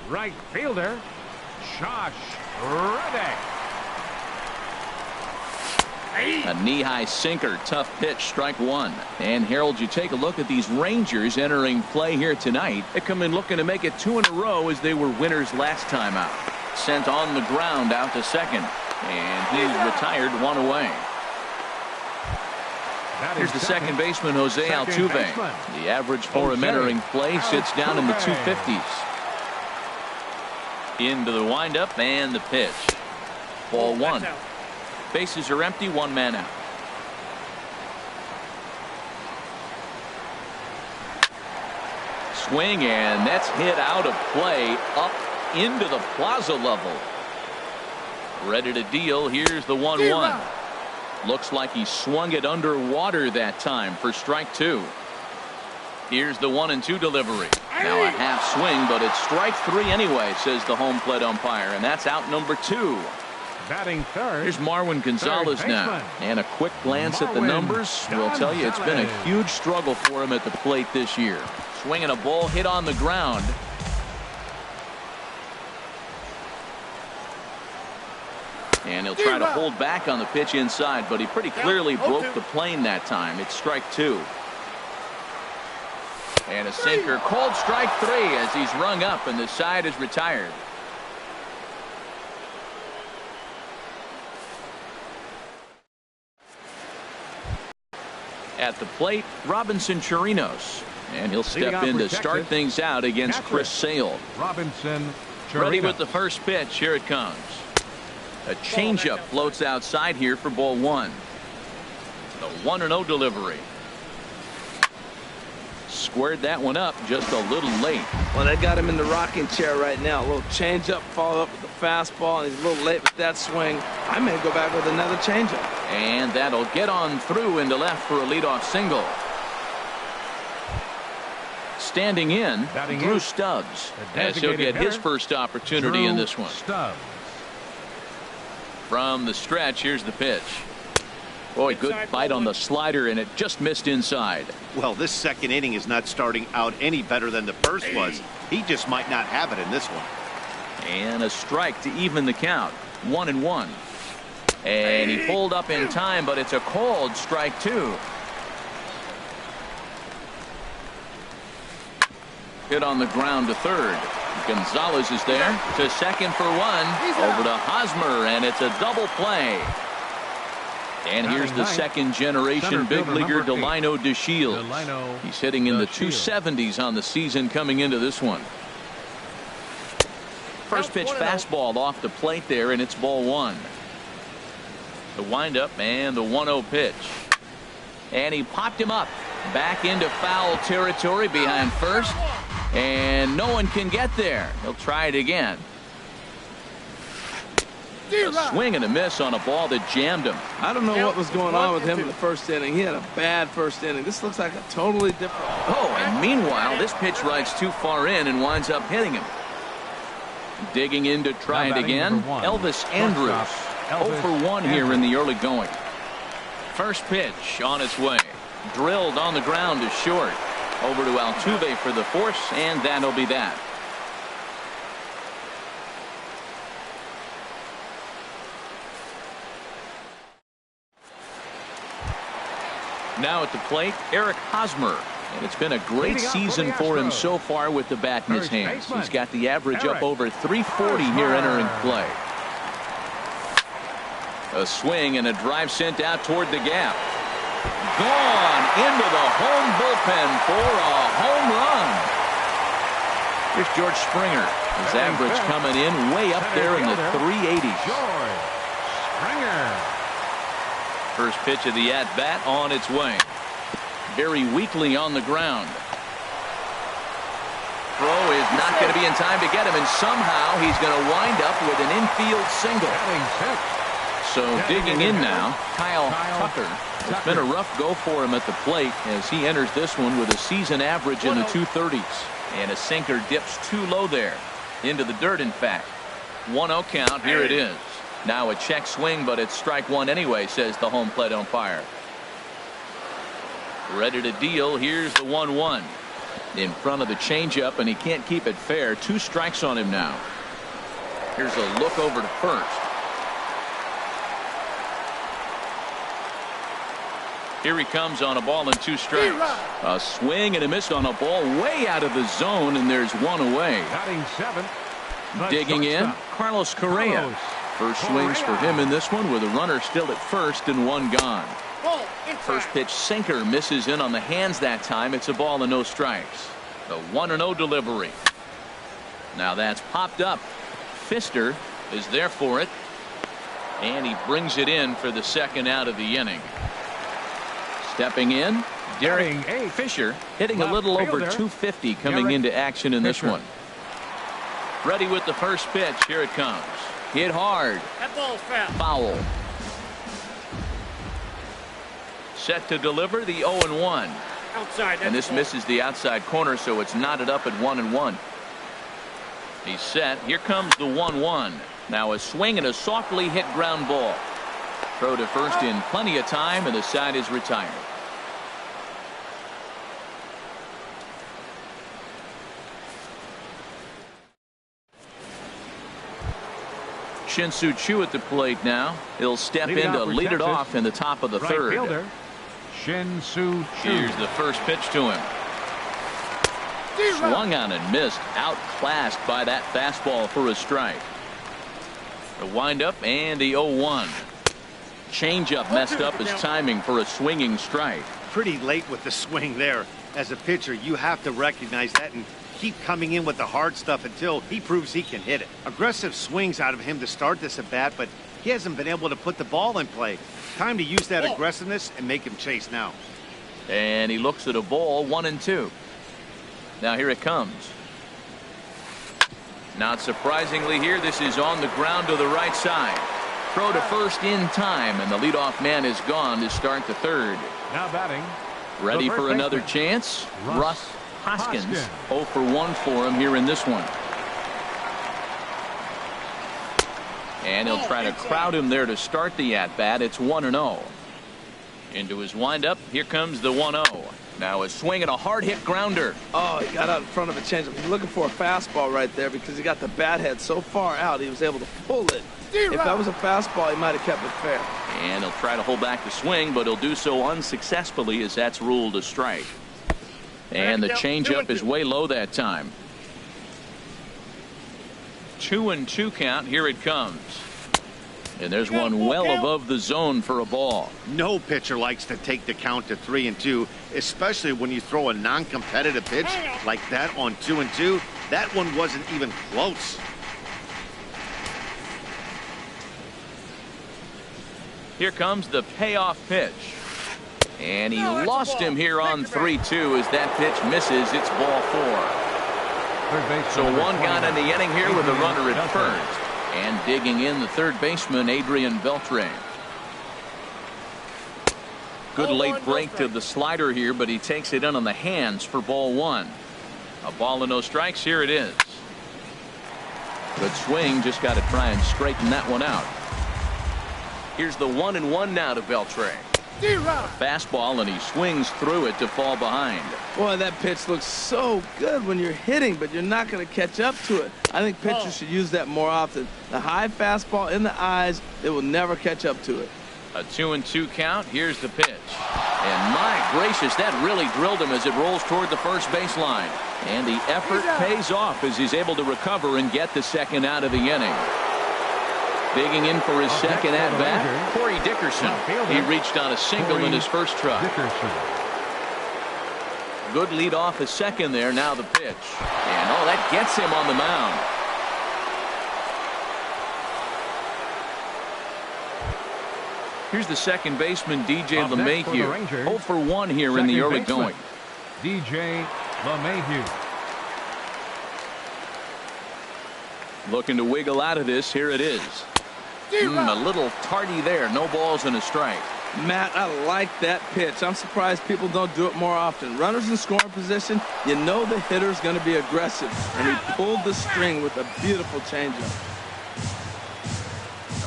right fielder, Josh Reddick. A knee-high sinker, tough pitch, strike one. And Harold, you take a look at these Rangers entering play here tonight. They come in looking to make it 2 in a row as they were winners last time out. Sent on the ground out to second, and he's retired, 1 away. Here's the second baseman, Jose Altuve. The average for him entering play sits down in the 250s. Into the windup and the pitch. Ball 1. Bases are empty, 1 man out. Swing, and that's hit out of play up into the plaza level. Ready to deal. Here's the 1-1. Looks like he swung it underwater that time for strike 2. Here's the 1-2 delivery. Now a half swing, but it's strike 3 anyway, says the home plate umpire, and that's out number 2. Batting third. Here's Marwin Gonzalez now, and a quick glance at the numbers will tell you it's been a huge struggle for him at the plate this year. Swinging a ball hit on the ground. And he'll try to hold back on the pitch inside, but he pretty clearly broke the plane that time. It's strike 2. And a sinker, called strike 3 as he's rung up and the side is retired. At the plate, Robinson Chirinos, and he'll step in to start things out against Chris Sale. Robinson ready with the first pitch. Here it comes. A changeup floats outside here for ball 1. The 1-0 delivery. Squared that one up just a little late. Well, they got him in the rocking chair right now. A little changeup, followed up with the fastball, and he's a little late with that swing. I may go back with another changeup. And that'll get on through into left for a leadoff single. Standing in, Drew Stubbs, as he'll get his first opportunity in this one. Stubbs. From the stretch, here's the pitch. Boy, good bite on the slider, and it just missed inside. Well, this second inning is not starting out any better than the first was. He just might not have it in this one. And a strike to even the count. 1-1. And he pulled up in time, but it's a called strike 2. Hit on the ground to third. Gonzalez is there to second for 1. Over to Hosmer, and it's a double play. And here's the second generation big leaguer Delino DeShields. He's hitting in the 270s on the season coming into this one. First pitch fastball off the plate there, and it's ball 1. The windup and the 1-0 pitch. And he popped him up back into foul territory behind first, and no one can get there. He'll try it again. A swing and a miss on a ball that jammed him. I don't know what was going on with him in the first inning. He had a bad first inning. This looks like a totally different. Oh, and meanwhile, this pitch rides too far in and winds up hitting him. Digging in to try it again, Elvis Andrus. 0 for 1 here in the early going. First pitch on its way. Drilled on the ground to short. Over to Altuve for the force, and that'll be that. Now at the plate, Eric Hosmer. And it's been a great season for him so far with the bat in his hands. He's got the average up over 340 here entering play. A swing and a drive sent out toward the gap. Gone into the home bullpen for a home run. Here's George Springer. His average coming in way up there in the 380s. George Springer. First pitch of the at-bat on its way. Very weakly on the ground. Throw is not going to be in time to get him, and somehow he's going to wind up with an infield single. So digging in now, Kyle Tucker. It's been a rough go for him at the plate as he enters this one with a season average in the 230s. And a sinker dips too low there. Into the dirt, in fact. 1-0 count. Here it is. Now a check swing, but it's strike 1 anyway, says the home plate umpire. Ready to deal. Here's the 1-1. in front of the changeup, and he can't keep it fair. 2 strikes on him now. Here's a look over to first. Here he comes on a ball and 2 strikes. A swing and a miss on a ball way out of the zone, and there's 1 away. Batting 7th. Digging in, Carlos Correa. First swings for him in this one with a runner still at first and 1 gone. First pitch sinker misses in on the hands that time. It's a ball and no strikes. The 1-0 delivery. Now that's popped up. Fister is there for it, and he brings it in for the 2nd out of the inning. Stepping in, Derek Fisher, hitting a little over 250 coming into action in this one. Ready with the first pitch. Here it comes. Hit hard. That ball's foul. Set to deliver the 0-1. Outside. And this misses the outside corner, so it's knotted up at 1-1. He's set. Here comes the 1-1. Now a swing and a softly hit ground ball. Throw to first in plenty of time, and the side is retired. Shin-Soo Choo at the plate now. He'll step in to lead it off in the top of the third. Fielder, Shin-Soo Choo. Here's the first pitch to him. Swung on and missed. Outclassed by that fastball for a strike. The windup and the 0-1. Changeup messed up his timing for a swinging strike. Pretty late with the swing there. As a pitcher, you have to recognize that and keep coming in with the hard stuff until he proves he can hit it. Aggressive swings out of him to start this at bat, but he hasn't been able to put the ball in play. Time to use that aggressiveness and make him chase now. And he looks at a ball, 1-2. Now here it comes. Not surprisingly here, this is on the ground to the right side. Throw to first in time, and the leadoff man is gone to start the third. Now batting. Ready for another chance? Russ Hoskins. 0 for 1 for him here in this one. And he'll try to crowd him there to start the at-bat. It's 1-0. Into his windup. Here comes the 1-0. Now a swing and a hard hit grounder. Oh, he got out in front of a changeup. He's looking for a fastball right there because he got the bat head so far out he was able to pull it. If that was a fastball, he might have kept it fair. And he'll try to hold back the swing, but he'll do so unsuccessfully as that's ruled a strike. And the changeup is way low that time. 2-2 count. Here it comes. And there's one well above the zone for a ball. No pitcher likes to take the count to 3-2, especially when you throw a non-competitive pitch like that on 2-2. That one wasn't even close. Here comes the payoff pitch. And he lost him here on 3-2 as that pitch misses. It's ball 4. So 1 gone in the inning here with a runner at first. And digging in the third baseman, Adrian Beltre. Good late break to the slider here, but he takes it in on the hands for ball 1. A ball and no strikes. Here it is. Good swing. Just got to try and straighten that one out. Here's the 1-1 now to Beltre. A fastball, and he swings through it to fall behind. Boy, that pitch looks so good when you're hitting, but you're not going to catch up to it. I think pitchers should use that more often. The high fastball in the eyes, it will never catch up to it. A 2-2 count. Here's the pitch. And my gracious, that really drilled him as it rolls toward the first baseline. And the effort pays off as he's able to recover and get the 2nd out of the inning. Digging in for his second at-bat, Corey Dickerson. He reached on a single in his first try. Good lead off his second there. Now the pitch. And oh, that gets him on the mound. Here's the second baseman, DJ LeMahieu. 0 for 1 here in the early going. DJ LeMahieu. Looking to wiggle out of this. Here it is. A little tardy there. No balls and a strike. Matt, I like that pitch. I'm surprised people don't do it more often. Runners in scoring position, you know the hitter's going to be aggressive. And he pulled the string with a beautiful changeup.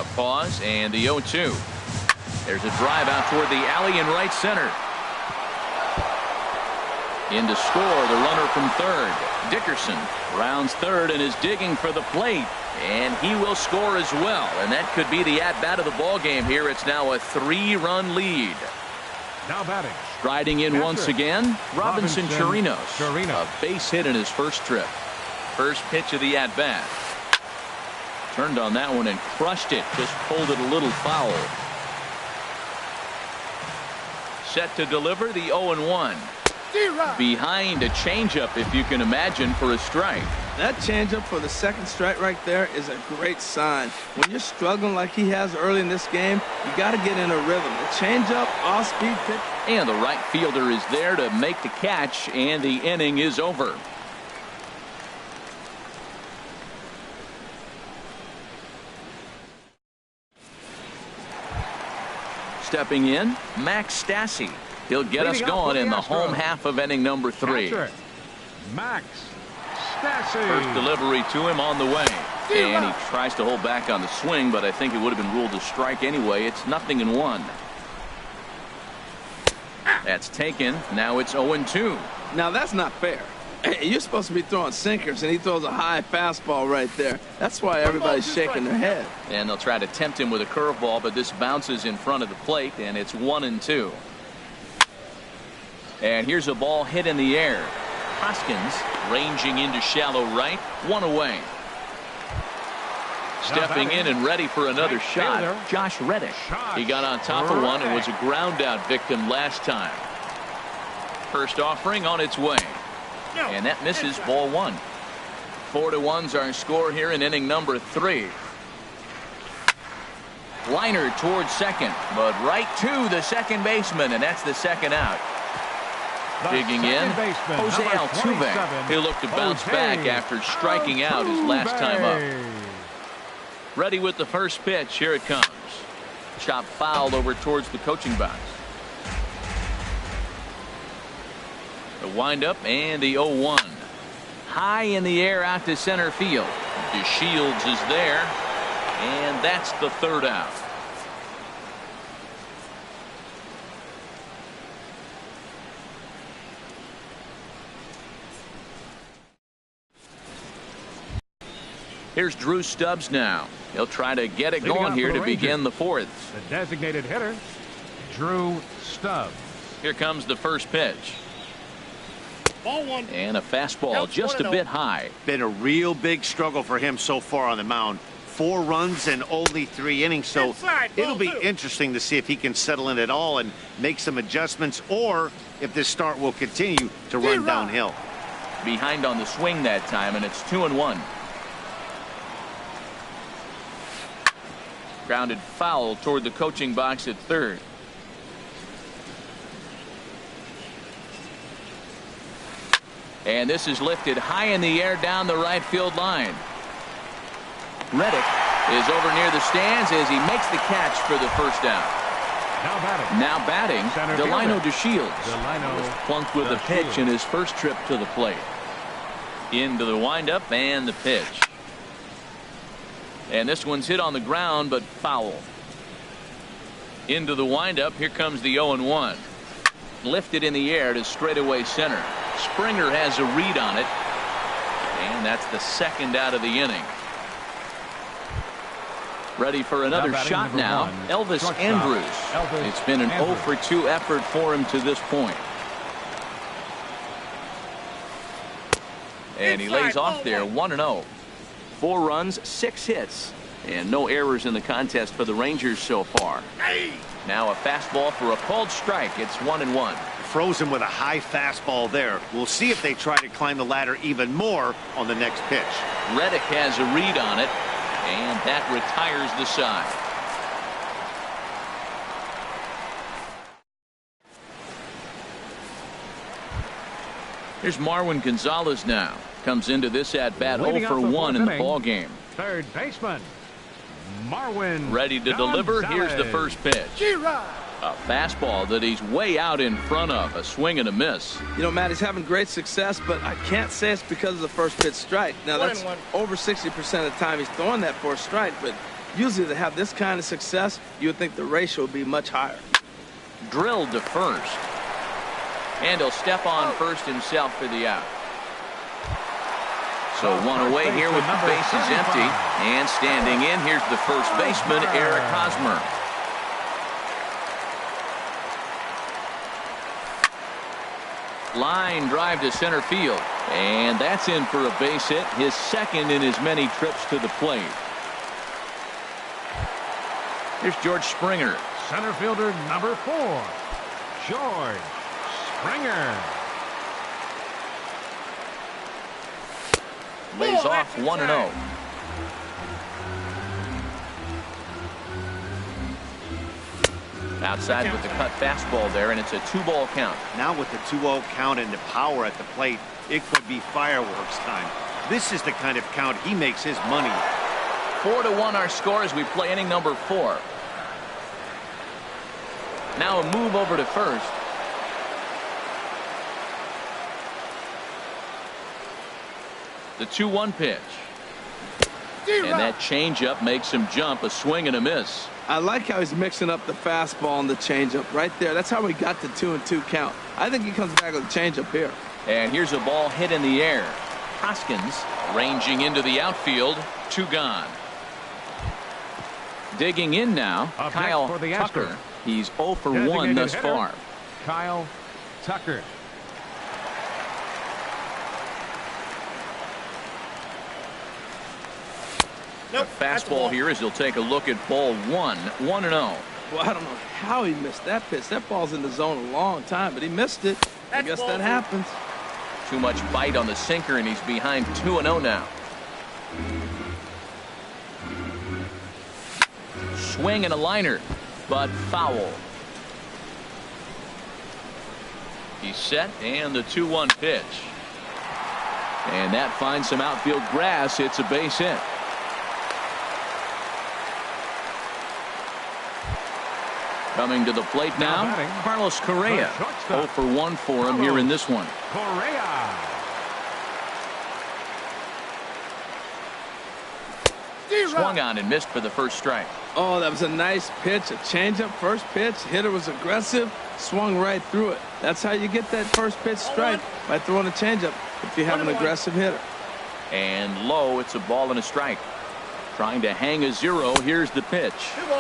A pause and the 0-2. There's a drive out toward the alley in right center. In to score, the runner from third. Dickerson rounds third and is digging for the plate. And he will score as well. And that could be the at-bat of the ball game here. It's now a 3-run lead. Now batting. Striding in once again, Robinson Chirinos. A base hit in his first trip. First pitch of the at-bat. Turned on that one and crushed it. Just pulled it a little foul. Set to deliver the 0-1. Behind a changeup, if you can imagine, for a strike. That changeup for the second strike right there is a great sign. When you're struggling like he has early in this game, you got to get in a rhythm. The changeup, off-speed pitch. And the right fielder is there to make the catch, and the inning is over. Stepping in, Max Stassi. He'll get us going in the home half of inning number 3. Max Stassi. First delivery to him on the way. And he tries to hold back on the swing, but I think it would have been ruled a strike anyway. It's 0-1. That's taken. Now it's 0-2. Now that's not fair. You're supposed to be throwing sinkers, and he throws a high fastball right there. That's why everybody's shaking their head. And they'll try to tempt him with a curveball, but this bounces in front of the plate, and it's 1-2. And here's a ball hit in the air. Hoskins ranging into shallow right. 1 away. Stepping in and ready for another shot, Josh Reddick. He got on top of one and was a ground out victim last time. First offering on its way. And that misses, ball 1. 4-1's our score here in inning number 3. Liner towards second, but right to the second baseman, and that's the second out. Digging in, Jose Altuve. He'll look to bounce back after striking out his last time up. Ready with the first pitch. Here it comes. Chop foul over towards the coaching box. The windup and the 0-1. High in the air out to center field. DeShields is there, and that's the third out. Here's Drew Stubbs now. He'll try to get it going here to begin the 4th. The designated hitter, Drew Stubbs. Here comes the first pitch. Ball 1. And a fastball just a bit high. Been a real big struggle for him so far on the mound. 4 runs in only 3 innings, so it'll be interesting to see if he can settle in at all and make some adjustments, or if this start will continue to run downhill. Behind on the swing that time, and it's 2-1. Grounded foul toward the coaching box at third. And this is lifted high in the air down the right field line. Reddick is over near the stands as he makes the catch for the first down. Now batting, Delino DeShields was plunked with a pitch in his first trip to the plate. Into the windup and the pitch. And this one's hit on the ground, but foul. Into the windup. Here comes the 0-1. Lifted in the air to straightaway center. Springer has a read on it. And that's the second out of the inning. Ready for another shot now. Elvis Andrus. It's been an 0-for-2 effort for him to this point. And he lays off there, 1-0. 4 runs, 6 hits, and no errors in the contest for the Rangers so far. Now a fastball for a called strike. It's 1-1. Frozen with a high fastball there. We'll see if they try to climb the ladder even more on the next pitch. Reddick has a read on it, and that retires the side. Here's Marwin Gonzalez now. Comes into this at bat 0-for-1 in the ball game. Third baseman Marwin. Ready to deliver. Here's the first pitch. A fastball that he's way out in front of. A swing and a miss. You know, Matt, he's having great success, but I can't say it's because of the first pitch strike. Now, that's over 60% of the time he's throwing that for a strike, but usually to have this kind of success, you would think the ratio would be much higher. Drilled to first. And he'll step on first himself for the out. So one away here with the bases empty. And standing in, here's the first baseman, Eric Hosmer. Line drive to center field. And that's in for a base hit, his second in as many trips to the plate. Here's George Springer. Center fielder number 4, George Springer. Lays off 1-0. Outside with the cut fastball there, and it's a 2-ball count. Now with the 2-0 count and the power at the plate, it could be fireworks time. This is the kind of count he makes his money. 4-1 our score as we play inning number 4. Now a move over to first. The 2-1 pitch. And that changeup makes him jump. A swing and a miss. I like how he's mixing up the fastball and the changeup right there. That's how we got the 2-2 count. I think he comes back with a changeup here. And here's a ball hit in the air. Hoskins ranging into the outfield. 2 gone. Digging in now, Kyle Tucker. He's 0 for 1 thus far. Kyle Tucker. Nope, fastball here as he'll take a look at ball 1. 1-0. Well, I don't know how he missed that pitch. That ball's in the zone a long time, but he missed it. I guess that happens. Too much bite on the sinker, and he's behind 2-0 now. Swing and a liner, but foul. He's set, and the 2-1 pitch. And that finds some outfield grass. It's a base hit. Coming to the plate now, Carlos Correa. 0 for 1 for him here in this one. Correa. Swung on and missed for the first strike. Oh, that was a nice pitch. A changeup, first pitch. Hitter was aggressive, swung right through it. That's how you get that first pitch strike, by throwing a changeup if you have an aggressive hitter. And low, it's a ball and a strike. Trying to hang a 0. Here's the pitch.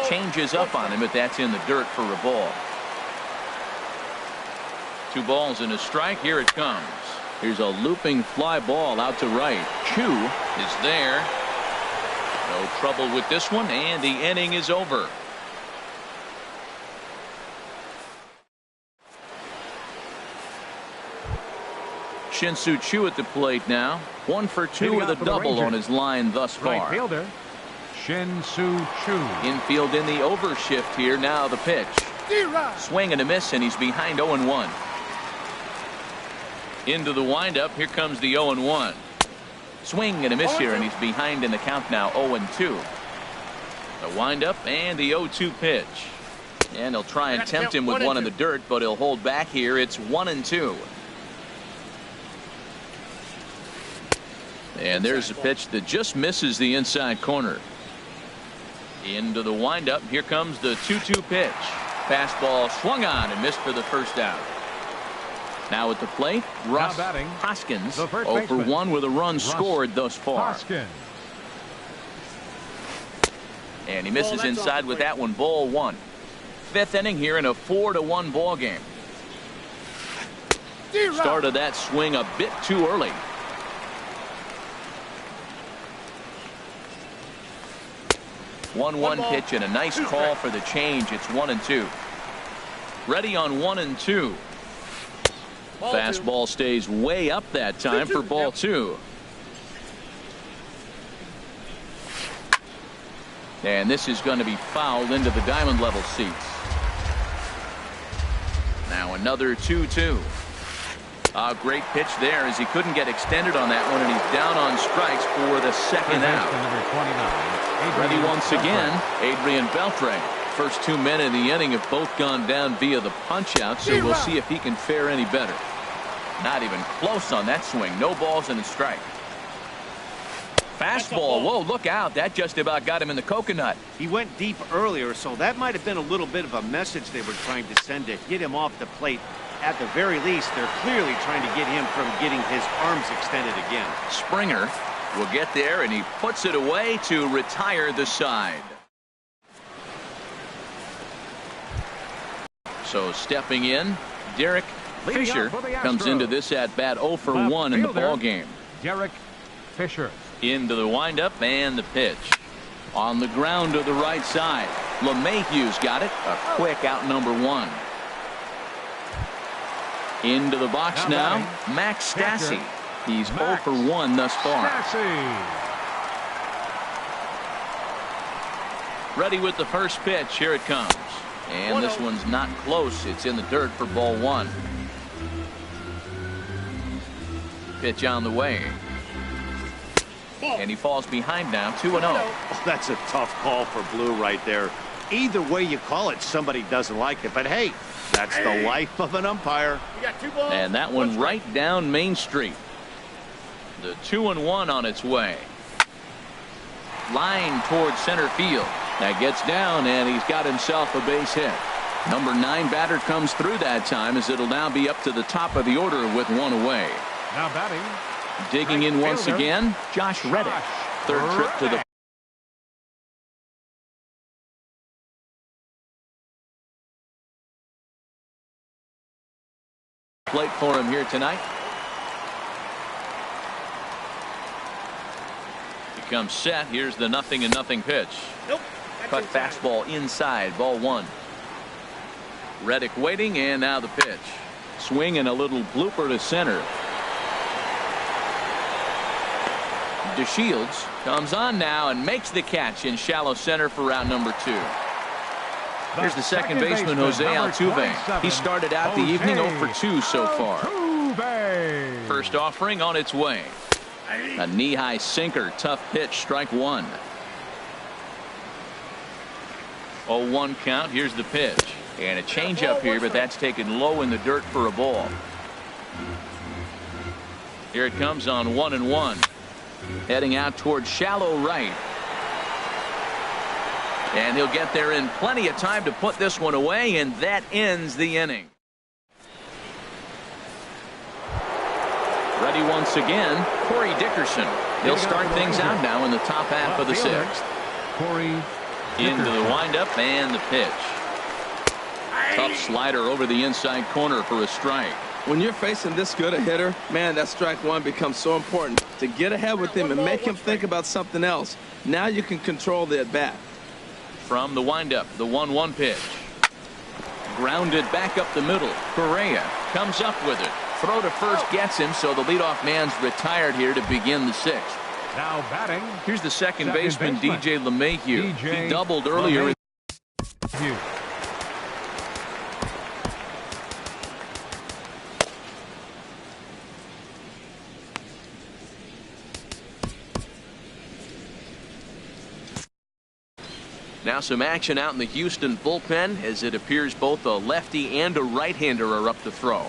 Changes up on him, but that's in the dirt for a ball. 2 balls and a strike. Here it comes. Here's a looping fly ball out to right. Chu is there. No trouble with this one, and the inning is over. Shin-Soo Choo at the plate now. 1 for 2 with a double on his line thus far. Right fielder, Shin-Soo Choo. Infield in the overshift here. Now the pitch. Swing and a miss, and he's behind 0-1. Into the windup. Here comes the 0-1. Swing and a miss here, and he's behind in the count now. 0-2. The windup and the 0-2 pitch. And he'll try and tempt him with one in the dirt, but he'll hold back here. It's 1-2. And there's a pitch that just misses the inside corner. Into the windup. Here comes the 2-2 pitch. Fastball swung on and missed for the first out. Now at the plate, Russ Hoskins. 0 for 1 with a run scored thus far. Hoskins. And he misses inside with that one. Ball 1. 5th inning here in a 4-1 ball game. Started that swing a bit too early. 1-1 pitch and a nice call for the change. It's 1-2. Ready on 1-2. Fastball stays way up that time for ball 2. And this is going to be fouled into the diamond level seats. Now another 2-2. A great pitch there as he couldn't get extended on that one, and he's down on strikes for the second out. Ready once again, Adrian Beltre. First 2 men in the inning have both gone down via the punch-out, so we'll see if he can fare any better. Not even close on that swing. No balls and a strike. Fastball. Whoa, look out. That just about got him in the coconut. He went deep earlier, so that might have been a little bit of a message they were trying to send to hit him off the plate. at the very least, they're clearly trying to get him from getting his arms extended again. Springer will get there, and he puts it away to retire the side. So stepping in, Derek Fisher comes into this at bat 0 for 1 in the ball game. Derek Fisher. Into the windup and the pitch. On the ground to the right side. LeMahieu's got it. A quick out number 1. Into the box now. Max Stassi. He's 0 for 1 thus far. Ready with the first pitch. Here it comes. And this one's not close. It's in the dirt for ball 1. Pitch on the way. And he falls behind now, 2-0. Oh, that's a tough call for Blue right there. Either way you call it, somebody doesn't like it. But hey, that's the life of an umpire. And that one right down Main Street. The 2-1 on its way. Line towards center field. That gets down, and he's got himself a base hit. Number 9 batter comes through that time, as it'll now be up to the top of the order with 1 away. Now batting. Digging in once again, Josh Reddick. Third trip to the plate for him here tonight. He comes set. Here's the 0-0 pitch. Cut fastball inside, ball 1. Reddick waiting, and now the pitch. Swing and a little blooper to center. DeShields comes on now and makes the catch in shallow center for route number 2. Here's the second baseman, Jose Altuve. He started out the evening 0 for 2 so far. First offering on its way. A knee-high sinker, tough pitch, strike 1. 0-1 count. Here's the pitch. And a changeup here, but that's taken low in the dirt for a ball. Here it comes on 1-1. Heading out towards shallow right. And he'll get there in plenty of time to put this one away, and that ends the inning. Ready once again, Corey Dickerson. He'll start things out now in the top half of the 6th. Corey into the windup and the pitch. Tough slider over the inside corner for a strike. When you're facing this good a hitter, man, that strike 1 becomes so important. To get ahead with him and make him think about something else. Now you can control the at-bat. From the windup, the 1-1 pitch. Grounded back up the middle. Correa comes up with it. Throw to first gets him, so the leadoff man's retired here to begin the 6th. Now batting. Here's the second baseman, DJ LeMahieu. He doubled earlier. Now some action out in the Houston bullpen, as it appears both a lefty and a right-hander are up to throw.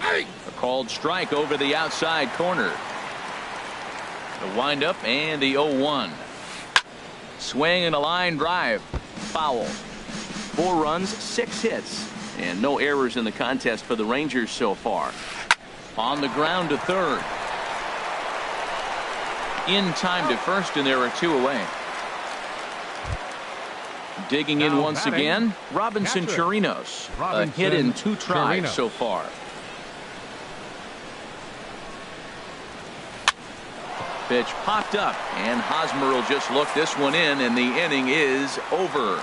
A called strike over the outside corner. The windup and the 0-1. Swing and a line drive. Foul. 4 runs, 6 hits, and no errors in the contest for the Rangers so far. On the ground to third. In time to first, and there are 2 away. Digging in once again, Robinson Chirinos. A hit in 2 tries so far. Pitch popped up, and Hosmer will just look this one in, and the inning is over.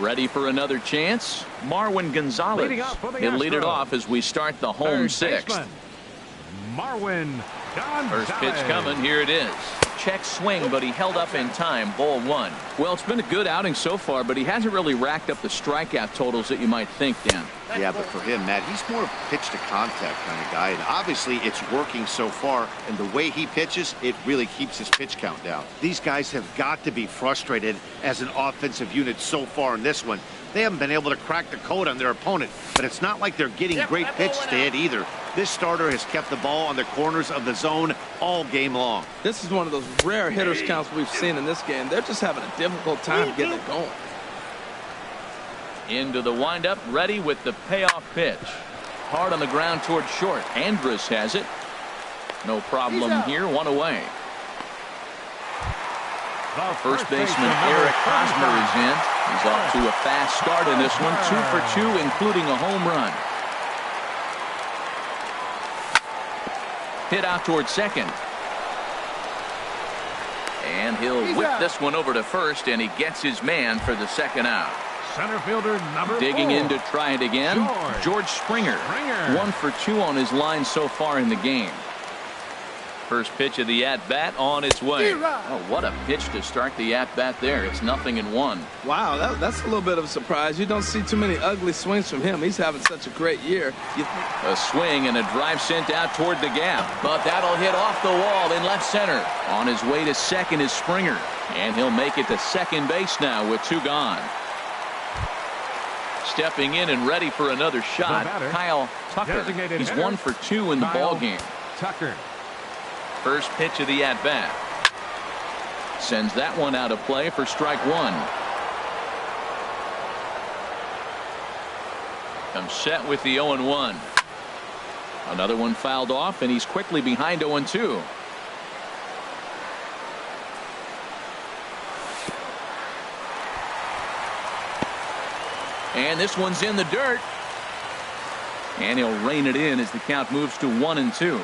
Ready for another chance? Marwin Gonzalez. He'll lead it off as we start the home 6th. Marwin Gonzalez. First pitch coming. Here it is. Check swing, but he held up in time. Ball 1. Well, it's been a good outing so far, but he hasn't really racked up the strikeout totals that you might think, Dan. Yeah, but for him, Matt, he's more of a pitch to contact kind of guy, and obviously it's working so far, and the way he pitches, it really keeps his pitch count down. These guys have got to be frustrated as an offensive unit so far in this one. They haven't been able to crack the code on their opponent, but it's not like they're getting great pitch to hit either. This starter has kept the ball on the corners of the zone all game long. This is one of those rare hitters counts we've seen in this game. They're just having a difficult time getting it going. Into the windup, ready with the payoff pitch. Hard on the ground toward short. Andrus has it. No problem here. One away. First baseman Eric Hosmer is in. He's off to a fast start in this one. 2 for 2, including a home run. Hit out toward second. And he'll whip this one over to first, and he gets his man for the second out. Center fielder number 4. Digging in to try it again, George Springer. 1 for 2 on his line so far in the game. First pitch of the at-bat on its way. Oh, what a pitch to start the at-bat there. It's 0-1. Wow, that's a little bit of a surprise. You don't see too many ugly swings from him. He's having such a great year. A swing and a drive sent out toward the gap, but that'll hit off the wall in left center. On his way to second is Springer, and he'll make it to second base now with 2 gone. Stepping in and ready for another shot, Kyle Tucker. He's 1 for 2 in the ball game. Tucker. First pitch of the at-bat. Sends that one out of play for strike 1. Comes set with the 0-1. Another one fouled off, and he's quickly behind 0-2. And this one's in the dirt. And he'll rein it in as the count moves to 1-2.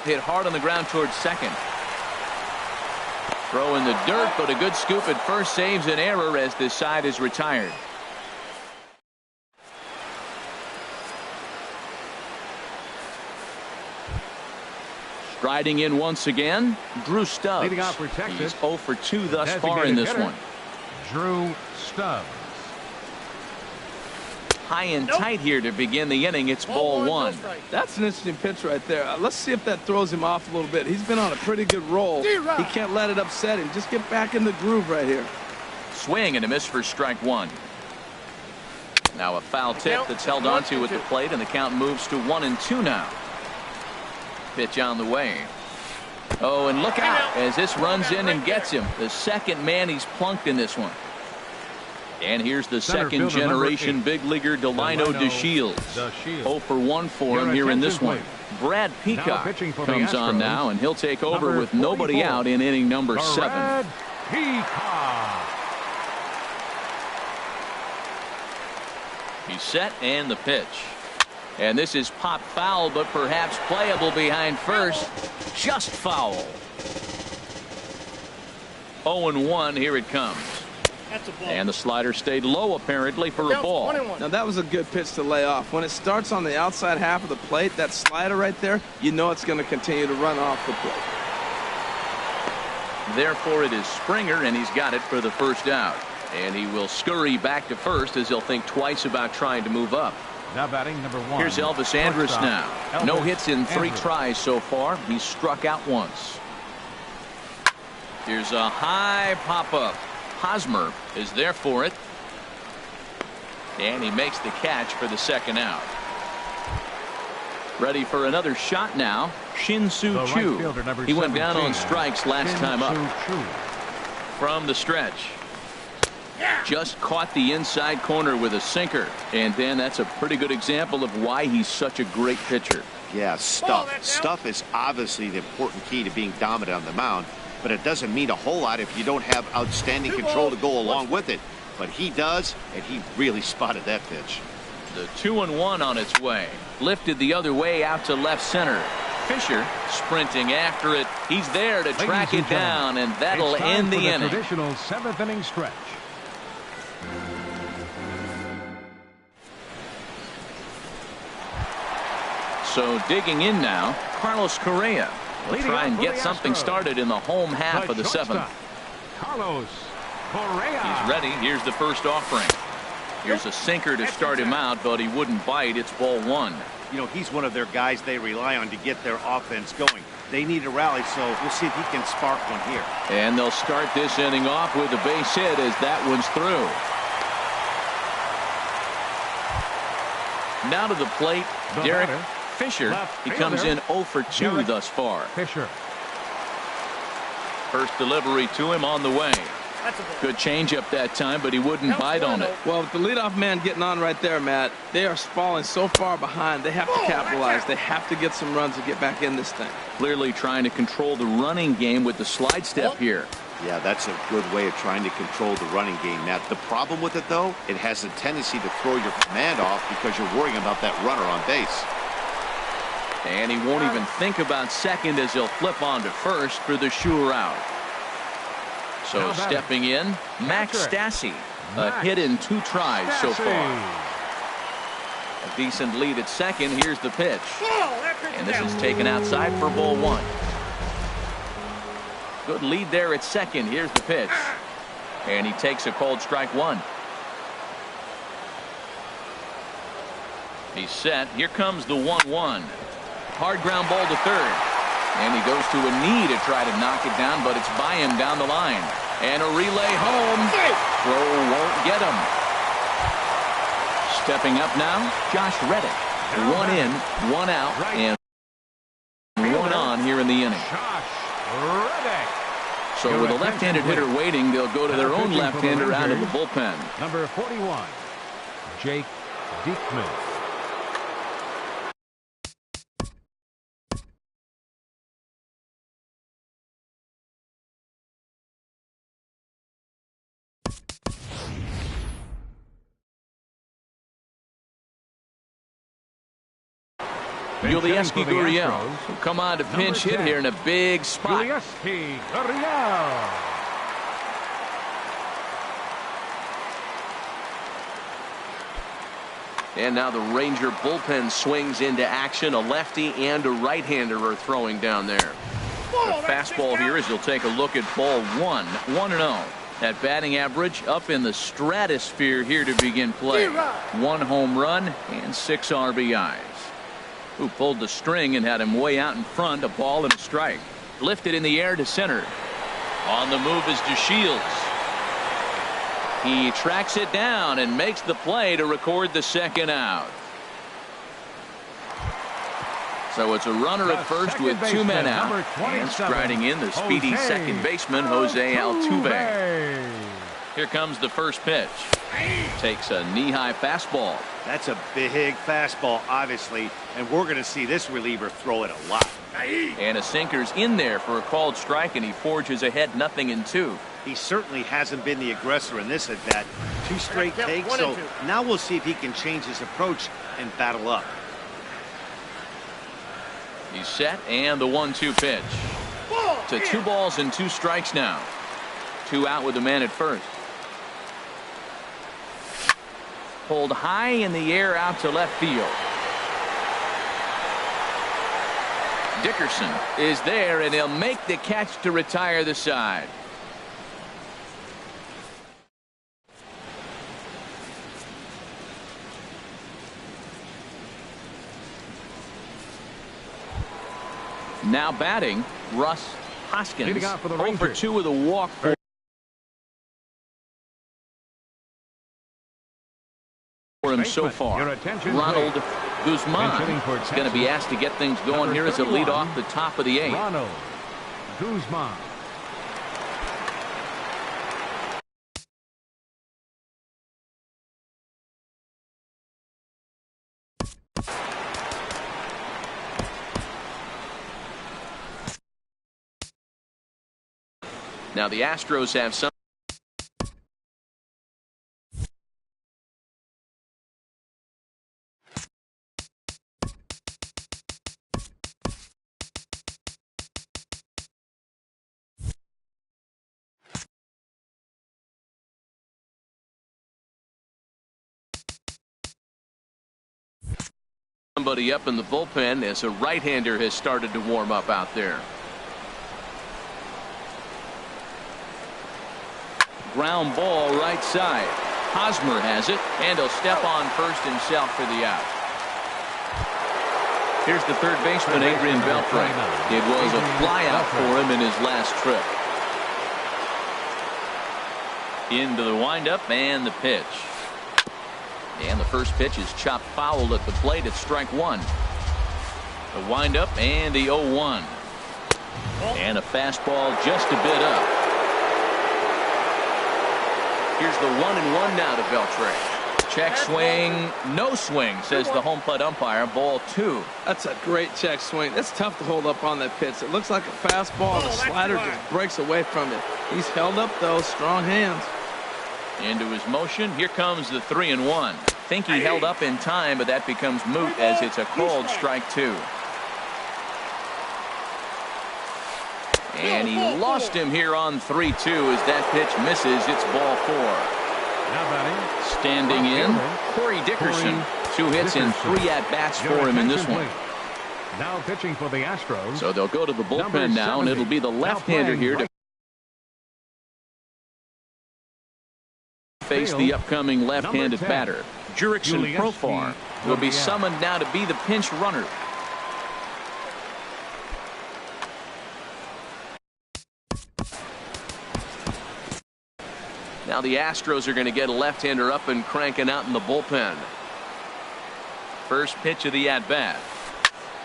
Hit hard on the ground towards second. Throw in the dirt, but a good scoop at first saves an error as this side is retired. Striding in once again, Drew Stubbs. Leading off for Texas. He's 0 for 2 thus far in this one. Drew Stubbs. High and tight here to begin the inning. It's ball 1. That's an interesting pitch right there. Let's see if that throws him off a little bit. He's been on a pretty good roll. He can't let it upset him. Just get back in the groove right here. Swing and a miss for strike 1. Now a foul tip that's held onto at the plate, and the count moves to 1-2 now. Pitch on the way. Oh, and look out as this runs in and gets him. The second man he's plunked in this one. And here's the second generation big leaguer Delino DeShields. 0 for 1 for him here in this one. Brad Peacock comes on now, and he'll take over with nobody out in inning number 7. Brad Peacock. He's set and the pitch. And this is pop foul, but perhaps playable behind first. Just foul. 0-1, here it comes. And the slider stayed low apparently for a ball. Now that was a good pitch to lay off. When it starts on the outside half of the plate, that slider right there, you know it's going to continue to run off the plate. Therefore it is Springer, and he's got it for the first out. And he will scurry back to first as he'll think twice about trying to move up. Now batting number 1. Here's Elvis Andrus now. No hits in 3 tries so far. He's struck out once. Here's a high pop-up. Hosmer is there for it. And he makes the catch for the second out. Ready for another shot now. Shin-Soo Choo. He went down on strikes last time up. From the stretch. Just caught the inside corner with a sinker. And then that's a pretty good example of why he's such a great pitcher. Yeah, stuff. Stuff is obviously the important key to being dominant on the mound. But it doesn't mean a whole lot if you don't have outstanding control to go along with it. But he does, and he really spotted that pitch. The 2-1 on its way. Lifted the other way out to left center. Fisher sprinting after it. He's there to track it down, and that'll end the inning. Traditional 7th inning stretch. So digging in now, Carlos Correa. He'll try and get something started in the home half of the 7th. Carlos Correa. He's ready. Here's the first offering. Here's a sinker to start him out, but he wouldn't bite. It's ball 1. You know, he's one of their guys they rely on to get their offense going. They need a rally, so we'll see if he can spark one here. And they'll start this inning off with a base hit as that one's through. Now to the plate, Derek Fisher. He comes in 0 for 2 thus far. Fisher. First delivery to him on the way. Good changeup that time, but he wouldn't bite on it. Well, with the leadoff man getting on right there, Matt, they are falling so far behind. They have to capitalize. They have to get some runs to get back in this thing. Clearly trying to control the running game with the slide step here. Yeah, that's a good way of trying to control the running game, Matt. The problem with it, though, it has a tendency to throw your command off because you're worrying about that runner on base. And he won't even think about second as he'll flip on to first for the sure out. So stepping in, Max Stassi. A hit in 2 tries so far. A decent lead at second. Here's the pitch. And this is taken outside for ball 1. Good lead there at second. Here's the pitch. And he takes a called strike 1. He's set. Here comes the 1-1. Hard ground ball to third. And he goes to a knee to try to knock it down, but it's by him down the line. And a relay home. Throw won't get him. Stepping up now, Josh Reddick. 1 in, 1 out, and 1 on here in the inning. So with a left-handed hitter waiting, they'll go to their own left-hander out of the bullpen. Number 41, Jake Diekman. Yulieski Gurriel will come on to pinch hit here in a big spot. Yulieski Gurriel. And now the Ranger bullpen swings into action. A lefty and a right-hander are throwing down there. The fastball here as you'll take a look at ball 1. 1-0. That batting average up in the stratosphere here to begin play. 1 home run and 6 RBIs. Who pulled the string and had him way out in front. A ball and a strike. Lifted in the air to center. On the move is DeShields. He tracks it down and makes the play to record the second out. So it's a runner at first with 2 men out. And striding in the speedy second baseman, Jose Altuve. Here comes the first pitch. Takes a knee-high fastball. That's a big fastball, obviously, and we're going to see this reliever throw it a lot. And a sinker's in there for a called strike, and he forges ahead 0-2. He certainly hasn't been the aggressor in this at bat. 2 straight takes, so now we'll see if he can change his approach and battle up. He's set, and the 1-2 pitch. To 2 balls and 2 strikes now. 2 out with the man at first. Pulled high in the air out to left field. Dickerson is there, and he'll make the catch to retire the side. Now batting, Russ Hoskins. 0 for 2 with a walk for him so far. Ronald Guzman is going to be asked to get things going here as a lead off the top of the 8th. Ronald Guzman. Now the Astros have some. Somebody up in the bullpen as a right-hander has started to warm up out there. Ground ball right side. Hosmer has it, and he'll step on first himself for the out. Here's the third baseman, Adrian Beltre. It was a flyout for him in his last trip. Into the windup and the pitch. And the first pitch is chopped foul at the plate at strike 1. The windup and the 0-1. And a fastball just a bit up. Here's the 1-1 now to Beltre. Check swing, no swing, says the home plate umpire. Ball 2. That's a great check swing. It's tough to hold up on that pitch. It looks like a fastball. The slider just breaks away from it. He's held up, though. Strong hands. Into his motion. Here comes the 3-1. Think he held up in time, but that becomes moot as it's a called strike 2. And he lost him here on 3-2 as that pitch misses. It's ball 4. Now batting. Standing in, Corey Dickerson. 2 hits and 3 at-bats for him in this one. Now pitching for the Astros. So they'll go to the bullpen now, and it'll be the left-hander here to face the upcoming left-handed batter. Jurickson Profar will be summoned now to be the pinch runner. Now the Astros are going to get a left-hander up and cranking out in the bullpen. First pitch of the at-bat.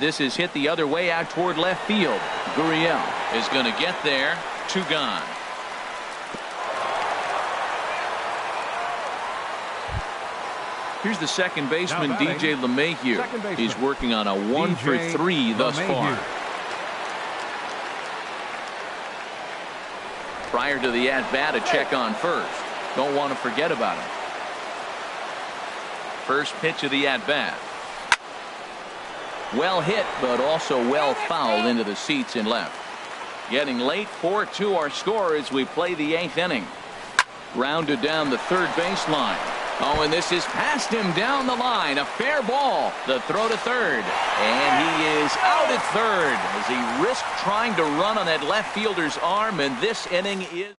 This is hit the other way out toward left field. Gurriel is going to get there. 2 gone. Here's the second baseman, DJ LeMahieu. He's working on a 1 for 3 thus far. Prior to the at-bat, a check on first. Don't want to forget about him. First pitch of the at-bat. Well hit, but also well fouled into the seats in left. Getting late, 4-2 our score as we play the 8th inning. Grounded down the third baseline. Oh, and this is past him down the line. A fair ball. The throw to third. And he is out at third as he risked trying to run on that left fielder's arm, and this inning is...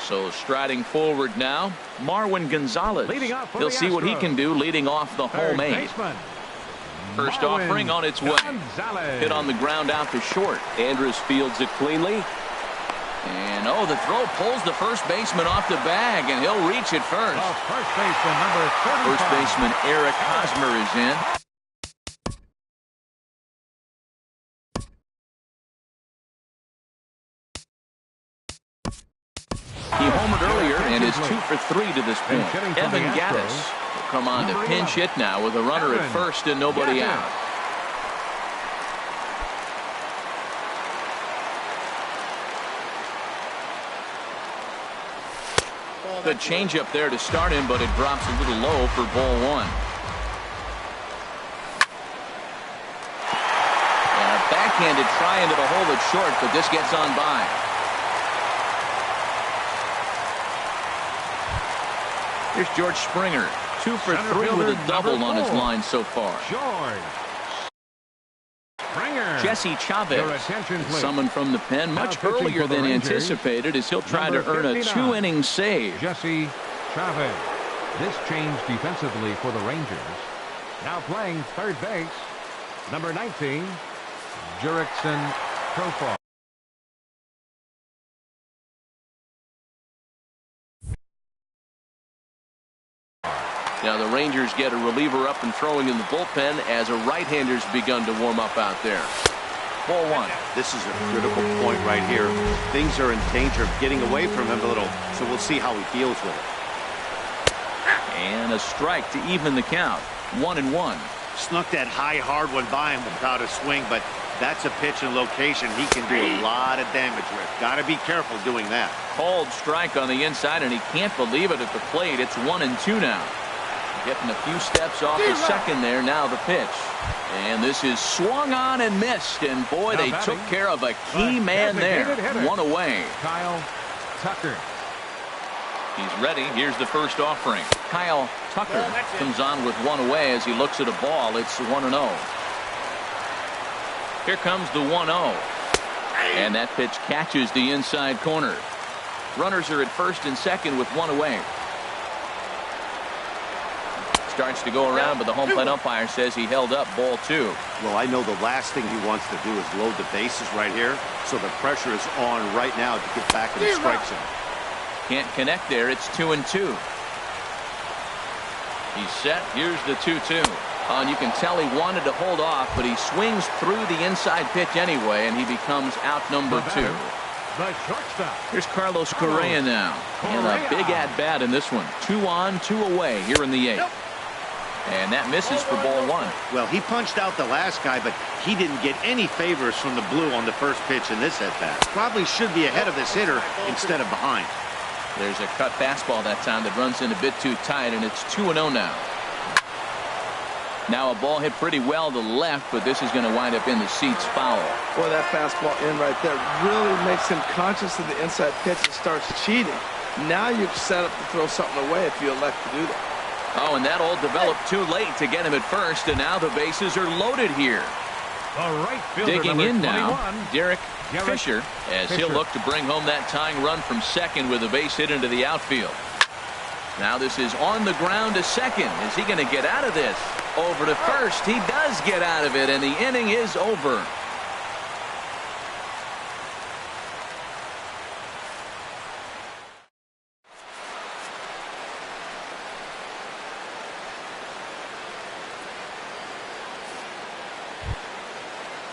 So striding forward now, Marwin Gonzalez. He'll see what he can do leading off the home 8. First offering on its way. Hit on the ground out to short. Andrus fields it cleanly. And oh, the throw pulls the first baseman off the bag, and he'll reach it first. First baseman number 35. First baseman Eric Hosmer is in. He homered earlier and is 2 for 3 to this point. Evan Gattis will come on to pinch hit now with a runner at first and nobody out. Good changeup there to start him, but it drops a little low for ball 1. And a backhanded try into the hole at short, but this gets on by. Here's George Springer, 2 for 3 with a double on his line so far. George Springer. Jesse Chavez summoned from the pen much earlier than anticipated as he'll try to earn a 2-inning save. Jesse Chavez. This change defensively for the Rangers. Now playing third base, number 19, Jurickson Profar. Now the Rangers get a reliever up and throwing in the bullpen as a right-hander's begun to warm up out there. Ball 1. This is a critical point right here. Things are in danger of getting away from him a little, so we'll see how he deals with it. And a strike to even the count. 1-1. Snuck that high, hard one by him without a swing, but that's a pitch and location he can do a lot of damage with. Got to be careful doing that. Called strike on the inside, and he can't believe it at the plate. It's 1-2 now. Getting a few steps off the second there. Now the pitch. And this is swung on and missed. And boy, they took care of a key man there. 1 away. Kyle Tucker. He's ready. Here's the first offering. Kyle Tucker comes on with 1 away as he looks at a ball. It's 1-0. Here comes the 1-0. And that pitch catches the inside corner. Runners are at first and second with 1 away. Starts to go around, but the home plate umpire says he held up ball 2. Well, I know the last thing he wants to do is load the bases right here, so the pressure is on right now to get back in the strike zone. Can't connect there. It's 2-2. He's set. Here's the 2-2. And you can tell he wanted to hold off, but he swings through the inside pitch anyway, and he becomes out number 2. The shortstop. Here's Carlos Correa now. And a big at-bat in this one. 2 on, 2 away here in the 8th. And that misses for ball 1. Well, he punched out the last guy, but he didn't get any favors from the blue on the first pitch in this at-bat. Probably should be ahead of this hitter instead of behind. There's a cut fastball that time that runs in a bit too tight, and it's 2-0 now. Now a ball hit pretty well to the left, but this is going to wind up in the seats foul. Boy, that fastball in right there really makes him conscious of the inside pitch and starts cheating. Now you're set up to throw something away if you elect to do that. Oh, and that all developed too late to get him at first, and now the bases are loaded here. Right fielder, digging in now, 21, Derek Fisher, as he'll look to bring home that tying run from second with a base hit into the outfield. Now this is on the ground to second. Is he going to get out of this? Over to first. He does get out of it, and the inning is over.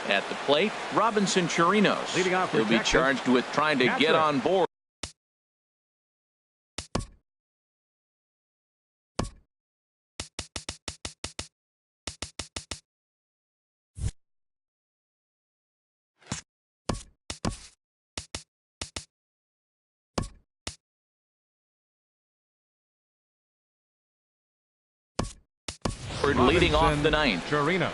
At the plate, Robinson Chirinos. Leading off for He'll be Texas, charged with trying to get on board. Leading off the 9th. Chirinos.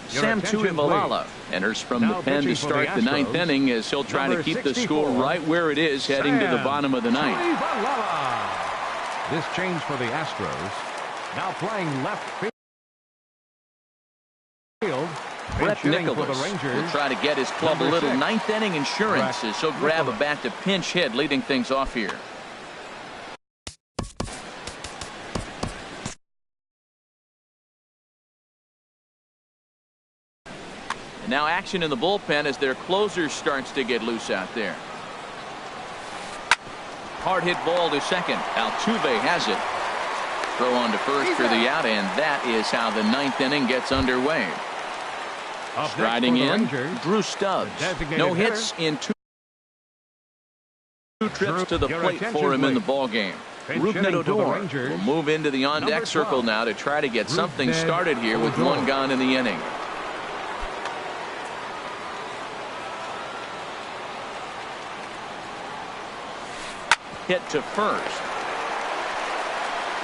Sam Tuivalala enters from the pen to start the 9th inning as he'll try to keep the score right where it is heading to the bottom of the 9th. This change for the Astros. Now playing left field. Brett Nicholas will try to get his club a little 9th inning insurance as he'll grab a bat to pinch hit, leading things off here. And now action in the bullpen as their closer starts to get loose out there. Hard hit ball to second. Altuve has it. Throw on to first for the out, and that is how the 9th inning gets underway. Striding in, Drew Stubbs. No hits in two trips to the plate for him in the ballgame. Rougned Odor will move into the on-deck circle now to try to get something started here with 1 gone in the inning. Hit to first.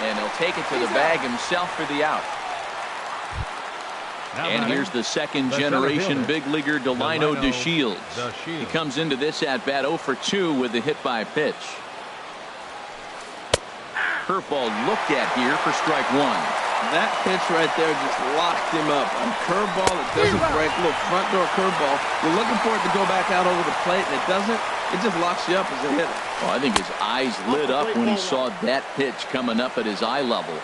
And he'll take it to the bag himself for the out. And here's the second-generation big leaguer Delino DeShields. He comes into this at-bat 0 for 2 with the hit-by pitch. Curveball looked at here for strike 1. That pitch right there just locked him up. A curveball that doesn't break, little front door curveball. You're looking for it to go back out over the plate, and it doesn't. It just locks you up as a hitter. Well, I think his eyes lit up when he saw that pitch coming up at his eye level.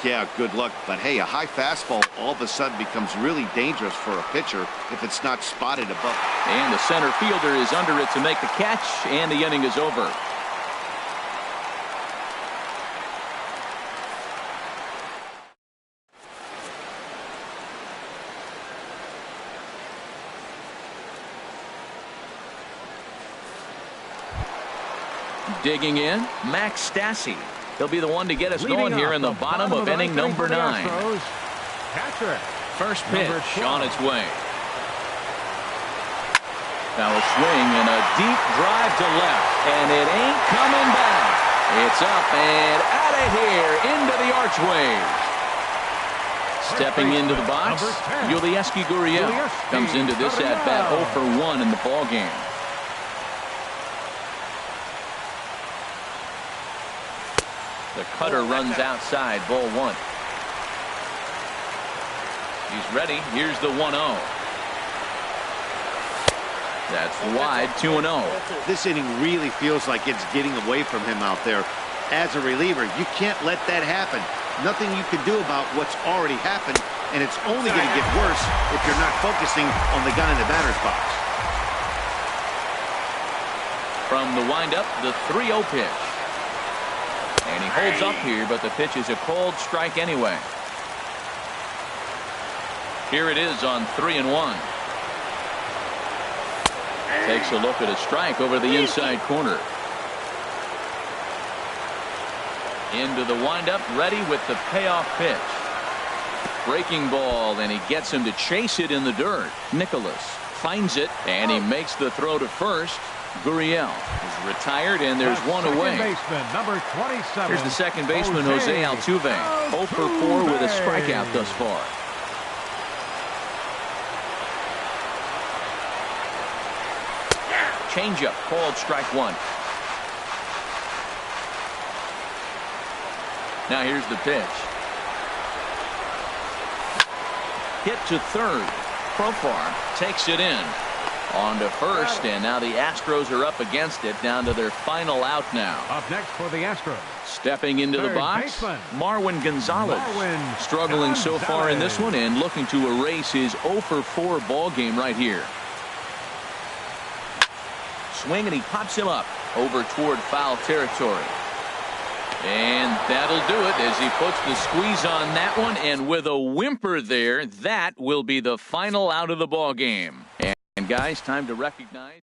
Yeah, good luck. But hey, a high fastball all of a sudden becomes really dangerous for a pitcher if it's not spotted above. And the center fielder is under it to make the catch, and the inning is over. Digging in, Max Stassi. He'll be the one to get us going here in the bottom of inning number 9. First pitch on its way. Now a swing and a deep drive to left, and it ain't coming back. It's up and out of here into the archways. Stepping into the box, Yulieski Gurriel comes into this at-bat 0 for 1 in the ballgame. The cutter runs outside, ball 1. He's ready. Here's the 1-0. That's wide, 2-0. This inning really feels like it's getting away from him out there. as a reliever. You can't let that happen. Nothing you can do about what's already happened, and it's only going to get worse if you're not focusing on the guy in the batter's box. From the windup, the 3-0 pitch. And he holds up here, but the pitch is a cold strike anyway. Here it is on 3-1. Takes a look at a strike over the inside corner. Into the windup, ready with the payoff pitch. Breaking ball, and he gets him to chase it in the dirt. Nicholas finds it, and he makes the throw to first. Gurriel is retired, and there's one away. Baseman, number 27. Here's the second baseman, Jose Altuve. 0 for 4 with a strikeout thus far. Changeup called strike one. Now here's the pitch. Hit to third. Profar takes it in. On to first, and now the Astros are up against it, down to their final out now. Up next for the Astros. Stepping into the box, baseman, Marwin Gonzalez. Struggling so far in this one and looking to erase his 0 for 4 ball game right here. Swing, and he pops him up over toward foul territory. And that'll do it as he puts the squeeze on that one, and with a whimper there, that will be the final out of the ball game. And guys, time to recognize.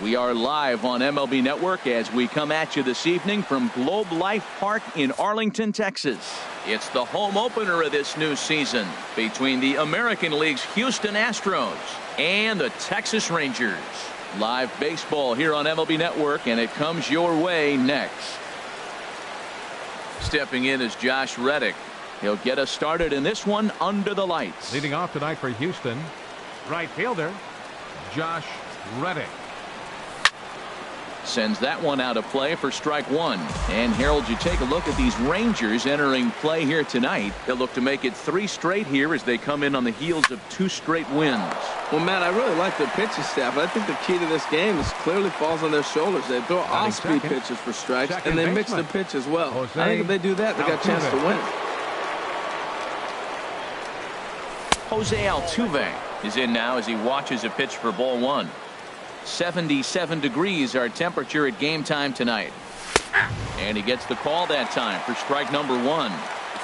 We are live on MLB Network as we come at you this evening from Globe Life Park in Arlington, Texas. It's the home opener of this new season between the American League's Houston Astros and the Texas Rangers. Live baseball here on MLB Network, and it comes your way next. Stepping in is Josh Reddick. He'll get us started in this one under the lights. Leading off tonight for Houston, right fielder Josh Reddick. Sends that one out of play for strike one. And Harold, you take a look at these Rangers entering play here tonight. They'll look to make it 3 straight here as they come in on the heels of 2 straight wins. Well, Matt, I really like their pitching staff. I think the key to this game is clearly falls on their shoulders. They throw off-speed pitches for strikes, and they mix the pitch as well. I think if they do that, they got a chance to win. Jose Altuve is in now as he watches a pitch for ball one. 77 degrees our temperature at game time tonight. And he gets the call that time for strike number one.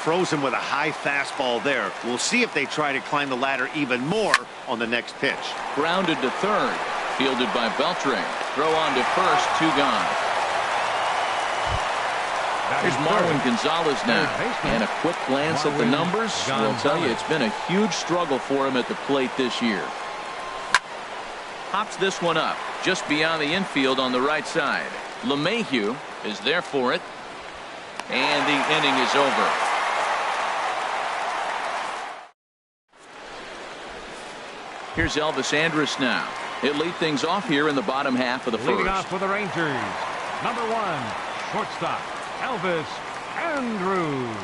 Frozen with a high fastball there. We'll see if they try to climb the ladder even more on the next pitch. Grounded to third. Fielded by Beltre. Throw on to first. 2 gone. Here's Marwin Gonzalez now. And a quick glance at the numbers will tell you it's been a huge struggle for him at the plate this year. Pops this one up just beyond the infield on the right side. LeMahieu is there for it. And the inning is over. Here's Elvis Andrus now. He'll lead things off here in the bottom half of the first. Leading off for the Rangers, number 1, shortstop, Elvis Andrus.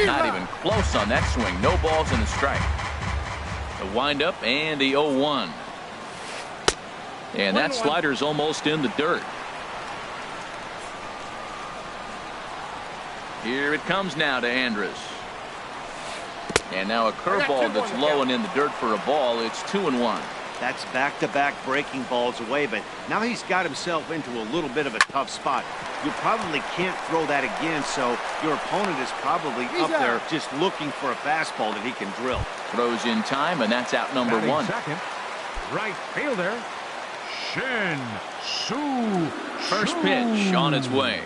Not even close on that swing. No balls and a strike. The windup and the 0-1. And that slider's almost in the dirt. Here it comes now to Andrus. And now a curveball that's low and in the dirt for a ball. It's 2-1. That's back-to-back breaking balls away, but now he's got himself into a little bit of a tough spot. You probably can't throw that again, so your opponent is probably up there just looking for a fastball that he can drill. Throws in time, and that's out number 1. Second, right fielder, Shin-Soo. First pitch on its way.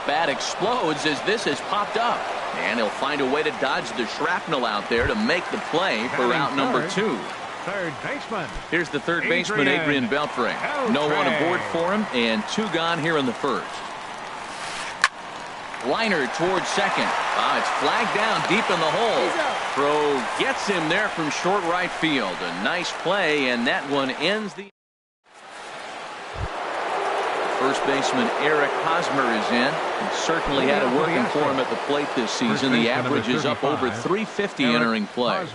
Bat explodes as this has popped up. And he'll find a way to dodge the shrapnel out there to make the play for out number 2. Third baseman. Here's the third baseman, Adrian Beltre. No one aboard for him, and 2 gone here in the first. Liner towards second. It's flagged down deep in the hole. Throw gets him there from short right field. A nice play, and that one ends the... First baseman Eric Hosmer is in. He certainly had it working for him at the plate this season. The average is up over 350 entering play.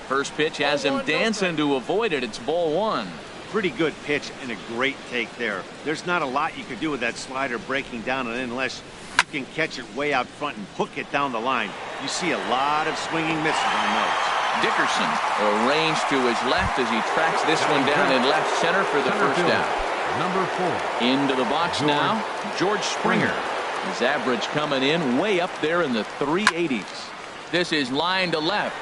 First pitch has him dancing to avoid it. It's ball 1. Pretty good pitch and a great take there. There's not a lot you could do with that slider breaking down and unless you can catch it way out front and hook it down the line. You see a lot of swinging misses on those. Dickerson arranged to his left as he tracks this one down in left center for the first down. Number 4. Into the box now, George Springer. His average coming in way up there in the 380s. This is line to left.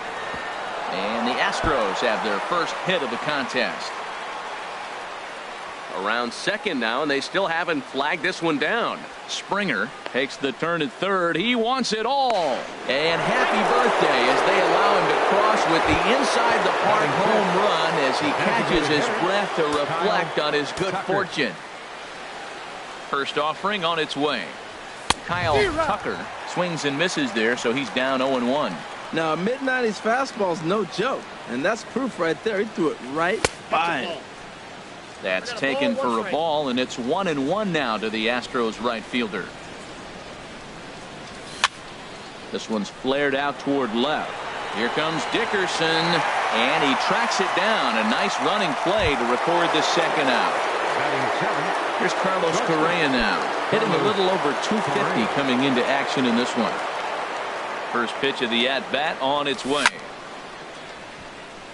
And the Astros have their first hit of the contest. Around second now, and they still haven't flagged this one down. Springer takes the turn at third. He wants it all. And happy birthday as they allow him to cross with the inside the park home run as he catches his breath to reflect on his good fortune. First offering on its way. Kyle Tucker swings and misses there, so he's down 0-1. Now, a mid-90s fastball is no joke, and that's proof right there. He threw it right by him. That's taken for a ball, and it's 1-1 now to the Astros right fielder. This one's flared out toward left. Here comes Dickerson, and he tracks it down. A nice running play to record the second out. Here's Carlos Correa now, hitting a little over 250 coming into action in this one. First pitch of the at-bat on its way.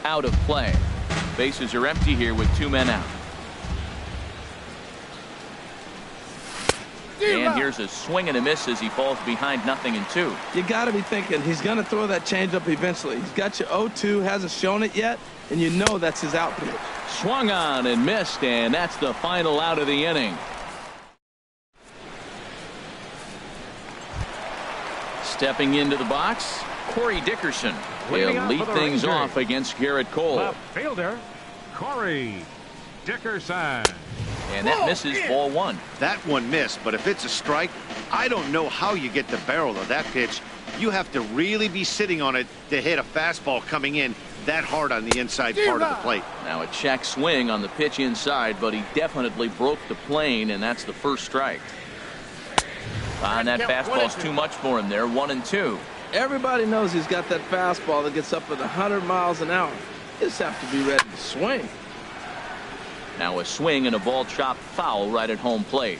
Out of play. Bases are empty here with 2 men out. And here's a swing and a miss as he falls behind 0-2. You got to be thinking he's going to throw that changeup eventually. He's got you 0-2, hasn't shown it yet, and you know that's his out pitch. Swung on and missed, and that's the final out of the inning. Stepping into the box, Corey Dickerson will lead things off against Garrett Cole. Left fielder, Corey Dickerson. And that misses ball 1. That one missed, but if it's a strike, I don't know how you get the barrel of that pitch. You have to really be sitting on it to hit a fastball coming in. that hard on the inside part of the plate. Now a check swing on the pitch inside, but he definitely broke the plane, and that's the first strike. And that fastball's too much for him there. 1-2. Everybody knows he's got that fastball that gets up at 100 miles an hour. You just have to be ready to swing. Now a swing and a ball chopped foul right at home plate.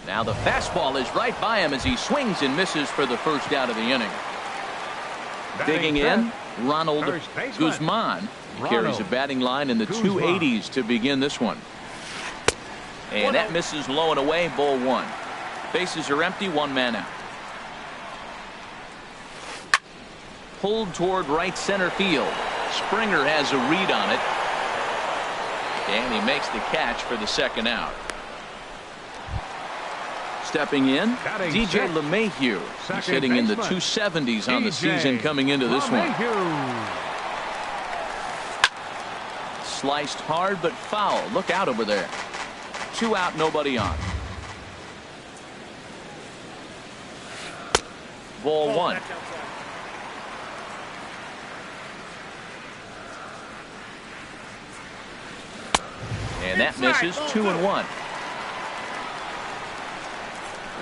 Now the fastball is right by him as he swings and misses for the first out of the inning. Digging in, Ronald Guzman. He carries a batting line in the 280s to begin this one. And that misses low and away, ball one. Bases are empty, one man out. Pulled toward right center field. Springer has a read on it. And he makes the catch for the second out. Stepping in, DJ LeMahieu. He's hitting in the 270s on the season coming into this one. Sliced hard but foul. Look out over there. 2 out, nobody on. Ball one. And that misses. 2-1.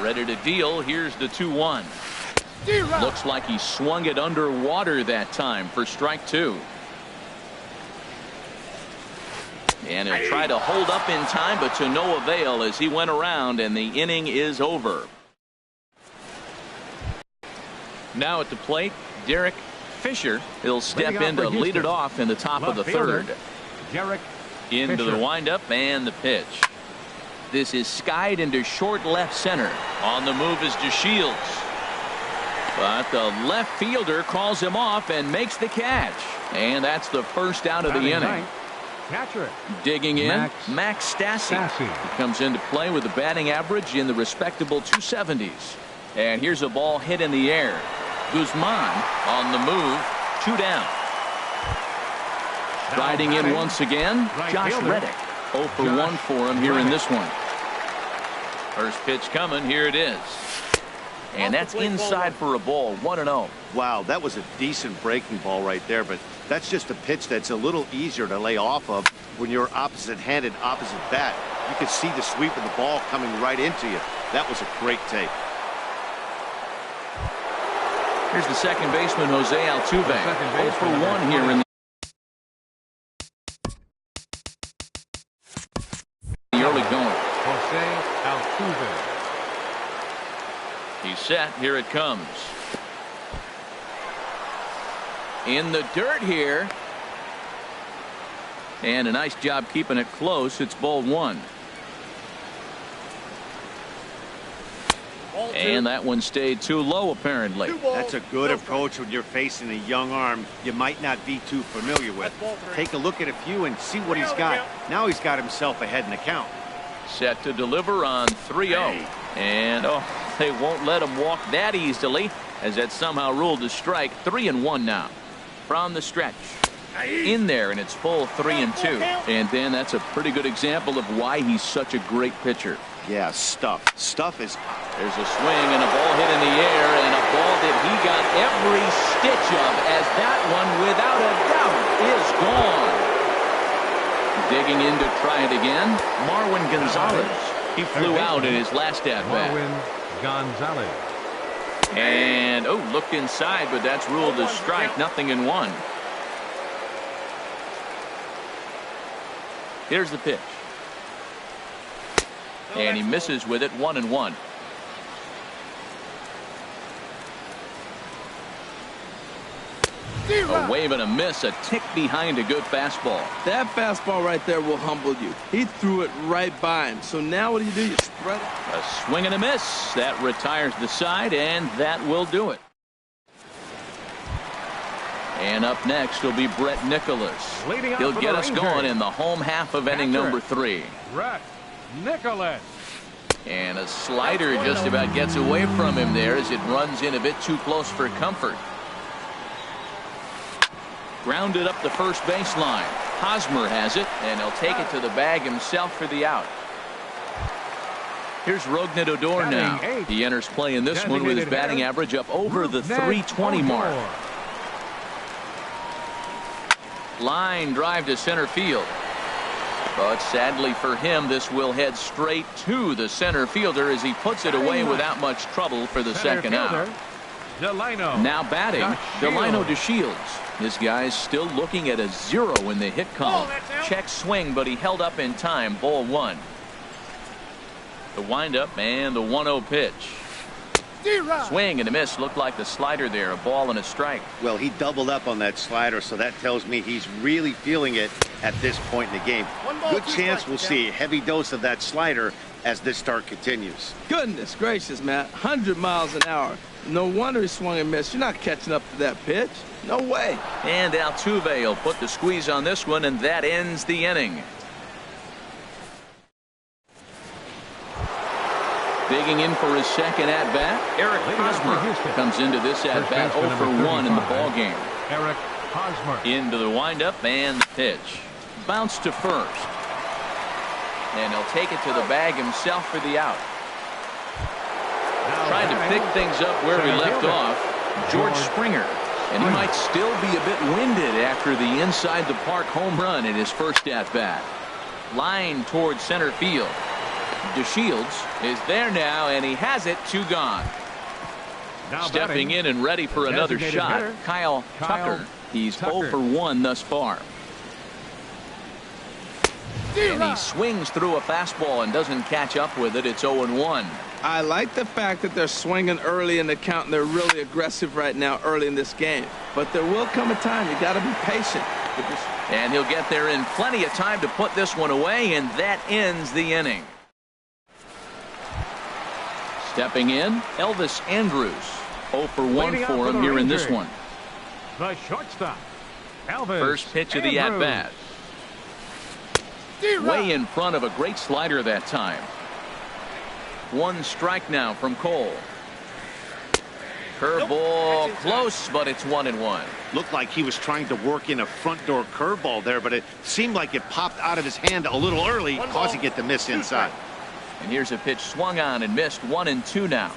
Ready to deal. Here's the 2-1. Looks like he swung it underwater that time for strike 2. And he'll try to hold up in time, but to no avail as he went around, and the inning is over. Now at the plate, Derek Fisher. He'll step in to lead it off in the top of the third. Into the windup and the pitch. This is skied into short left center. On the move is DeShields. But the left fielder calls him off and makes the catch. And that's the first out of the inning. Digging in, Max Stassi. He comes into play with a batting average in the respectable 270s. And here's a ball hit in the air. Guzman on the move, 2 down. Riding in once again, Josh Reddick. 0 for 1 for him here in this one. First pitch coming, here it is. And that's inside for a ball, 1-0. Wow, that was a decent breaking ball right there, but that's just a pitch that's a little easier to lay off of when you're opposite-handed, opposite bat. You can see the sweep of the ball coming right into you. That was a great take. Here's the second baseman, Jose Altuve. 0 for 1 here in the early going. Jose Altuve. He's set. Here it comes. In the dirt here. And a nice job keeping it close. It's ball 1. And that one stayed too low, apparently. That's a good approach when you're facing a young arm you might not be too familiar with. Take a look at a few and see what he's got. Now he's got himself ahead in the count. Set to deliver on 3-0. And, oh, they won't let him walk that easily, as that's somehow ruled a strike. 3-1 now. From the stretch. In there, and it's full 3-2. And then that's a pretty good example of why he's such a great pitcher. Yeah, Stuff is... There's a swing and a ball hit in the air, and a ball that he got every stitch of, as that one, without a doubt, is gone. Digging in to try it again, Marwin Gonzalez. He flew out in his last at-bat. Marwin Gonzalez. And, oh, looked inside, but that's ruled a strike. 0-1. Here's the pitch. And he misses with it. 1-1. A wave and a miss, a tick behind a good fastball. That fastball right there will humble you. He threw it right by him. So now what do? You spread it. A swing and a miss. That retires the side, and that will do it. And up next will be Brett Nicholas. He'll get us going in the home half of inning number 3. Brett Nicholas. And a slider just about gets away from him there as it runs in a bit too close for comfort. Grounded up the first baseline. Hosmer has it, and he'll take it to the bag himself for the out. Here's Rougned Odor now. He enters play in this one with his batting average up over the 320 mark. Line drive to center field. But sadly for him, this will head straight to the center fielder as he puts it away without much trouble for the second out. Now batting, Delino DeShields. This guy's still looking at a 0 in the hit column. Check swing, but he held up in time. Ball 1. The windup and the 1-0 pitch. Swing and a miss. Looked like the slider there. A ball and a strike. Well, he doubled up on that slider, so that tells me he's really feeling it at this point in the game. Good chance we'll see a heavy dose of that slider as this start continues. Goodness gracious, Matt. 100 miles an hour. No wonder he swung and missed. You're not catching up to that pitch. No way. And Altuve will put the squeeze on this one, and that ends the inning. Digging in for his second at-bat, Eric Hosmer comes into this at-bat 0 for 1 in the ballgame. Eric Hosmer. Into the windup and the pitch. Bounce to first. And he'll take it to the bag himself for the out. Trying to pick things up where we left off, George Springer. And he might still be a bit winded after the inside the park home run in his first at-bat. Line towards center field. DeShields is there now, and he has it. 2 gone. Stepping in and ready for another shot, Kyle Tucker. He's 0 for 1 thus far. And he swings through a fastball and doesn't catch up with it. It's 0-1. I like the fact that they're swinging early in the count, and they're really aggressive right now early in this game. But there will come a time you got to be patient. And he'll get there in plenty of time to put this one away, and that ends the inning. Stepping in, Elvis Andrus. 0 for 1 for him here in this one. The shortstop, Elvis. First pitch of the at-bat. Way in front of a great slider that time. 1 strike now from Cole. Curveball close, but it's 1-1. Looked like he was trying to work in a front door curveball there, but it seemed like it popped out of his hand a little early, causing it to miss inside. And here's a pitch swung on and missed. 1-2 now.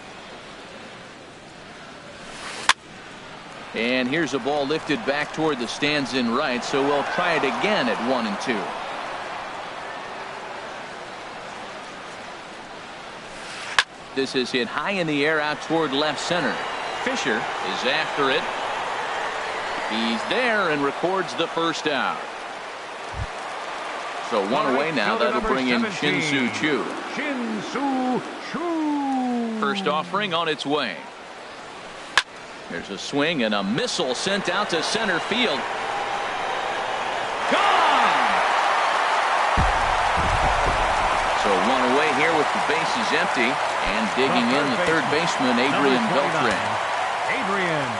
And here's a ball lifted back toward the stands in right, so we'll try it again at 1-2. This is hit high in the air out toward left center. Fisher is after it. He's there and records the first out. So 1 away now. That'll bring in Shin-Soo Choo. Shin-Soo Choo. First offering on its way. There's a swing and a missile sent out to center field. Gone! So 1 away here with the bases empty. And digging in the third baseman, Adrian Beltre.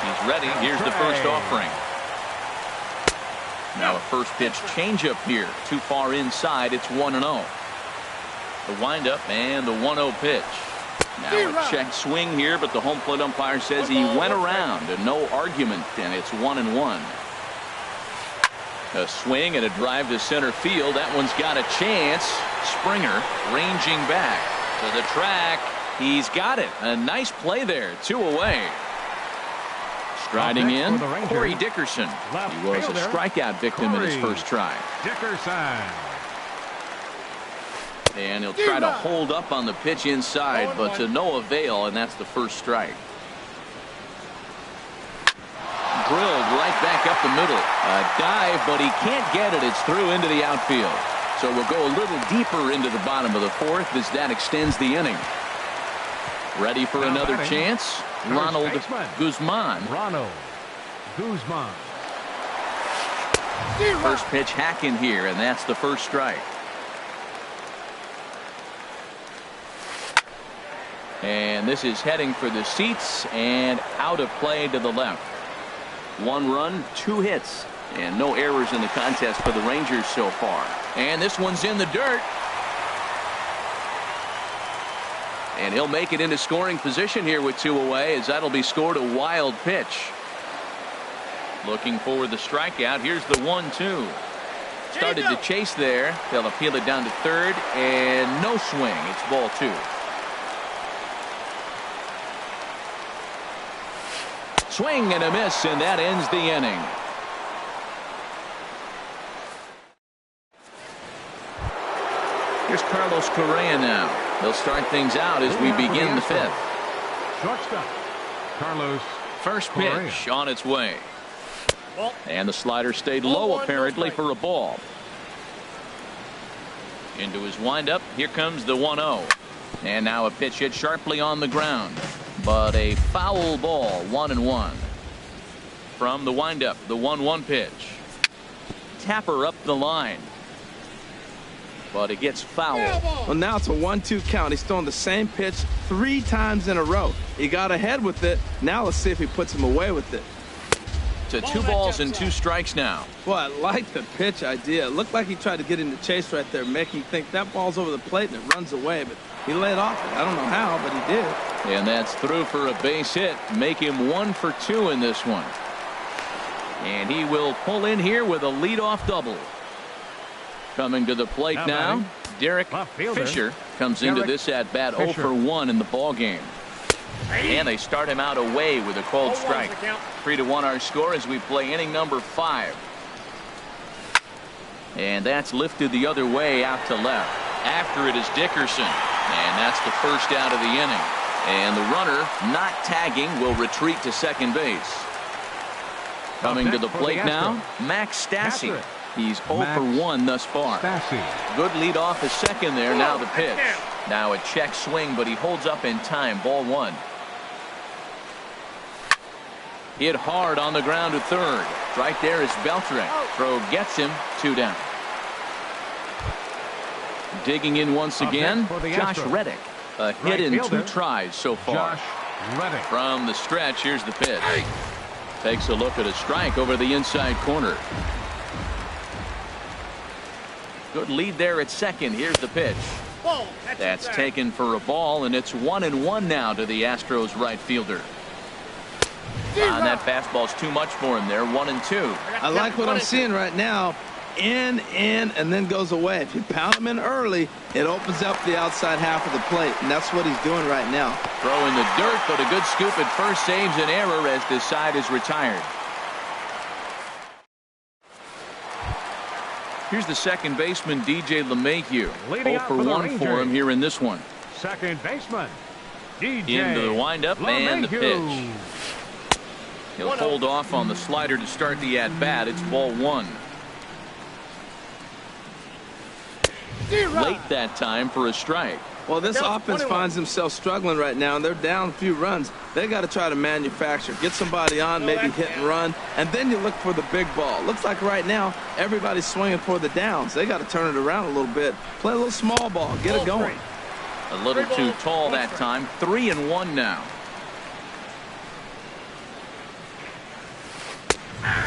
He's ready. Here's the first offering. Now a first pitch changeup here. Too far inside. It's 1-0. The windup and the 1-0 pitch. Now a check swing here, but the home plate umpire says he went around and no argument, and it's 1-1. A swing and a drive to center field. That one's got a chance. Springer ranging back to the track. He's got it. A nice play there. 2 away. Striding in, Corey Dickerson. He was a strikeout victim in his first try. Dickerson. And he'll try to hold up on the pitch inside, but to no avail, and that's the first strike. Drilled right back up the middle. A dive, but he can't get it. It's through into the outfield. So we'll go a little deeper into the bottom of the 4th as that extends the inning. Ready for another chance? Ronald Guzman. Ronald Guzman. First pitch hack in here, and that's the first strike. And this is heading for the seats and out of play to the left. 1 run, 2 hits, and no errors in the contest for the Rangers so far. And this one's in the dirt. And he'll make it into scoring position here with 2 away, as that'll be scored a wild pitch. Looking for the strikeout. Here's the 1-2. Started to chase there. They'll appeal it down to third, and no swing. It's ball 2. Swing and a miss, and that ends the inning. Here's Carlos Correa now. They'll start things out as we begin the fifth. Shortstop, Carlos. First Correa. pitch on its way. And the slider stayed low apparently for a ball. Into his windup. Here comes the 1-0. And now a pitch hit sharply on the ground. But a foul ball, 1-1. From the windup, the 1-1 pitch. Tapper up the line. But it gets foul. Well, now it's a 1-2 count. He's throwing the same pitch 3 times in a row. He got ahead with it. Now let's see if he puts him away with it. To 2 balls and 2 strikes now. Boy, I like the pitch idea. It looked like he tried to get into chase right there, making you think that ball's over the plate and it runs away. But he laid off it. I don't know how, but he did. And that's through for a base hit. Make him 1 for 2 in this one. And he will pull in here with a leadoff double. Coming to the plate now, Derek Fisher comes into this at bat 0 for 1 in the ball game. And they start him out away with a cold strike. 3-1 our score as we play inning number 5. And that's lifted the other way out to left. After it is Dickerson. And that's the first out of the inning. And the runner not tagging will retreat to second base. Coming to the plate now, Max Stassi. He's 0 for 1 thus far. Good lead off his second there. Now the pitch. Now a check swing, but he holds up in time. Ball 1. Hit hard on the ground to third. Right there is Beltre. Throw gets him. 2 down. Digging in once again, Josh Reddick. A hit in 2 tries so far. From the stretch, here's the pitch. Takes a look at a strike over the inside corner. Good lead there at second. Here's the pitch. That's taken for a ball, and it's 1-1 now to the Astros right fielder. And that fastball's too much for him there. 1-2. I like what I'm seeing right now. In, and then goes away. If you pound him in early, it opens up the outside half of the plate, and that's what he's doing right now. Throw in the dirt, but a good scoop at first saves an error as this side is retired. Here's the second baseman, DJ LeMahieu. 0 for 1 for him here in this one. Second baseman, DJ into the windup and the pitch. He'll hold off on the slider to start the at-bat. It's ball 1. Late that time for a strike. Well, this offense finds themselves struggling right now, and they're down a few runs. They got to try to manufacture, get somebody on, maybe hit and run, and then you look for the big ball. Looks like right now everybody's swinging for the downs. They got to turn it around a little bit, play a little small ball, get it going. A little too tall that time. 3-1 now.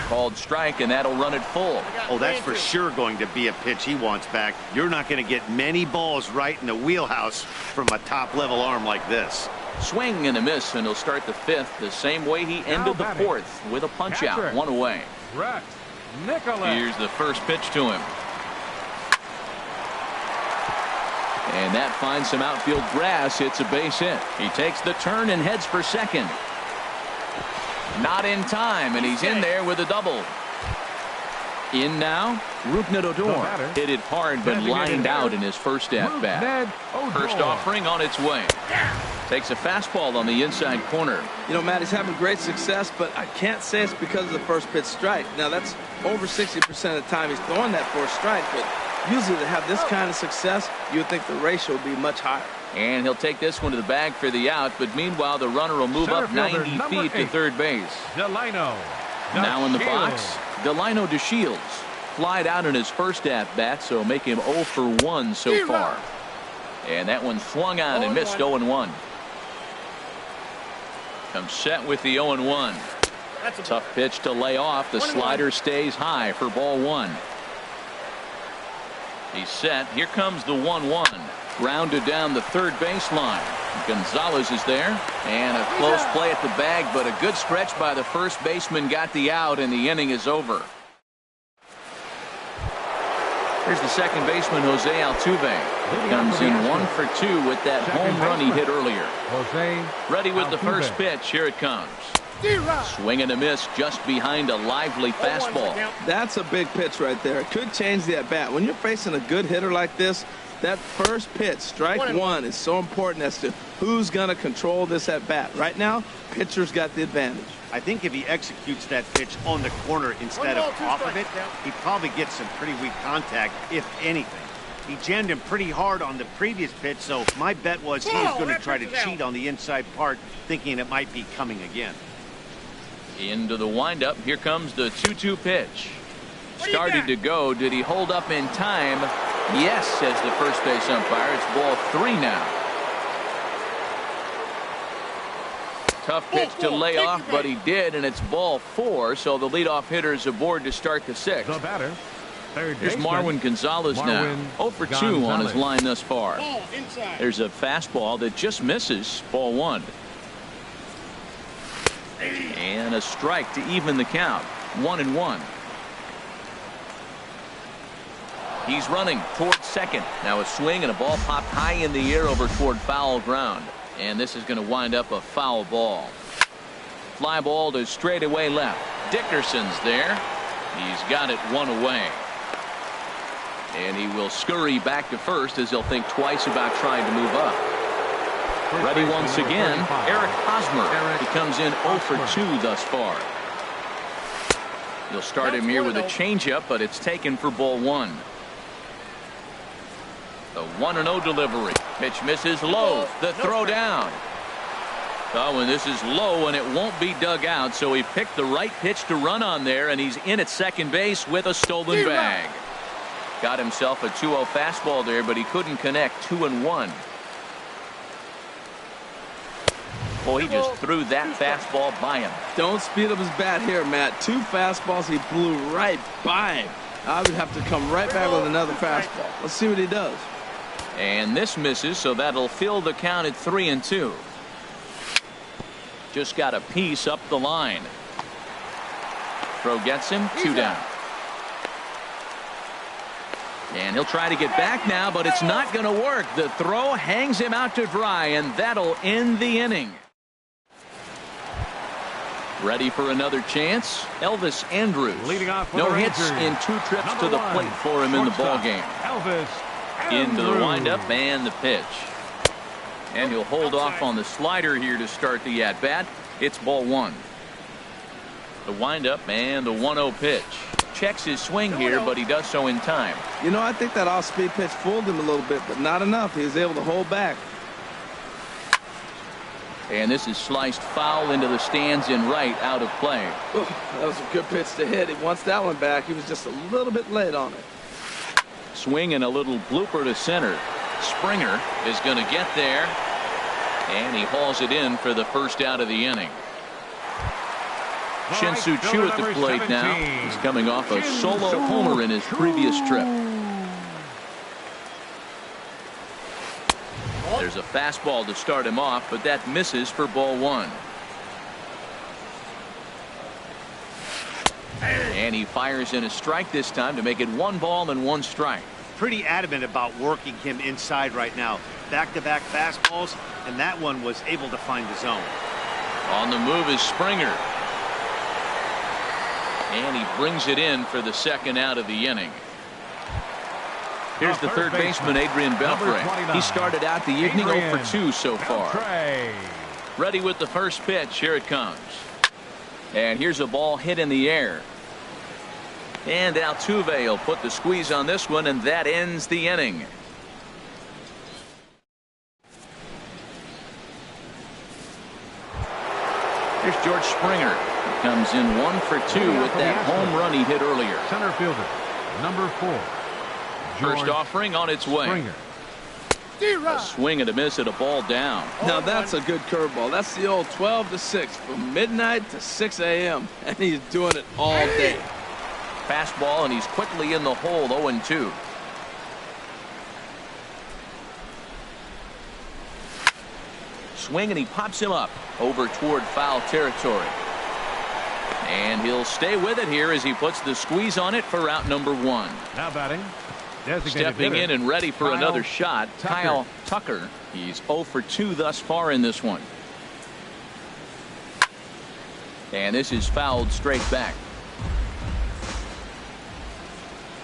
Called strike, and that'll run it full. Oh, that's for sure going to be a pitch he wants back. You're not going to get many balls right in the wheelhouse from a top-level arm like this. Swing and a miss, and he'll start the 5th the same way he ended the 4th with a punch-out. 1 away. Here's the first pitch to him. And that finds some outfield grass. It's a base hit. He takes the turn and heads for second. Not in time, and he's in there with a double. In now, Rougned Odor. Hit it hard, but lined out in his first at-bat. First offering on its way. Takes a fastball on the inside corner. You know, Matt, he's having great success, but I can't say it's because of the first pitch strike. Now, that's over 60% of the time he's throwing that for a strike, but usually to have this kind of success, you would think the ratio would be much higher. And he'll take this one to the bag for the out, but meanwhile the runner will move up 90 feet to third base. Now in the box, Delino DeShields. Flied out in his first at-bat, so make him 0 for 1 so far. And that one swung on and missed. 0-1. Comes set with the 0-1. Tough pitch to lay off. The slider stays high for ball 1. He's set. Here comes the 1-1. Grounded down the third baseline. Gonzalez is there, and a close play at the bag, but a good stretch by the first baseman got the out, and the inning is over. Here's the second baseman, Jose Altuve. Comes in 1 for 2 with that home run he hit earlier. Ready with the first pitch. Here it comes. Swing and a miss just behind a lively fastball. That's a big pitch right there. It could change the at-bat. When you're facing a good hitter like this, That first pitch, strike one, is so important as to who's going to control this at bat. Right now, pitcher's got the advantage. I think if he executes that pitch on the corner instead of off of it, he probably gets some pretty weak contact, if anything. He jammed him pretty hard on the previous pitch, so my bet was he was going to try to cheat on the inside part, thinking it might be coming again. Into the windup. Here comes the 2-2 pitch. Started to go. Did he hold up in time? Yes, says the first base umpire. It's ball 3 now. Tough pitch to lay off, but he did, and it's ball 4. So the leadoff hitter is aboard to start the 6th. The batter, third Here's baseman, Marwin Gonzalez now. 0 for 2 on his line thus far. There's a fastball that just misses. Ball 1. And a strike to even the count. 1-1. He's running towards second. Now a swing and a ball popped high in the air over toward foul ground. And this is going to wind up a foul ball. Fly ball to straightaway left. Dickerson's there. He's got it 1 away. And he will scurry back to first as he'll think twice about trying to move up. Ready once again, Eric Hosmer. He comes in 0 for 2 thus far. You'll start him here with a changeup, but it's taken for ball 1. The 1-0 delivery. Pitch misses low. The throw down. Oh, and this is low, and it won't be dug out, so he picked the right pitch to run on there, and he's in at second base with a stolen bag. Got himself a 2-0 fastball there, but he couldn't connect. 2-1. Boy, he just threw that fastball by him. Don't speed up his bat here, Matt. 2 fastballs, he blew right by him. I would have to come right back with another fastball. Let's see what he does. And this misses, so that'll fill the count at 3-2. Just got a piece up the line. Throw gets him. 2 down. And he'll try to get back now, but it's not going to work. The throw hangs him out to dry, and that'll end the inning. Ready for another chance? Elvis Andrus. Leading off for no the hits Rangers. in 2 trips Number to the 1, plate for him in the ball game. Elvis Into the Andrus. windup and the pitch. And he'll hold off on the slider here to start the at-bat. It's ball 1. The windup and the 1-0 pitch. Checks his swing here, but he does so in time. You know, I think that off-speed pitch fooled him a little bit, but not enough. He was able to hold back. And this is sliced foul into the stands in right, out of play. Ooh, that was a good pitch to hit. He wants that one back. He was just a little bit late on it. Swing and a little blooper to center. Springer is going to get there, and he hauls it in for the first out of the inning. Shin-Soo Choo at the plate now. He's coming off a solo homer in his previous trip. There's a fastball to start him off, but that misses for ball 1. And he fires in a strike this time to make it 1 ball and 1 strike. Pretty adamant about working him inside right now. Back-to-back fastballs, and that one was able to find the zone. On the move is Springer. And he brings it in for the second out of the inning. Here's the third baseman, Adrian Beltre. He started out the evening 0 for 2 so far. Ready with the first pitch. Here it comes. And here's a ball hit in the air. And Altuve will put the squeeze on this one, and that ends the inning. Here's George Springer. He comes in 1 for 2 with that home run he hit earlier. Center fielder, number 4. First offering on its way. Springer. A swing and a miss at a ball down. Now that's a good curveball. That's the old 12 to 6 from midnight to 6 a.m. and he's doing it all day. Fastball, and he's quickly in the hole. 0-2. Swing, and he pops him up over toward foul territory. And he'll stay with it here as he puts the squeeze on it for out number 1. Now batting. Stepping in and ready for another shot, Kyle Tucker. He's 0 for 2 thus far in this one. And this is fouled straight back.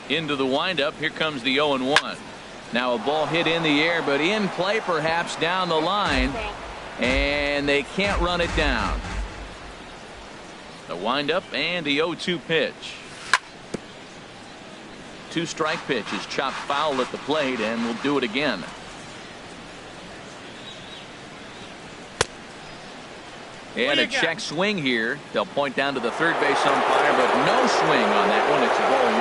Into the windup. Here comes the 0-1. Now a ball hit in the air, but in play perhaps down the line, and they can't run it down. The windup and the 0-2 pitch. 2-strike pitch is chopped foul at the plate, and we'll do it again. And a check swing here. They'll point down to the third base umpire, but no swing on that one. It's a ball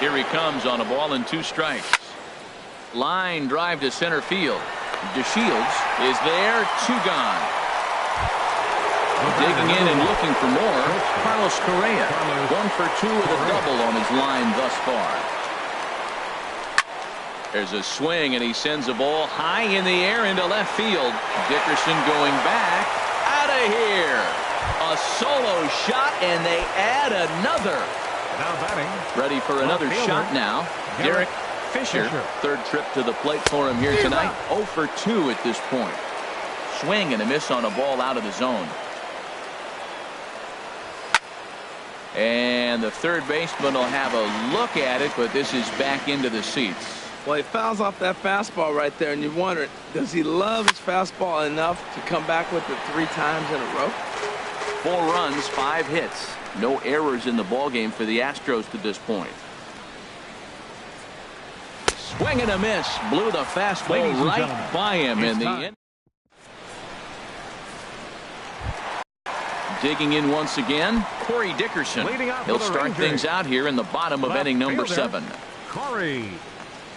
1. Here he comes on a ball and 2 strikes. Line drive to center field. DeShields is there. 2 gone. Digging in and looking for more, Carlos Correa. 1 for 2 with a double on his line thus far. There's a swing, and he sends a ball high in the air into left field. Dickerson going back. Out of here. A solo shot, and they add another. Now batting. Ready for another shot now. Derek Fisher. Third trip to the plate for him here tonight. 0 for 2 at this point. Swing and a miss on a ball out of the zone. And the third baseman will have a look at it, but this is back into the seats. Well, he fouls off that fastball right there, and you wonder, does he love his fastball enough to come back with it 3 times in a row? 4 runs, 5 hits. No errors in the ballgame for the Astros to this point. Swing and a miss. Blew the fastball right by him in the end. Digging in once again, Corey Dickerson. He'll start things out here in the bottom of inning number 7. Corey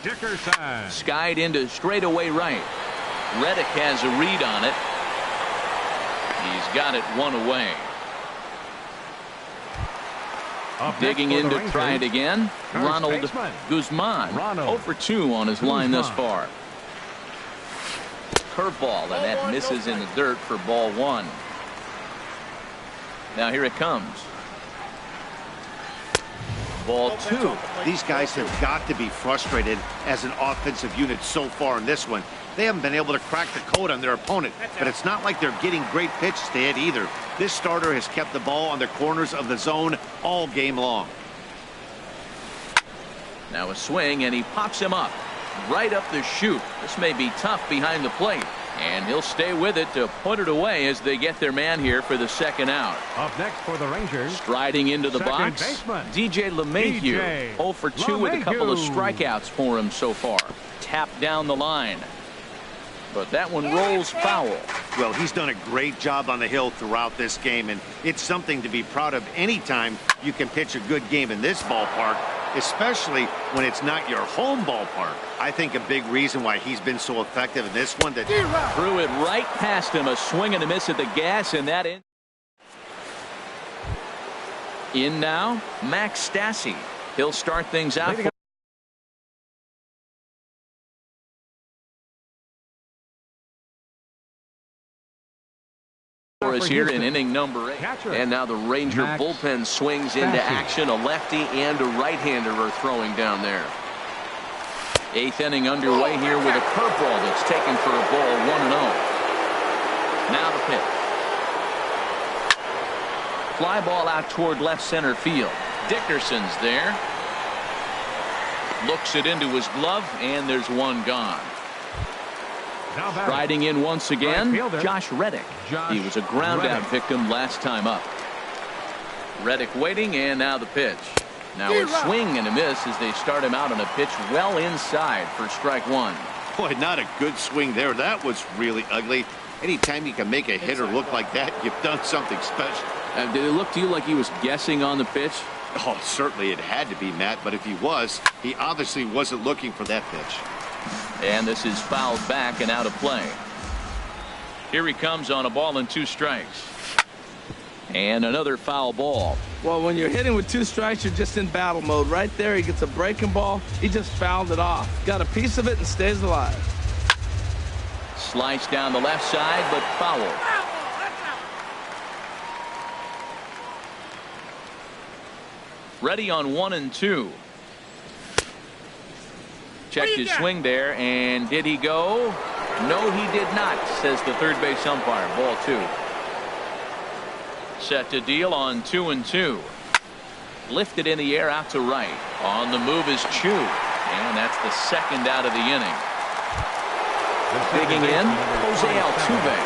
Dickerson. Skied into straightaway right. Reddick has a read on it. He's got it 1 away. Digging in to try it again. Ronald Guzman. 0 for 2 on his line thus far. Curveball, and that misses in the dirt for ball 1. Now here it comes. Ball 2. These guys have got to be frustrated as an offensive unit so far in this one. They haven't been able to crack the code on their opponent, but it's not like they're getting great pitches to hit either. This starter has kept the ball on the corners of the zone all game long. Now a swing, and he pops him up right up the chute. This may be tough behind the plate, and he'll stay with it to put it away as they get their man here for the second out. Up next for the Rangers, striding into the box, baseman, DJ LeMahieu. 0 for 2 with a couple of strikeouts for him so far. Tapped down the line, but that one rolls foul. Well, he's done a great job on the hill throughout this game, and it's something to be proud of anytime you can pitch a good game in this ballpark, especially when it's not your home ballpark. I think a big reason why he's been so effective in this one that threw it right past him. A swing and a miss at the gas, and that in now, Max Stassi. He'll start things out. For us here in inning number 8. And now the Ranger bullpen swings into action. A lefty and a right-hander are throwing down there. 8th inning underway here with a curveball that's taken for a ball 1-0. Now the pitch. Fly ball out toward left center field. Dickerson's there. Looks it into his glove, and there's 1 gone. Riding in once again, Josh Reddick. He was a ground-out victim last time up. Reddick waiting, and now the pitch. Now a swing and a miss as they start him out on a pitch well inside for strike 1. Boy, not a good swing there. That was really ugly. Anytime you can make a hitter look like that, you've done something special. Did it look to you like he was guessing on the pitch? Oh, certainly it had to be, Matt, but if he was, he obviously wasn't looking for that pitch. And this is fouled back and out of play. Here he comes on a ball and 2 strikes. And another foul ball. Well, when you're hitting with 2 strikes, you're just in battle mode. Right there, he gets a breaking ball. He just fouled it off. Got a piece of it and stays alive. Sliced down the left side, but foul. Ready on 1 and 2. Checked his swing there, and did he go? No, he did not, says the third base umpire. Ball 2. Set to deal on 2 and 2. Lifted in the air out to right. On the move is Chu. And that's the second out of the inning. Digging in, Jose Altuve.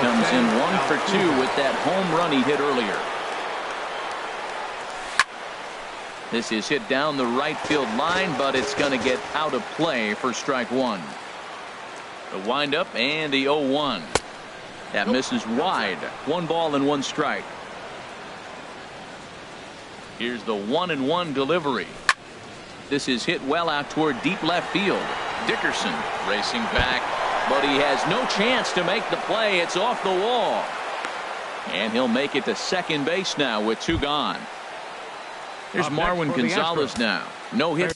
Comes in 1 for 2 with that home run he hit earlier. This is hit down the right field line, but it's going to get out of play for strike one. The windup and the 0-1. That misses wide. 1 ball and 1 strike. Here's the 1-1 delivery. This is hit well out toward deep left field. Dickerson racing back, but he has no chance to make the play. It's off the wall. And he'll make it to second base now with 2 gone. Here's Marwin Gonzalez now. No hit.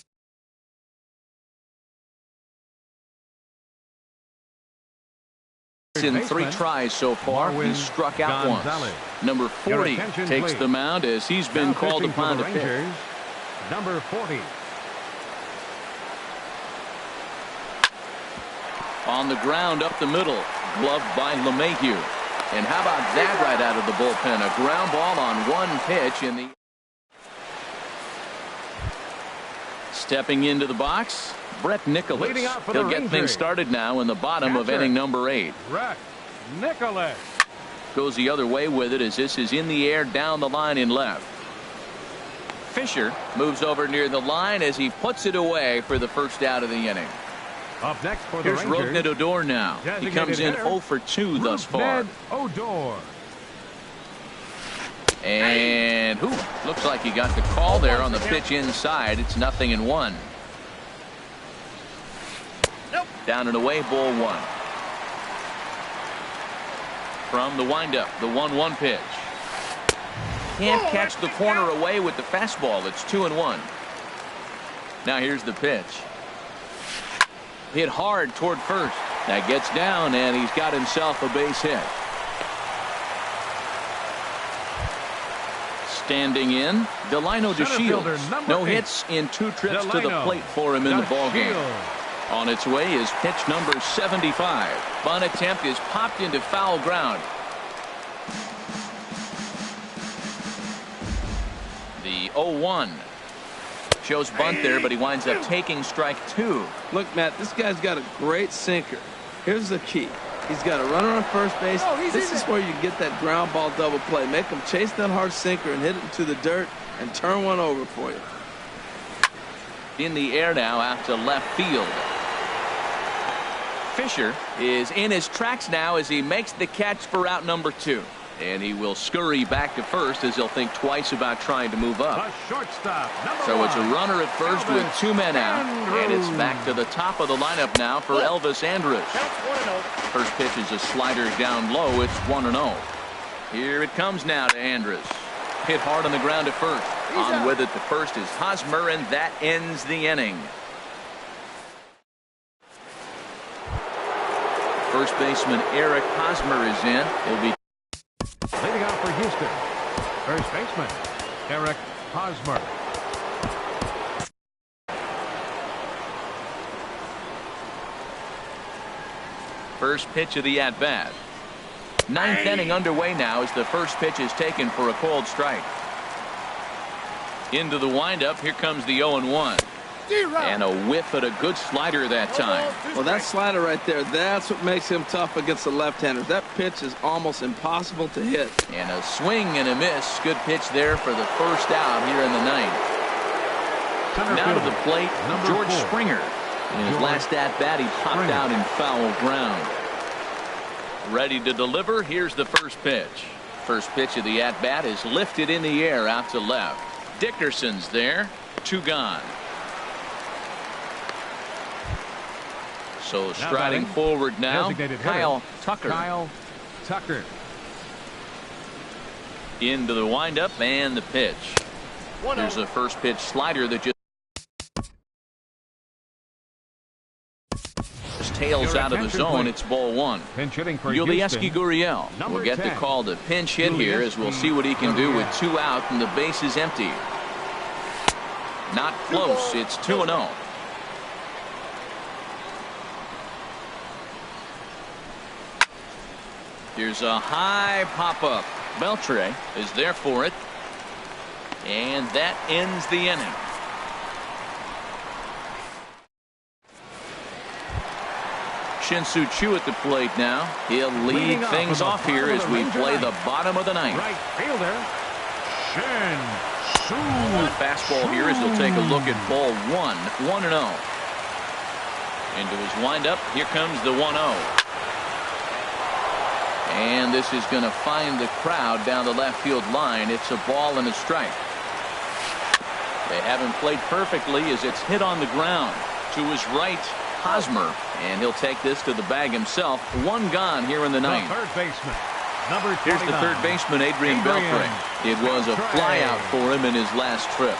In 3 tries so far. He struck out once. Number 40 takes the mound as he's been called upon to pitch. Number 40. On the ground up the middle. Gloved by LeMahieu. And how about that right out of the bullpen? A ground ball on 1 pitch in the. Stepping into the box, Brett Nicholas. He'll get things started now in the bottom of inning number 8. Brett Nicholas goes the other way with it as this is in the air down the line in left. Fisher moves over near the line as he puts it away for the first out of the inning. Up next for the Here's Rangers. Rougned Odor now. He comes in 0 for 2 thus far. Odor. And looks like he got the call there on the pitch inside. It's 0-1. Down and away, ball 1. From the windup, the 1-1 pitch. Can't catch the corner away with the fastball. It's 2-1. Now here's the pitch. Hit hard toward first. That gets down, and he's got himself a base hit. Standing in, Delino DeShields. No hits in 2 trips to the plate for him in the ballgame. On its way is pitch number 75. Bunt attempt is popped into foul ground. The 0-1 shows bunt there, but he winds up taking strike 2. Look, Matt, this guy's got a great sinker. Here's the key. He's got a runner on first base. This is where you get that ground ball double play. Make him chase that hard sinker and hit it into the dirt and turn one over for you. In the air now out to left field. Fisher is in his tracks now as he makes the catch for out number 2. And he will scurry back to first as he'll think twice about trying to move up. So it's a runner at first with 2 men out. And it's back to the top of the lineup now for Elvis Andrus. First pitch is a slider down low. It's 1-0. Here it comes now to Andrus. Hit hard on the ground at first. On with it to first is Hosmer, and that ends the inning. First baseman Eric Hosmer is in. He'll be leading off for Houston, first baseman Eric Hosmer. First pitch of the at-bat. 9th inning underway now as the first pitch is taken for a cold strike. Into the windup. Here comes the 0-1. And a whiff at a good slider that time. Well, that slider right there, that's what makes him tough against the left-handers. That pitch is almost impossible to hit. And a swing and a miss. Good pitch there for the first out here in the 9th. Now to the plate, George Springer. In his last at-bat, he popped out in foul ground. Ready to deliver. Here's the first pitch. First pitch of the at-bat is lifted in the air out to left. Dickerson's there. 2 gone. So striding forward now, Kyle Tucker. Into the windup and the pitch. There's a first pitch slider that just tails out of the zone. It's ball 1. Yulieski Gurriel will get the call to pinch hit here as we'll see what he can do with 2 out and the base is empty. Not close. It's 2-0. Here's a high pop-up. Beltre is there for it. And that ends the inning. Shin-Soo Choo at the plate now. He'll lead things off here as we play the bottom of the ninth. Right fielder, Shin-Soo. Fastball here as he'll take a look at ball 1, 1-0. Into his windup, here comes the 1-0. And this is going to find the crowd down the left field line. It's a ball and a strike. They haven't played perfectly as it's hit on the ground. To his right, Hosmer, and he'll take this to the bag himself. One gone here in the ninth. The third baseman, number 29. Here's the third baseman, Adrian Beltre. It was a flyout for him in his last trip.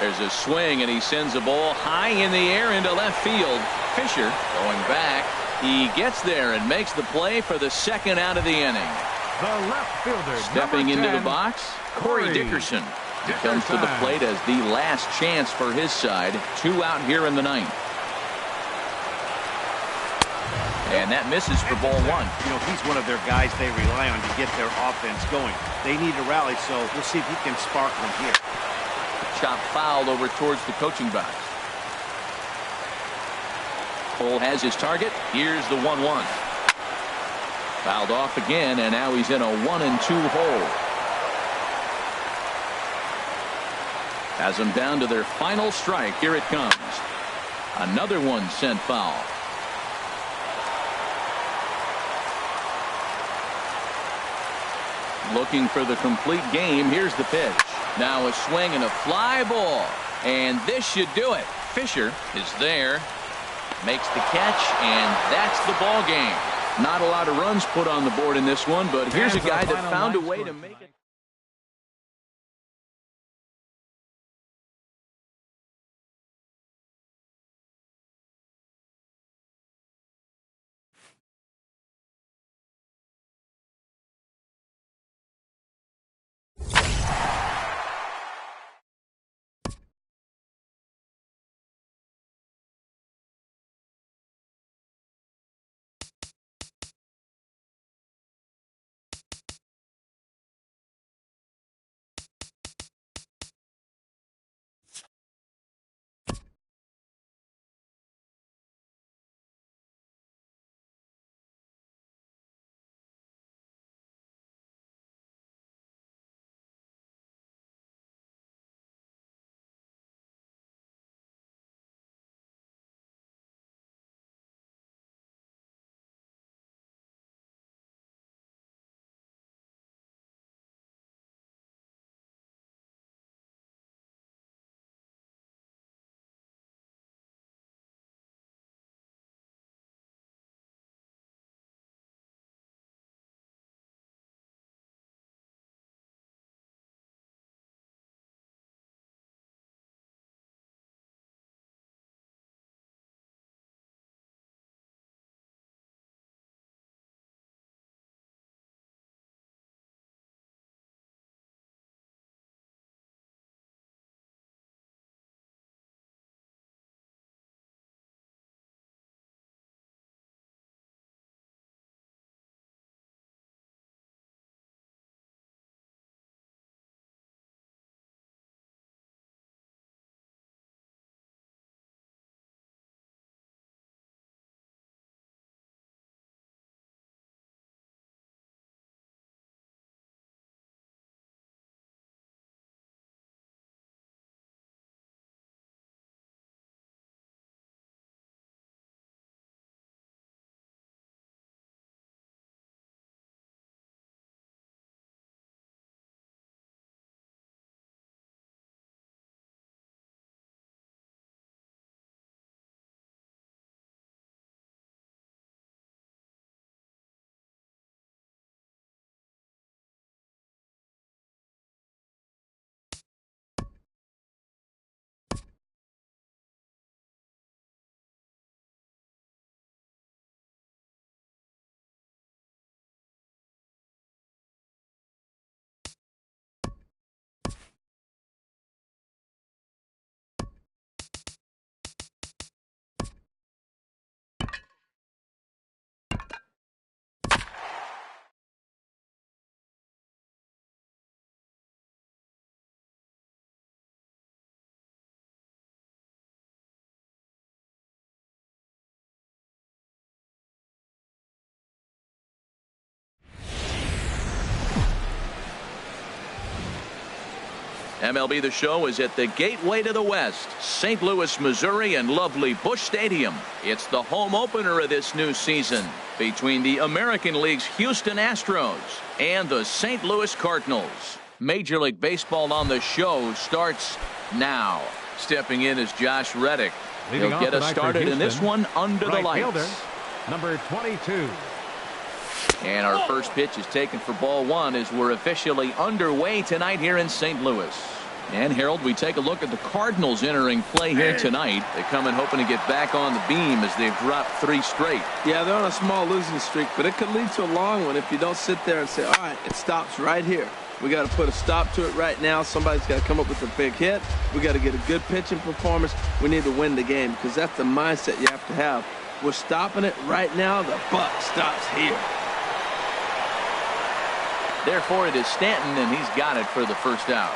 There's a swing, and he sends a ball high in the air into left field. Fisher going back. He gets there and makes the play for the second out of the inning. The left fielder, stepping into 10, the box, Corey Dickerson. He comes to the plate as the last chance for his side. 2 out here in the ninth. And that misses for ball 1. You know, he's one of their guys they rely on to get their offense going. They need a rally, so we'll see if he can spark them here. Chop fouled over towards the coaching box. Cole has his target. Here's the 1-1. Fouled off again, and now he's in a 1-2 hole. Has them down to their final strike. Here it comes. Another one sent foul. Looking for the complete game. Here's the pitch. Now a swing and a fly ball. And this should do it. Fisher is there. Makes the catch, and that's the ball game. Not a lot of runs put on the board in this one, but here's a guy that found a way to make it. MLB The Show is at the gateway to the West, St. Louis, Missouri, and lovely Busch Stadium. It's the home opener of this new season between the American League's Houston Astros and the St. Louis Cardinals. Major League Baseball on the Show starts now. Stepping in is Josh Reddick. He'll get us started in this one under the lights. Fielder, number 22. And our first pitch is taken for ball one as we're officially underway tonight here in St. Louis. And Harold, we take a look at the Cardinals entering play here tonight. They come in hoping to get back on the beam as they've dropped 3 straight. Yeah, they're on a small losing streak, but it could lead to a long one if you don't sit there and say, all right, it stops right here. We got to put a stop to it right now. Somebody's got to come up with a big hit. We got to get a good pitching performance. We need to win the game because that's the mindset you have to have. We're stopping it right now. The buck stops here. Therefore, it is Stanton, and he's got it for the first out.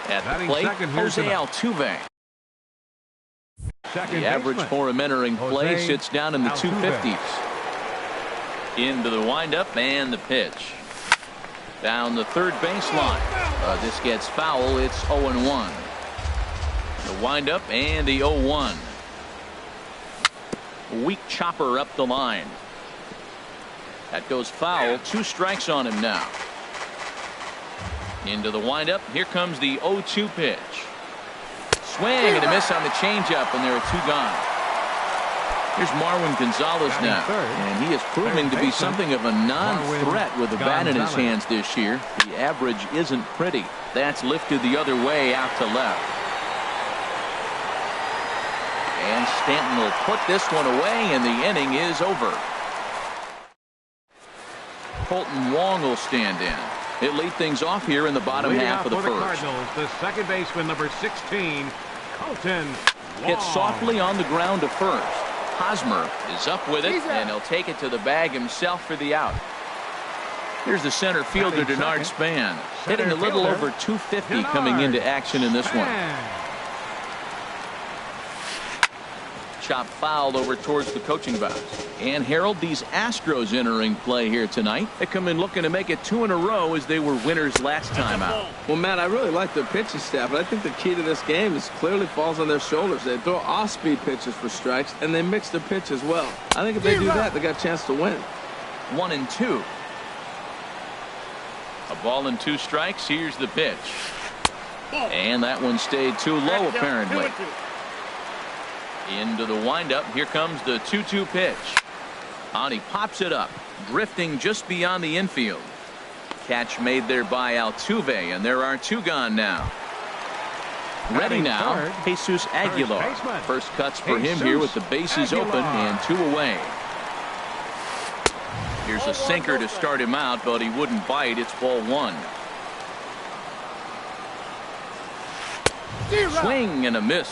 At the plate, Jose Altuve. The average for him entering play sits down in the 250s. Into the windup and the pitch. Down the third baseline. This gets foul. It's 0-1. The windup and the 0-1. Weak chopper up the line. That goes foul. 2 strikes on him now. Into the windup. Here comes the 0-2 pitch. Swing and a miss on the changeup, and there are 2 gone. Here's Marwin Gonzalez now, and he is proving to be something of a non-threat with the bat in his hands this year. The average isn't pretty. That's lifted the other way out to left. And Stanton will put this one away, and the inning is over. Colton Wong will stand in. He'll lead things off here in the bottom half of the first. Cardinals, the second baseman, number 16, Colton Wong. Hits softly on the ground to first. Hosmer is up with it, and he'll take it to the bag himself for the out. Here's the center fielder, Denard Span, hitting a little over 250 coming into action in this one. Chop fouled over towards the coaching box. And Harold, these Astros entering play here tonight. They come in looking to make it 2 in a row as they were winners last time out. Well, Matt, I really like their pitching staff, but I think the key to this game is clearly falls on their shoulders. They throw off-speed pitches for strikes, and they mix their pitch as well. I think if they do that, they got a chance to win. 1-2. A ball and 2 strikes. Here's the pitch. And that one stayed too low, apparently. Into the windup. Here comes the 2-2 pitch. And he pops it up, drifting just beyond the infield. Catch made there by Altuve, and there are 2 gone now. Ready now, Jesus Aguilar. First cuts for him here with the bases open and 2 away. Here's a sinker to start him out, but he wouldn't bite. It's ball 1. Swing and a miss.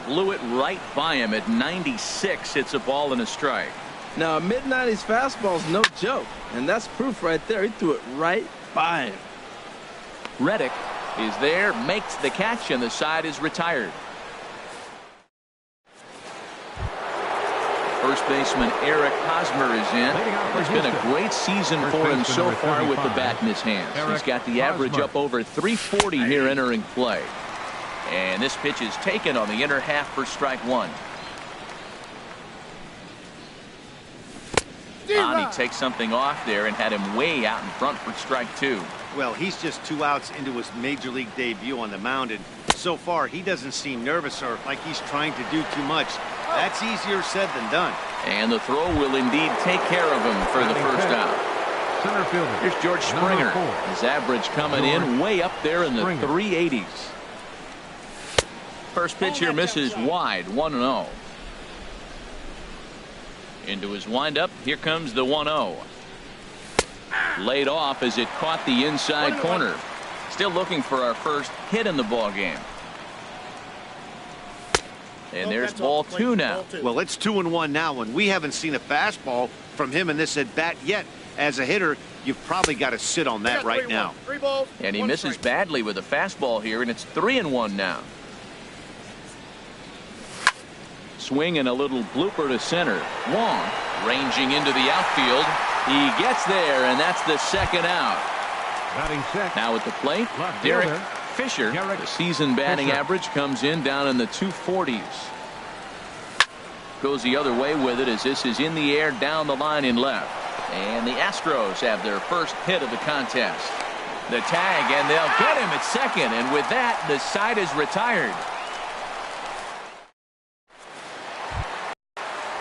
Blew it right by him at 96. It's a ball and a strike. Now, a mid-90s fastball is no joke, and that's proof right there. He threw it right by him. Reddick is there, makes the catch, and the side is retired. First baseman Eric Hosmer is in. It's been a great season for him so far with the bat in his hands. He's got the average up over 340 here entering play. And this pitch is taken on the inner half for strike 1. He takes something off there and had him way out in front for strike 2. Well, he's just 2 outs into his major league debut on the mound, and so far he doesn't seem nervous or like he's trying to do too much. That's easier said than done. And the throw will indeed take care of him for the first out. Center fielder. Here's George Springer. His average coming in way up there in the 380s. First pitch here misses wide, 1-0. Into his windup. Here comes the 1-0. Laid off as it caught the inside corner. Still looking for our first hit in the ball game. And there's ball 2 now. Well, it's 2-1 now, and we haven't seen a fastball from him in this at bat yet. As a hitter, you've probably got to sit on that right now. And he misses badly with a fastball here, and it's 3-1 now. Swing and a little blooper to center. Wong ranging into the outfield. He gets there, and that's the second out. Batting check. Now at the plate, Derek Fisher, the season batting average comes in down in the 240s. Goes the other way with it as this is in the air down the line in left. And the Astros have their first hit of the contest. The tag, and they'll get him at second. And with that, the side is retired.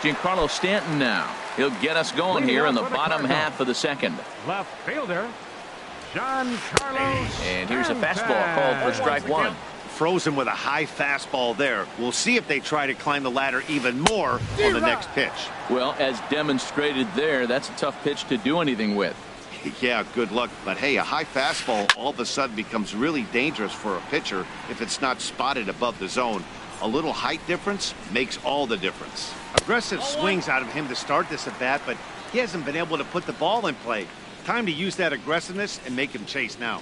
Giancarlo Stanton now. He'll get us going here in the bottom half of the second. Left fielder, Giancarlo. And here's a fastball called for strike one. Frozen with a high fastball there. We'll see if they try to climb the ladder even more on the next pitch. Well, as demonstrated there, that's a tough pitch to do anything with. Yeah, good luck. But hey, a high fastball all of a sudden becomes really dangerous for a pitcher if it's not spotted above the zone. A little height difference makes all the difference. Aggressive swings out of him to start this at bat, but he hasn't been able to put the ball in play. Time to use that aggressiveness and make him chase now.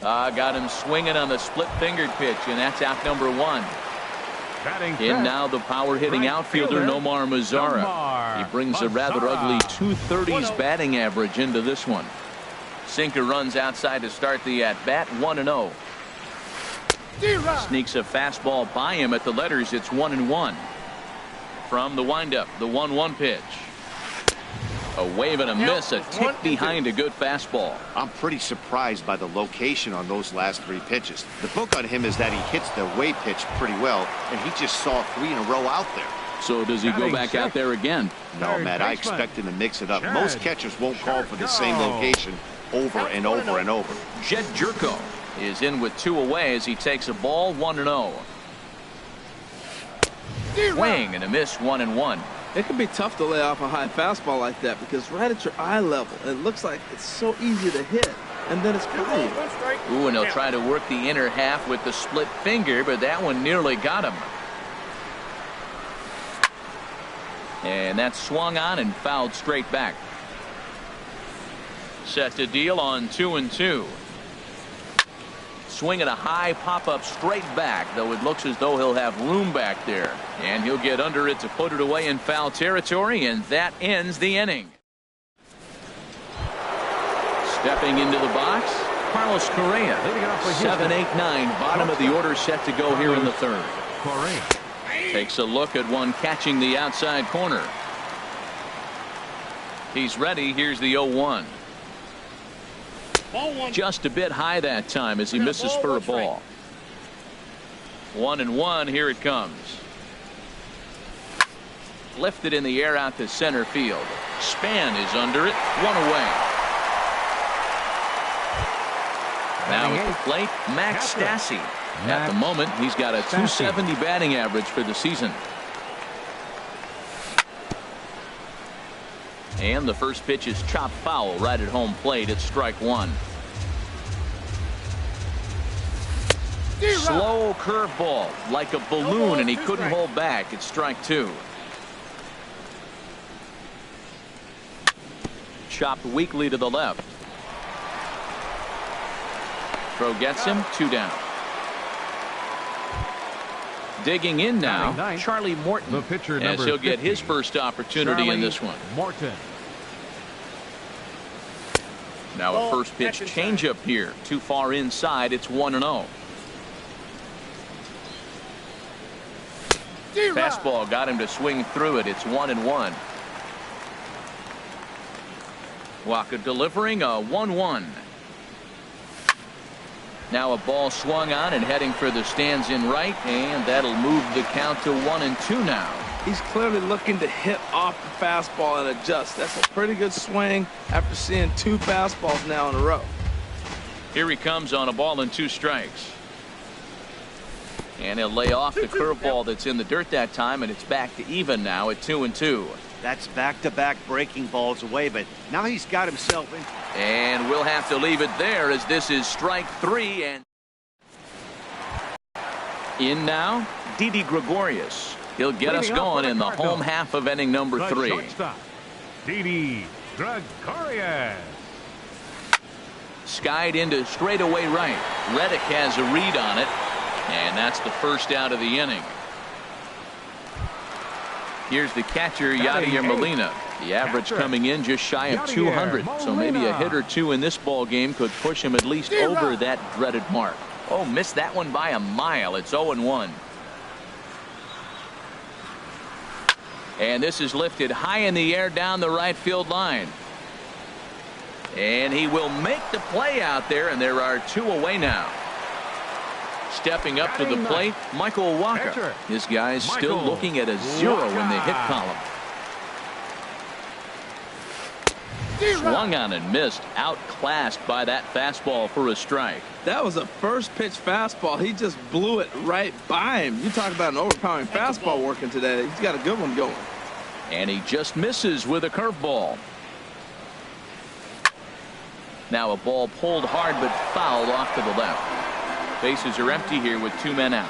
Got him swinging on the split-fingered pitch, and that's out number one. In now the power-hitting outfielder, Nomar Mazara. He brings a rather ugly 230s batting average into this one. Sinker runs outside to start the at-bat, 1-0. Sneaks a fastball by him at the letters. It's 1-1. From the windup, the 1-1 pitch. A wave and a miss, a tick behind a good fastball. I'm pretty surprised by the location on those last three pitches. The book on him is that he hits the way pitch pretty well, and he just saw three in a row out there. So does he go back out there again? No, Matt, I expect him to mix it up. Most catchers won't call for the same location over and over and over. Jed Jerko is in with two away as he takes a ball, 1-0. Swing and a miss, 1-1. It can be tough to lay off a high fastball like that because right at your eye level, it looks like it's so easy to hit, and then it's by you. Ooh, and he'll try to work the inner half with the split finger, but that one nearly got him. And that swung on and fouled straight back. Set to deal on 2-2. Swinging a high pop-up straight back, though it looks as though he'll have room back there. And he'll get under it to put it away in foul territory, and that ends the inning. Stepping into the box, Carlos Correa. 7-8-9, bottom of the order set to go here in the third. Correa takes a look at one catching the outside corner. He's ready. Here's the 0-1. Just a bit high that time as he misses for a ball. 1-1. Here it comes. Lifted in the air out to center field. Span is under it. One away. Now at the plate, Max Stassi. At the moment, he's got a 270 batting average for the season. And the first pitch is chopped foul right at home plate. It's strike one. Slow curveball like a balloon, and he couldn't hold back. It's strike two. Chopped weakly to the left. Throw gets him, 2 down. Digging in now, Charlie Morton, the pitcher, as he'll get his first opportunity in this one. Morton. Now a first pitch changeup here. Too far inside. It's 1-0. Fastball got him to swing through it. It's 1-1. Waka delivering a 1-1. Now a ball swung on and heading for the stands in right, and that'll move the count to 1-2 now. He's clearly looking to hit off the fastball and adjust. That's a pretty good swing after seeing 2 fastballs now in a row. Here he comes on a ball and 2 strikes. And he'll lay off the curveball that's in the dirt that time, and it's back to even now at 2-2. That's back-to-back breaking balls away, but now he's got himself in. And we'll have to leave it there as this is strike 3. And in now, Didi Gregorius. He'll get us going in the home half of inning number 3. Didi Gregorius. Skied into straightaway right. Reddick has a read on it, and that's the first out of the inning. Here's the catcher, Yadier Molina. The average coming in just shy of 200, so maybe a hit or two in this ball game could push him at least over that dreaded mark. Oh, missed that one by a mile. It's 0-1. And this is lifted high in the air down the right field line. And he will make the play out there, and there are 2 away now. Stepping up to the plate, Michael Wacha. This guy's still looking at a 0 in the hit column. Swung on and missed, outclassed by that fastball for a strike. That was a first pitch fastball. He just blew it right by him. You talk about an overpowering fastball working today. He's got a good one going. And he just misses with a curveball. Now a ball pulled hard but fouled off to the left. Bases are empty here with 2 men out.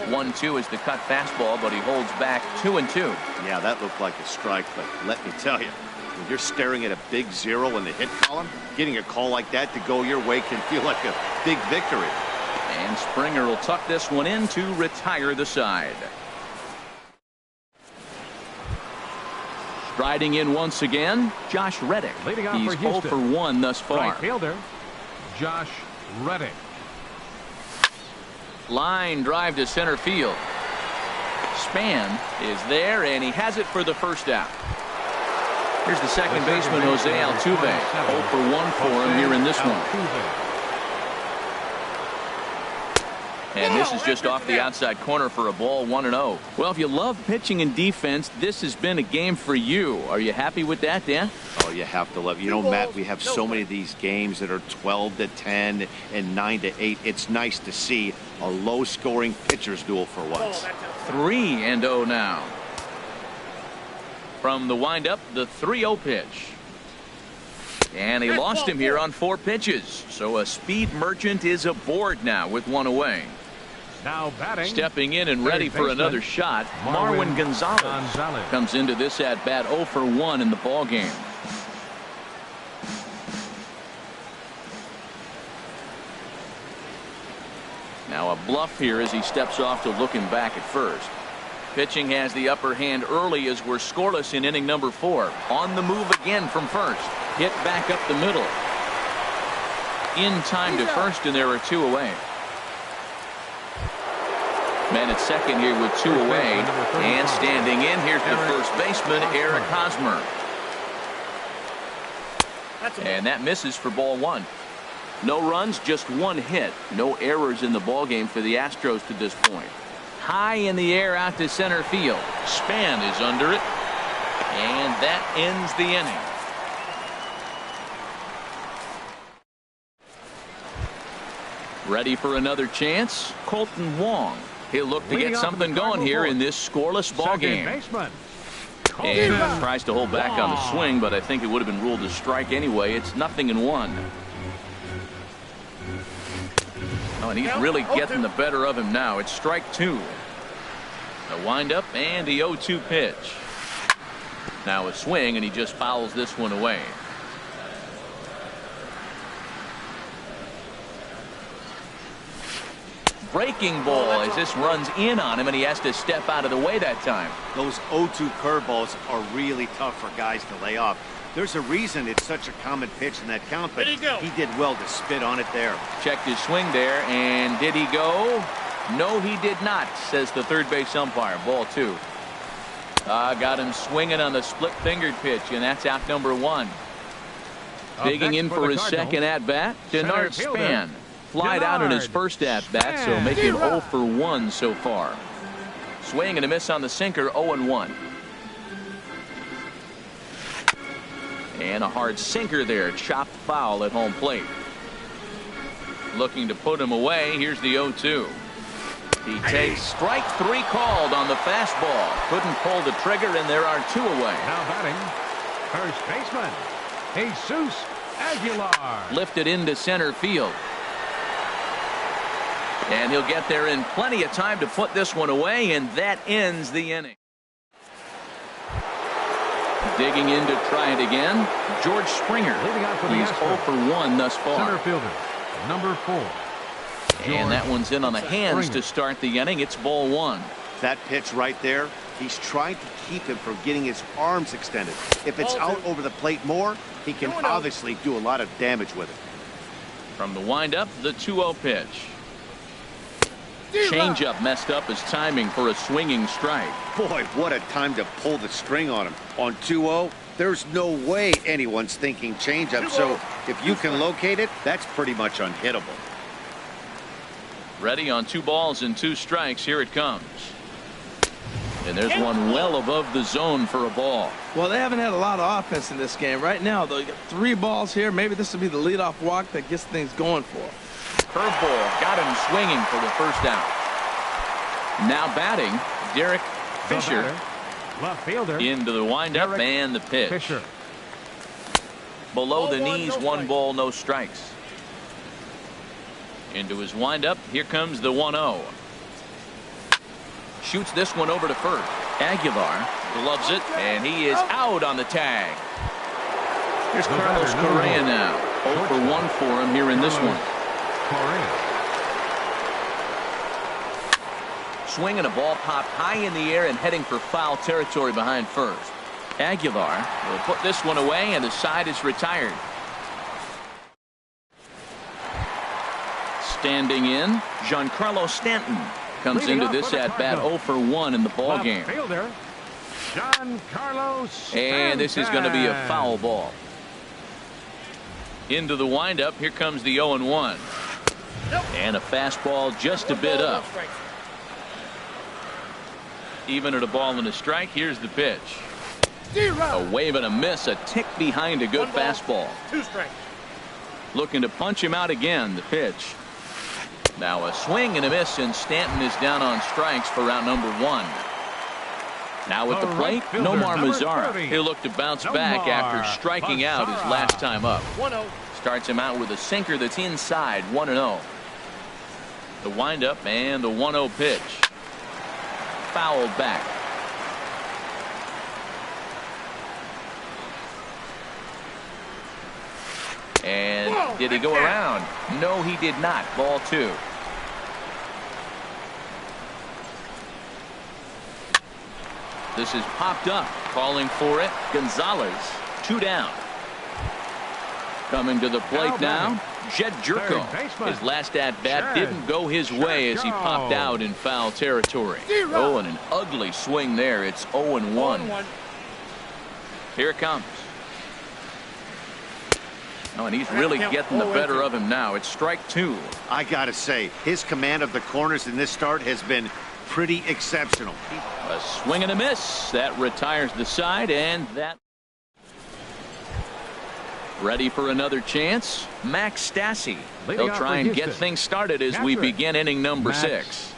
One, 2 is the cut fastball, but he holds back 2-2. Yeah, that looked like a strike, but let me tell you, when you're staring at a big 0 in the hit column, getting a call like that to go your way can feel like a big victory. And Springer will tuck this one in to retire the side. Striding in once again, Josh Reddick. Leading off He's for Houston. 0 for 1 thus far. Right fielder, Josh Reddick. Line drive to center field. Span is there, and he has it for the first out. Here's the second baseman, Jose Altuve. 0 for 1 for him here in this one. And this is just off the outside corner for a ball, 1-0. Well, if you love pitching and defense, this has been a game for you. Are you happy with that, Dan? Oh, you have to love it. You know, Matt, we have so many of these games that are 12-10 and 9-8. It's nice to see a low-scoring pitcher's duel for once. 3-0 now. From the windup, the 3-0 pitch. And he lost him here on 4 pitches. So a speed merchant is aboard now with 1 away. Now batting. Stepping in and ready for another shot, Marwin Gonzalez comes into this at bat 0 for 1 in the ball game. Now a bluff here as he steps off to looking back at first. Pitching has the upper hand early as we're scoreless in inning number 4. On the move again from first. Hit back up the middle. In time to first, and there are 2 away. Man at second here with 2 away. And standing in, here's the first baseman, Eric Hosmer. And that misses for ball 1. No runs, just 1 hit. No errors in the ball game for the Astros to this point. High in the air out to center field. Span is under it. And that ends the inning. Ready for another chance? Colton Wong. He'll look to get something going here in this scoreless ball game. And tries to hold back on the swing, but I think it would have been ruled a strike anyway. It's 0-1. Oh, and he's really getting the better of him now. It's strike 2. A windup and the 0-2 pitch. Now a swing, and he just fouls this one away. Breaking ball as this runs in on him, and he has to step out of the way that time. Those 0-2 curveballs are really tough for guys to lay off. There's a reason it's such a common pitch in that count, but he did well to spit on it there. Checked his swing there, and did he go? No, he did not, says the third base umpire. Ball 2. Got him swinging on the split-fingered pitch, and that's out number 1. Digging in for his second at-bat, Denard Span. Flied out in his first at-bat, so making 0 for 1 so far. Swing and a miss on the sinker, 0-1. And a hard sinker there, chopped foul at home plate. Looking to put him away, here's the 0-2. He takes strike 3 called on the fastball. Couldn't pull the trigger, and there are 2 away. Now batting, first baseman, Jesus Aguilar. Lifted into center field. And he'll get there in plenty of time to put this one away, and that ends the inning. Digging in to try it again, George Springer. He's 0 for 1 thus far. Center fielder, number 4. And that one's in on the hands to start the inning. It's ball 1. That pitch right there, he's trying to keep him from getting his arms extended. If it's out over the plate more, he can obviously do a lot of damage with it. From the windup, the 2-0 pitch. Changeup messed up his timing for a swinging strike. Boy, what a time to pull the string on him. On 2-0, there's no way anyone's thinking changeup. So if you can locate it, that's pretty much unhittable. Ready on 2 balls and 2 strikes. Here it comes. And there's one well above the zone for a ball. Well, they haven't had a lot of offense in this game. Right now, though, you got 3 balls here. Maybe this will be the leadoff walk that gets things going for him. Curveball got him swinging for the first out. Now batting, Derek Fisher. Left fielder. Into the windup and the pitch. Fisher. Below the knees, 1 ball, no strikes. Into his windup. Here comes the 1-0. Shoots this one over to first. Aguilar gloves it, and he is out on the tag. Here's Carlos Correa now. 0 for 1 for him here in this one. Swinging, a ball popped high in the air and heading for foul territory behind first. Aguilar will put this one away, and the side is retired. Standing in, Giancarlo Stanton comes into this at bat 0 for 1 in the ball game. And this is going to be a foul ball. Into the windup. Here comes the 0-1. And a fastball just a bit up. Even at a ball and a strike. Here's the pitch. A wave and a miss, a tick behind a good fastball. 2 strikes. Looking to punch him out again. The pitch. Now a swing and a miss, and Stanton is down on strikes for round number 1. Now at the plate, Nomar Mazara. He'll look to bounce back after striking out his last time up. 1-0. Starts him out with a sinker that's inside. 1-0. The windup and the 1-0 pitch. Fouled back. And did he go around? No, he did not. Ball 2. This is popped up. Calling for it. Gonzalez. 2 down. Coming to the plate now, Jed Jerko. His last at-bat didn't go his way as he popped out in foul territory. Oh, and an ugly swing there. It's 0-1. Here it comes. Oh, and he's really getting the better of him now. It's strike 2. I gotta say, his command of the corners in this start has been pretty exceptional. A swing and a miss. That retires the side, and that. Ready for another chance. Max Stassi. He'll try and get things started as we begin inning number 6.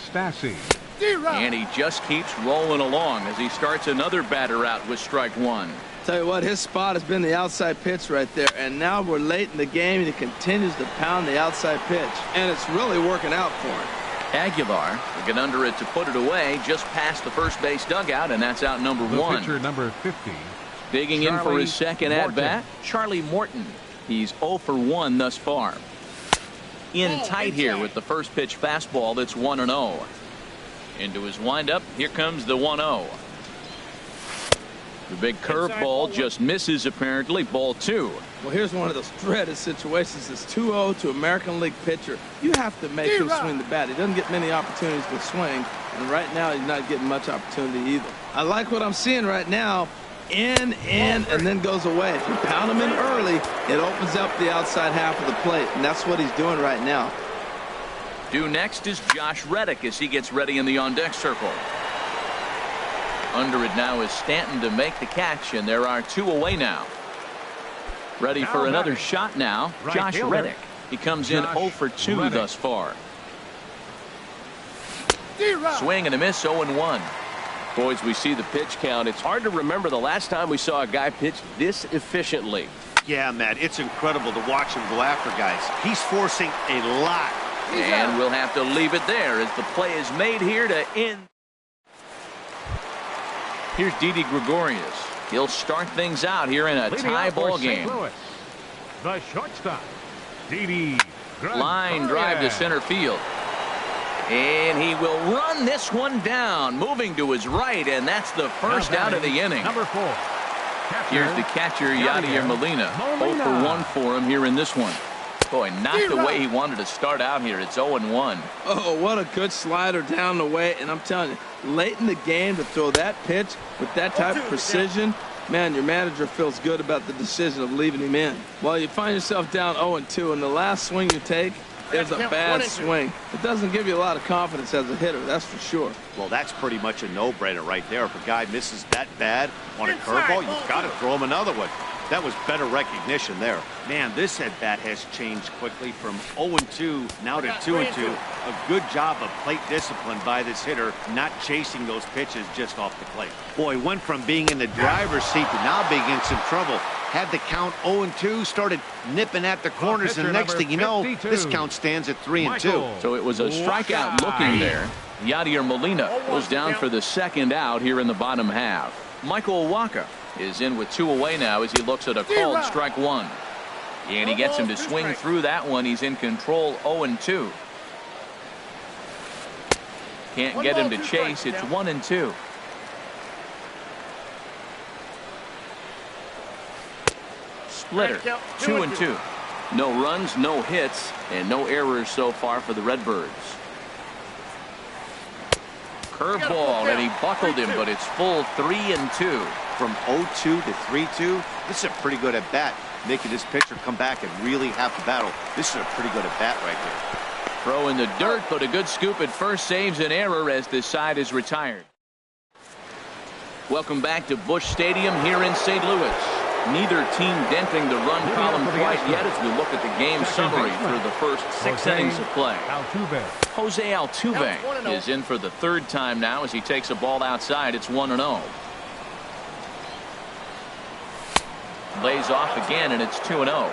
Stassi. And he just keeps rolling along as he starts another batter out with strike 1. Tell you what, his spot has been the outside pitch right there, and now we're late in the game and he continues to pound the outside pitch, and it's really working out for him. Aguilar will get under it to put it away just past the first base dugout, and that's out number 1. Pitcher number 50. Digging in for his second at bat, Charlie Morton. He's 0 for 1 thus far. In tight here with the first pitch fastball. That's 1-0. Into his windup. Here comes the 1-0. The big curveball just misses apparently. Ball 2. Well, here's one of those dreaded situations. It's 2-0 to American League pitcher. You have to make him swing the bat. He doesn't get many opportunities to swing, and right now he's not getting much opportunity either. I like what I'm seeing right now. In, and then goes away. If you pound him in early, it opens up the outside half of the plate, and that's what he's doing right now. Due next is Josh Reddick as he gets ready in the on-deck circle. Under it now is Stanton to make the catch, and there are 2 away now. Ready for another shot now, Josh Reddick. He comes in 0 for 2 thus far. Swing and a miss, 0-1. Boys, we see the pitch count. It's hard to remember the last time we saw a guy pitch this efficiently. Yeah, Matt, it's incredible to watch him go after guys. He's forcing a lot. And we'll have to leave it there as the play is made here to end. Here's Didi Gregorius. He'll start things out here in a tie ball game. The shortstop, Didi Gregorius. Line drive to center field. And he will run this one down, moving to his right, and that's the first out of the inning. Number 4. Here's the catcher, Yadier Molina. 0 for 1 for him here in this one. Boy, not the way he wanted to start out here. It's 0-1. Oh, what a good slider down the way. And I'm telling you, late in the game to throw that pitch with that type of precision, man, your manager feels good about the decision of leaving him in. Well, you find yourself down 0-2, and the last swing you take is a bad swing. It doesn't give you a lot of confidence as a hitter, that's for sure. Well, that's pretty much a no-brainer right there. If a guy misses that bad on a curveball, you've got to throw him another one. That was better recognition there. Man, this at-bat has changed quickly from 0-2 now to 2-2. A good job of plate discipline by this hitter, not chasing those pitches just off the plate. Boy, went from being in the driver's seat to now being in some trouble. Had the count 0-2, started nipping at the corners, and next thing you know, this count stands at 3-2. So it was a strikeout looking there. Yadier Molina was down for the second out here in the bottom half. Michael Wacha is in with 2 away now as he looks at a called strike 1. And he gets him to swing through that one. He's in control 0-2. Can't get him to chase. It's 1-2. Splitter, 2-2. No runs, no hits, and no errors so far for the Redbirds. Curveball, and he buckled him, but it's full 3-2. From 0-2 to 3-2, this is a pretty good at-bat, making this pitcher come back and really have to battle. This is a pretty good at-bat right here. Throw in the dirt, but a good scoop at first saves an error as this side is retired. Welcome back to Busch Stadium here in St. Louis. Neither team denting the run column quite yet as we look at the game summary through the first 6 innings of play. Jose Altuve is in for the 3rd time now as he takes a ball outside. It's 1-0. Lays off again, and it's 2-0.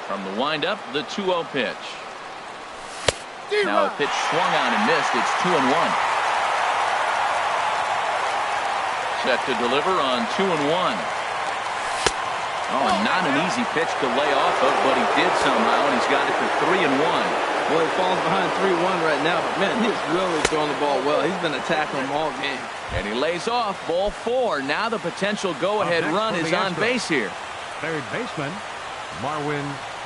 From the windup, the 2-0 pitch. Now a pitch swung on and missed. It's 2-1. Set to deliver on 2-1. Oh, and not an easy pitch to lay off of, but he did somehow, and he's got it for 3-1. Well, he falls behind 3-1 right now, but man, he's really throwing the ball well. He's been attacking them all game. And he lays off ball 4. Now the potential go-ahead run is on base here. Third baseman, Marwin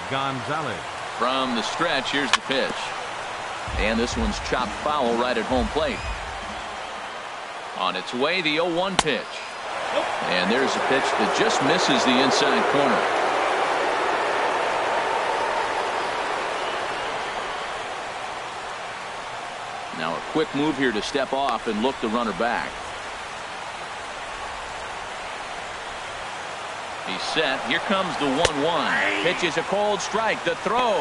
Gonzalez. From the stretch, here's the pitch. And this one's chopped foul right at home plate. On its way, the 0-1 pitch. And there's a pitch that just misses the inside corner. Now a quick move here to step off and look the runner back. He's set. Here comes the 1-1. Pitch is a cold strike. The throw.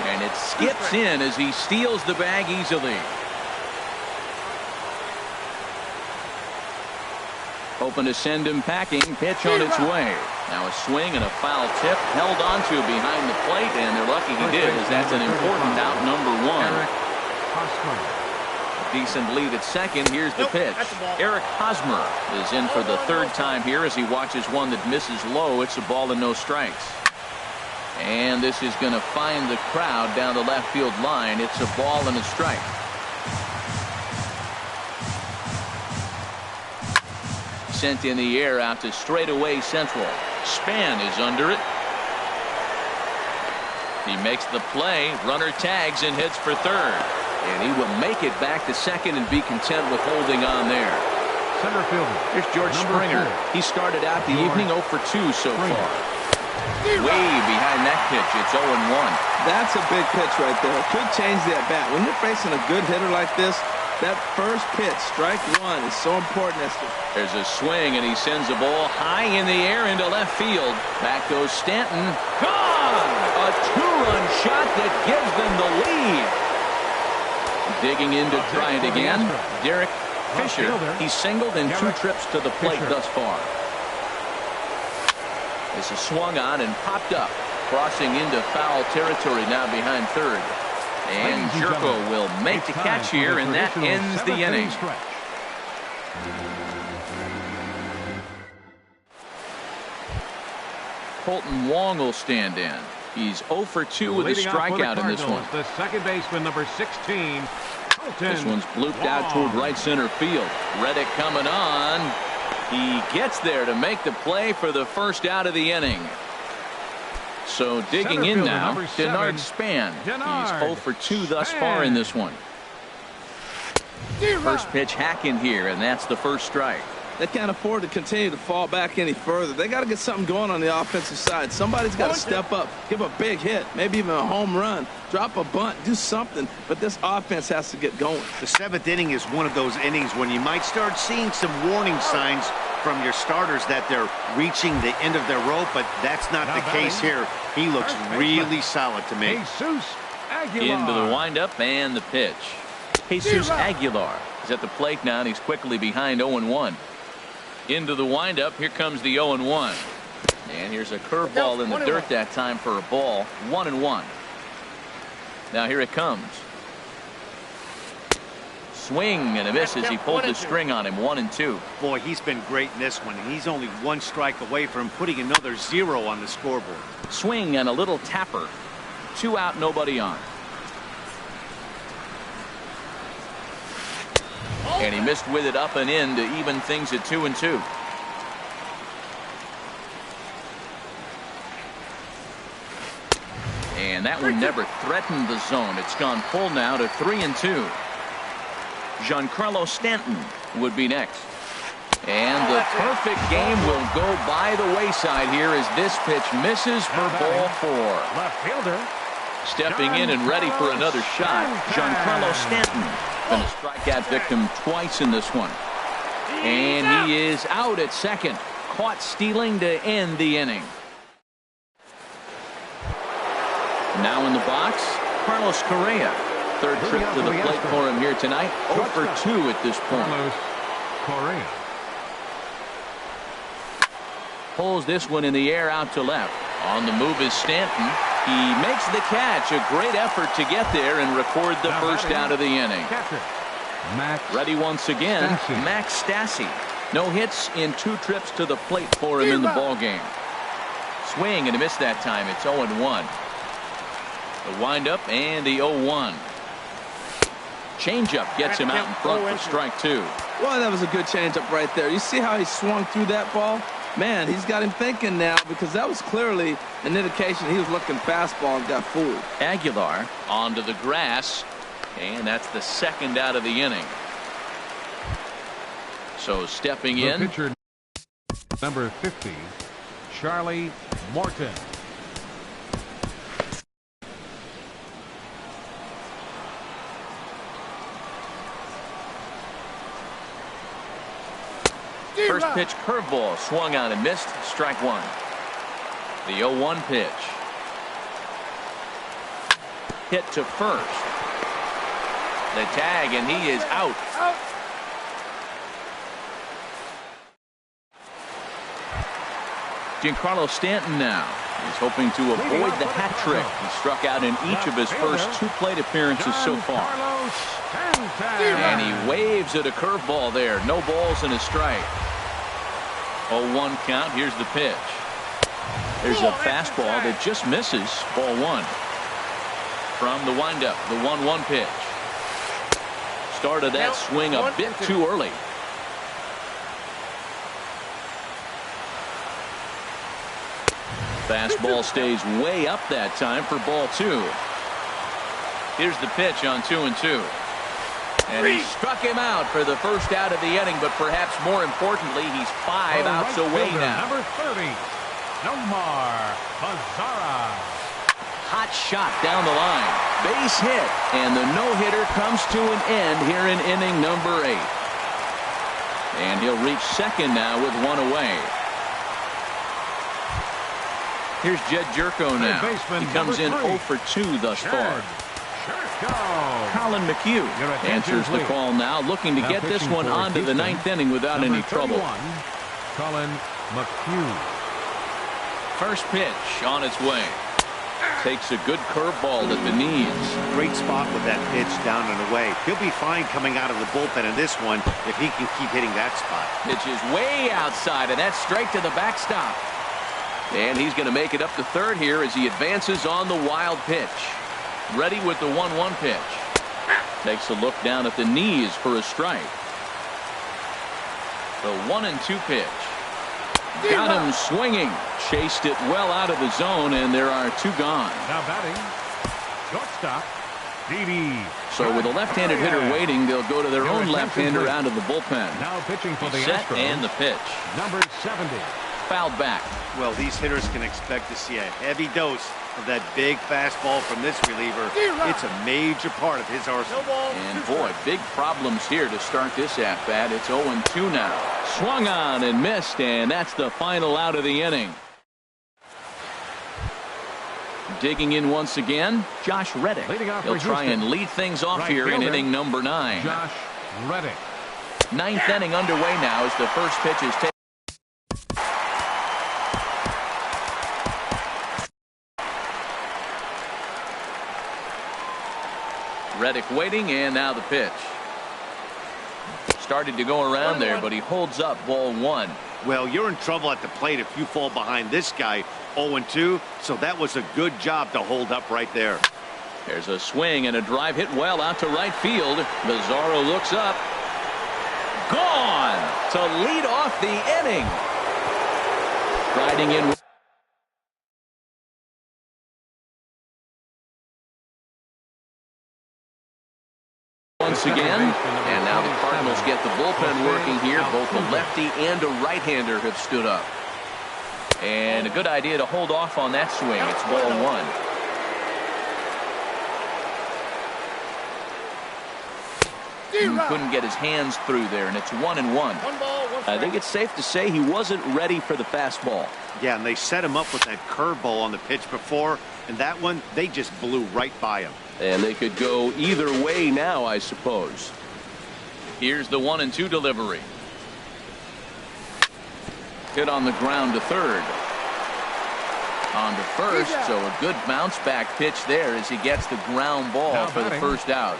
And it skips in as he steals the bag easily. Hoping to send him packing. Pitch on its way. Now a swing and a foul tip held onto behind the plate, and they're lucky he did, as that's an important out, number 1. Decent lead at second. Here's the pitch. Eric Hosmer is in for the 3rd time here as he watches one that misses low. It's a ball and no strikes. And this is going to find the crowd down the left field line. It's a ball and a strike. Sent in the air out to straightaway central. Span is under it. He makes the play. Runner tags and hits for 3rd. And he will make it back to second and be content with holding on there. Center fielder. Here's George Springer. He started out the evening 0 for 2 so far. Way behind that pitch. It's 0-1. That's a big pitch right there. Could change the at bat. When you're facing a good hitter like this, that first pitch, strike 1, is so important. There's a swing, and he sends the ball high in the air into left field. Back goes Stanton. Gone! A 2-run shot that gives them the lead. Digging in to try it again. Derek Fisher. He's singled in 2 trips to the plate thus far. This is swung on and popped up. Crossing into foul territory now behind 3rd. And Jerko will make the catch here, and that ends the inning. Colton Wong will stand in. He's 0 for 2 with a strikeout in this one. The second baseman, number 16. This one's blooped out toward right center field. Reddick coming on. He gets there to make the play for the first out of the inning. So digging in now, Denard Span. He's 0 for 2 thus far in this one. First pitch hacking here, and that's the first strike. They can't afford to continue to fall back any further. They got to get something going on the offensive side. Somebody's got to step up, give a big hit, maybe even a home run, drop a bunt, do something. But this offense has to get going. The 7th inning is one of those innings when you might start seeing some warning signs from your starters that they're reaching the end of their rope, but that's not the case here. He looks really solid to me. Into the windup and the pitch. Jesus Aguilar is at the plate now, and he's quickly behind 0-1. Into the windup. Here comes the 0-1. And here's a curveball in the dirt that time for a ball. 1-1. Now here it comes. Swing and a miss as he pulled the string on him. 1-2. Boy, he's been great in this one, and he's only 1 strike away from putting another 0 on the scoreboard. Swing and a little tapper. 2 out, nobody on. And he missed with it up and in to even things at 2-2. And that one never threatened the zone. It's gone full now to 3-2. Giancarlo Stanton would be next. And the perfect game will go by the wayside here as this pitch misses for ball 4. Left fielder. Stepping in and ready for another shot, Giancarlo Stanton. Been a strikeout victim twice in this one. And he is out at second. Caught stealing to end the inning. Now in the box, Carlos Correa. Third trip to the plate for him here tonight. 0 for 2 at this point. Carlos Correa. Pulls this one in the air out to left. On the move is Stanton. He makes the catch. A great effort to get there and record the first out of the inning. Ready once again, Max Stassi. No hits in 2 trips to the plate for him in the ballgame. Swing and a miss that time. It's 0-1. The windup and the 0-1. Changeup gets him out in front for strike 2. Well, that was a good changeup right there. You see how he swung through that ball? Man, he's got him thinking now, because that was clearly an indication he was looking fastball and got fooled. Aguilar onto the grass, and that's the second out of the inning. So stepping in, pitcher number 50, Charlie Morton. first pitch curveball swung on and missed. Strike 1. The 0-1 pitch. Hit to first. The tag, and he is out. Giancarlo Stanton now is hoping to avoid the hat trick. He struck out in each of his first 2 plate appearances so far. And he waves at a curveball there. No balls and a strike. 0-1 count. Here's the pitch. There's a fastball that just misses. Ball 1. From the windup, the 1-1 pitch. Started that swing a bit too early. Fastball stays way up that time for ball 2. Here's the pitch on 2-2. And he struck him out for the first out of the inning, but perhaps more importantly, he's 5 outs away now. Number 30, Nomar Mazara. Hot shot down the line. Base hit, and the no-hitter comes to an end here in inning number 8. And he'll reach second now with 1 away. Here's Jed Jerko now. He comes in 0 for 2 thus far. Colin McHugh answers the call now, looking to get this one onto the 9th inning without any trouble. Colin McHugh. First pitch on its way. Takes a good curveball at the knees. Great spot with that pitch down and away. He'll be fine coming out of the bullpen in this one if he can keep hitting that spot. Pitch is way outside, and that's straight to the backstop. And he's going to make it up to third here as he advances on the wild pitch. Ready with the 1-1 pitch. Takes a look down at the knees for a strike. The 1-2 pitch. Got him swinging. Chased it well out of the zone, and there are 2 gone. Now batting, shortstop, Didi. So with a left-handed hitter waiting, they'll go to their own left-hander out of the bullpen. Now pitching for the Set Astros. and the pitch. Number 70. Fouled back. Well, these hitters can expect to see a heavy dose of that big fastball from this reliever. It's a major part of his arsenal. And boy, big problems here to start this at-bat. It's 0-2 now. Swung on and missed, and that's the final out of the inning. Digging in once again, Josh Reddick. He'll try and lead things off here in inning number 9. Josh Reddick. 9th inning underway now as the first pitch is taken. Reddick waiting, and now the pitch. Started to go around there, but he holds up ball 1. Well, you're in trouble at the plate if you fall behind this guy 0-2, so that was a good job to hold up right there. There's a swing and a drive hit well out to right field. Bizarro looks up. Gone to lead off the inning. Riding in once again, and now the Cardinals get the bullpen working here. Both a lefty and a right-hander have stood up. And a good idea to hold off on that swing. It's ball 1. Couldn't get his hands through there, and it's 1-1. I think it's safe to say he wasn't ready for the fastball. Yeah, and they set him up with that curveball on the pitch before, and that one, they just blew right by him. And they could go either way now, I suppose. Here's the 1-2 delivery. Hit on the ground to third. On to first, so a good bounce back pitch there as he gets the ground ball for the first out.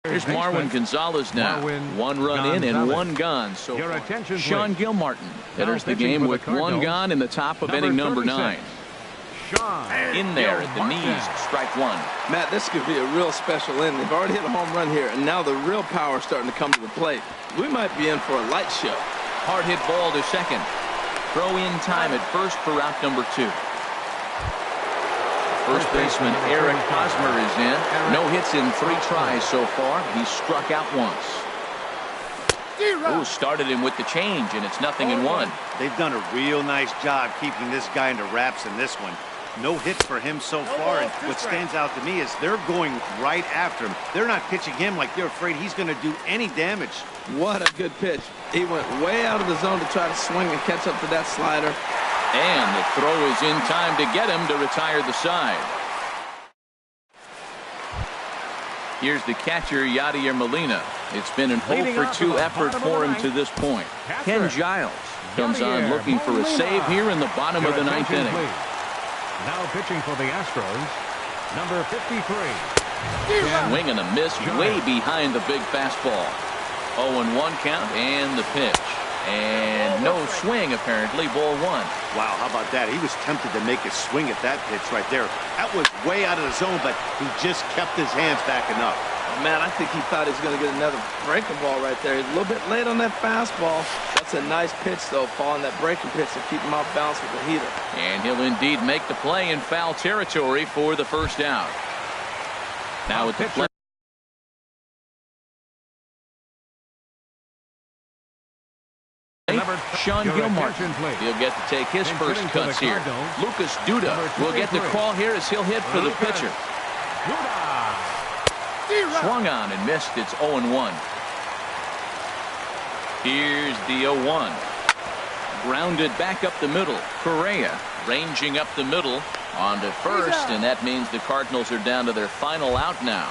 Here's Marwin Gonzalez now. 1 run in and 1 gone so far. Sean Gilmartin enters the game with 1 gone in the top of inning number 9. In there at the knees, strike 1. Matt, this could be a real special inning. They've already hit a home run here, and now the real power is starting to come to the plate. We might be in for a light show. Hard hit ball to second. Throw in time at first for out number 2. First baseman Eric Hosmer is in. No hits in 3 tries so far. He's struck out once. Ooh, started him with the change, and it's 0-1. They've done a real nice job keeping this guy under wraps in this one. No hits for him so far, and what stands out to me is they're going right after him. They're not pitching him like they're afraid he's going to do any damage. What a good pitch. He went way out of the zone to try to swing and catch up to that slider. And the throw is in time to get him to retire the side. Here's the catcher, Yadier Molina. It's been an 0-for-2 effort for him to this point. Ken Giles comes on looking for a save here in the bottom of the 9th inning. Now pitching for the Astros, number 53. Swing and a miss way behind the big fastball. 0-1 count and the pitch. And no swing, apparently, ball 1. Wow, how about that? He was tempted to make a swing at that pitch right there. That was way out of the zone, but he just kept his hands backing up. Man, I think he thought he was going to get another breaking ball right there. He's a little bit late on that fastball. That's a nice pitch, though, Paul, and that breaking pitch to keep him off balance with the heater. And he'll indeed make the play in foul territory for the first out. Now with the play. Sean Gilmartin. He'll get to take his first cuts here. Lucas Duda will get the call here as he'll hit for the pitcher. Swung on and missed. It's 0-1. Here's the 0-1. Grounded back up the middle. Correa ranging up the middle on to first, and that means the Cardinals are down to their final out now.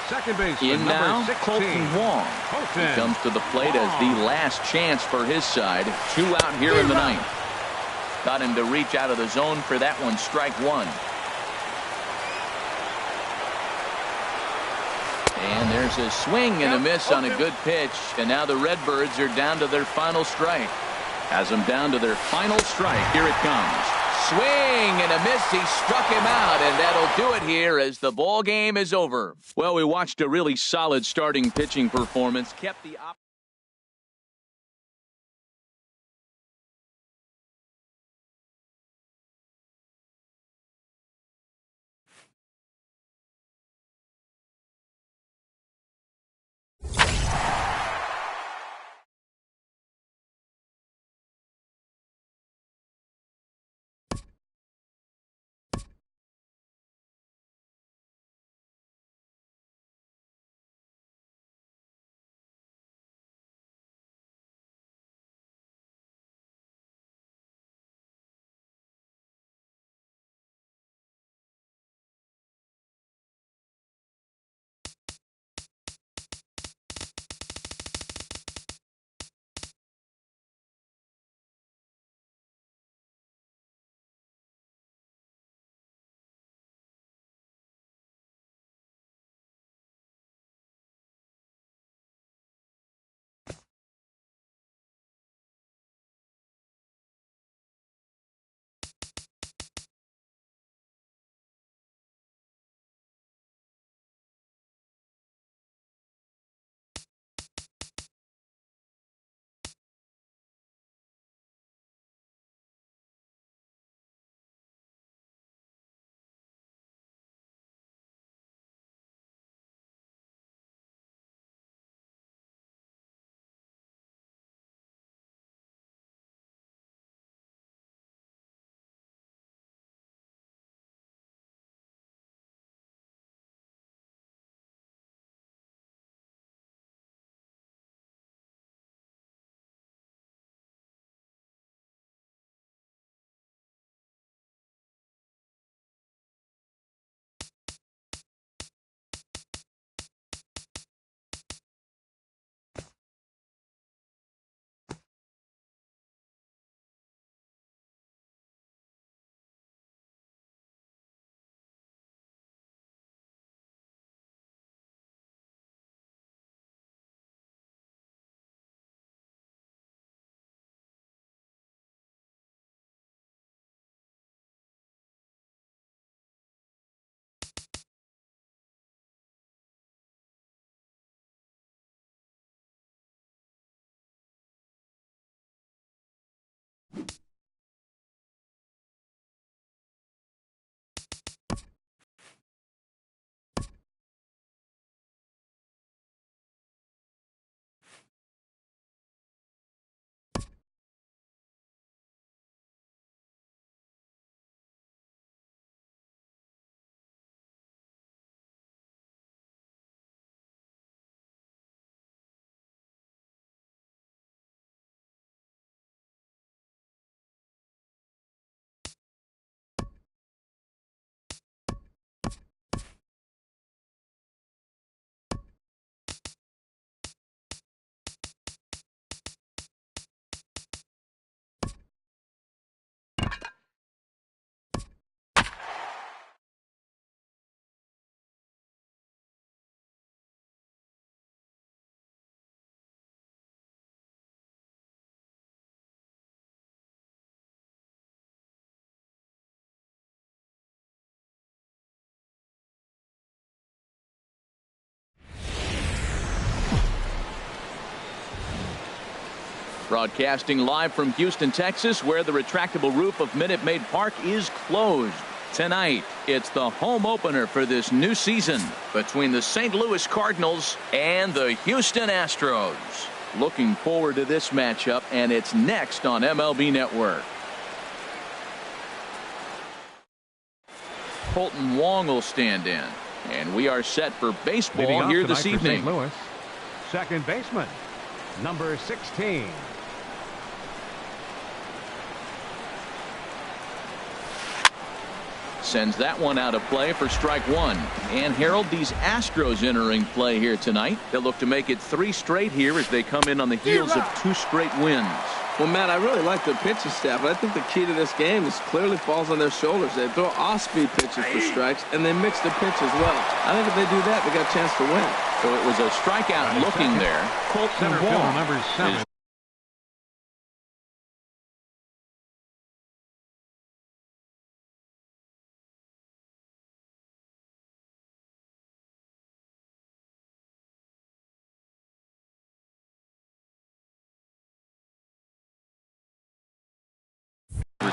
Second baseman, in now, 16. Colton Wong. He comes to the plate as the last chance for his side. 2 out here in the 9th. Got him to reach out of the zone for that one. Strike 1. And there's a swing and a miss on a good pitch. And now the Redbirds are down to their final strike. Has them down to their final strike. Here it comes. swing and a miss. He struck him out, and that'll do it here as the ball game is over. Well, we watched a really solid starting pitching performance. Kept the broadcasting live from Houston, Texas, where the retractable roof of Minute Maid Park is closed. Tonight, it's the home opener for this new season between the St. Louis Cardinals and the Houston Astros. Looking forward to this matchup, and it's next on MLB Network. Colton Wong will stand in, and we are set for baseball here this evening. St. Louis, second baseman, number 16. Sends that one out of play for strike one. And Harold, these Astros entering play here tonight. They'll look to make it 3 straight here as they come in on the heels of 2 straight wins. Well, Matt, I really like their pitching staff, but I think the key to this game is clearly falls on their shoulders. They throw off-speed pitches for strikes, and they mix the pitch as well. I think if they do that, they got a chance to win. So it was a strikeout looking there. Colton Wong, number 7.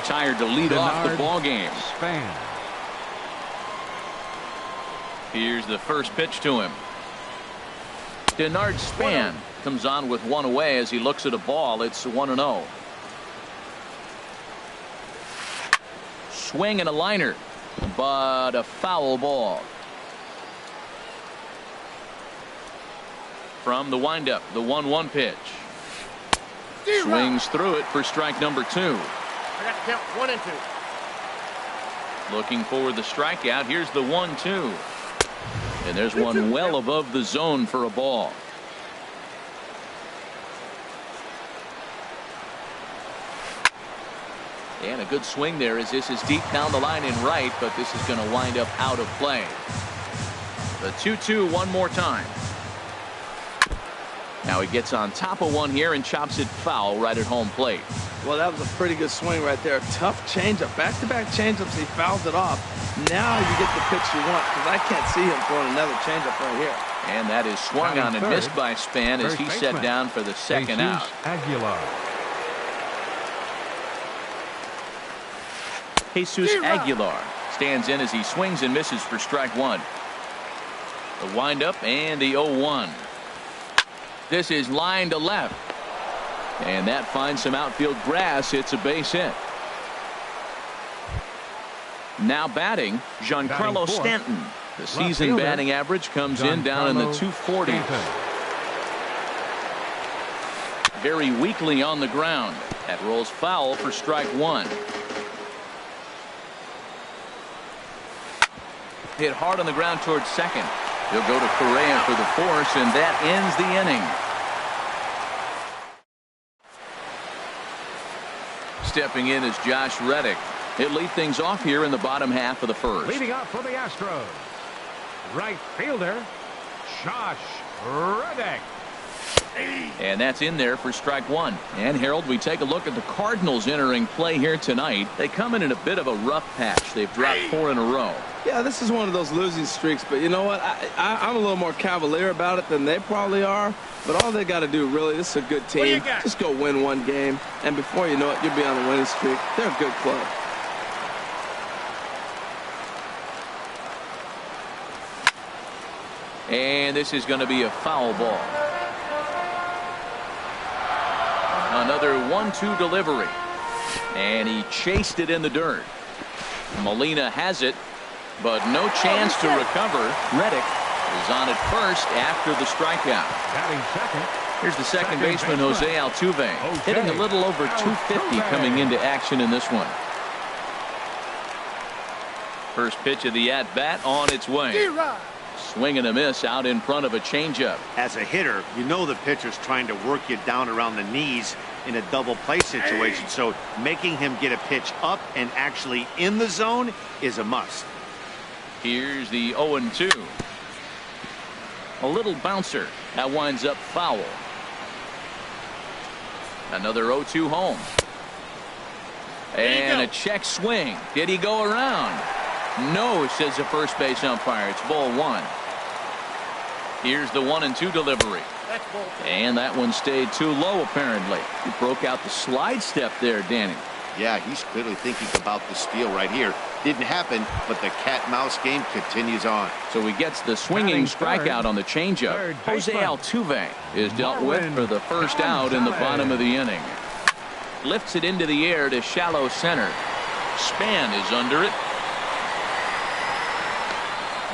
retired to lead off the ball game. Span. Here's the first pitch to him. Denard Span comes on with one away as he looks at a ball. It's 1-0. Swing and a liner, but a foul ball. From the windup, the 1-1 pitch. Swings through it for strike number 2. I got to count 1 and 2. Looking for the strikeout. Here's the 1-2. And there's one well above the zone for a ball. And a good swing there as this is deep down the line in right, but this is going to wind up out of play. The 2-2 one more time. Now he gets on top of one here and chops it foul right at home plate. Well, that was a pretty good swing right there. Tough changeup. Back-to-back changeups. He fouls it off. Now you get the pitch you want, because I can't see him throwing another changeup right here. And that is swung on and missed by Span as he's set down for the second out. Jesus Aguilar stands in as he swings and misses for strike 1. The windup and the 0-1. This is line to left. And that finds some outfield grass. It's a base hit. Now batting, Giancarlo Stanton. The season batting average comes in down in the 240s. Very weakly on the ground. That rolls foul for strike 1. Hit hard on the ground towards second. He'll go to Correa for the force, and that ends the inning. Stepping in is Josh Reddick. He'll lead things off here in the bottom half of the first. Leading off for the Astros, right fielder, Josh Reddick. And that's in there for strike 1. And Harold, we take a look at the Cardinals entering play here tonight. They come in a bit of a rough patch. They've dropped 4 in a row. Yeah, this is one of those losing streaks, but you know what? I'm a little more cavalier about it than they probably are. But all they got to do, really, this is a good team. Just go win one game, and before you know it, you'll be on a winning streak. They're a good club. And this is going to be a foul ball. Another 1-2 delivery. And he chased it in the dirt. Molina has it, but no chance to recover. Reddick is on at first after the strikeout. Batting second. Here's the second baseman, Jose Altuve, hitting a little over 250 coming into action in this one. First pitch of the at-bat on its way. Swing and a miss out in front of a changeup. As a hitter, you know the pitcher's trying to work you down around the knees in a double play situation, so making him get a pitch up and actually in the zone is a must. Here's the 0-2. A little bouncer. That winds up foul. Another 0-2 home. And a check swing. Did he go around? No, says the first base umpire. It's ball 1. Here's the 1-2 delivery. And that one stayed too low, apparently. He broke out the slide step there, Danny. Yeah, he's clearly thinking about the steal right here. Didn't happen, but the cat-mouse game continues on. So he gets the swinging strikeout on the changeup. Jose Altuve is dealt with for the first out in the bottom of the inning. Lifts it into the air to shallow center. Span is under it.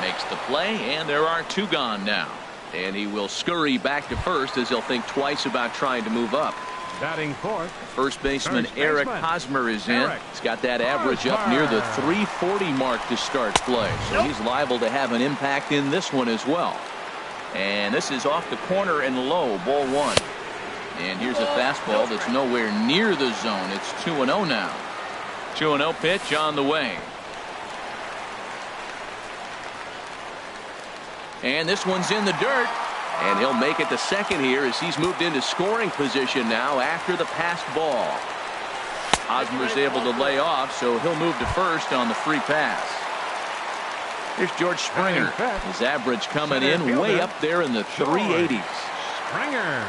Makes the play, and there are 2 gone now. And he will scurry back to first as he'll think twice about trying to move up. Batting fourth. First baseman Eric Hosmer is in. He's got that average up near the 340 mark to start play. So he's liable to have an impact in this one as well. And this is off the corner and low, ball 1. And here's a fastball that's nowhere near the zone. It's 2-0 now. 2-0 pitch on the way. And this one's in the dirt. And he'll make it to second here as he's moved into scoring position now after the passed ball. Hosmer's able to lay off, so he'll move to first on the free pass. Here's George Springer. His average coming in way up there in the 380s. Springer.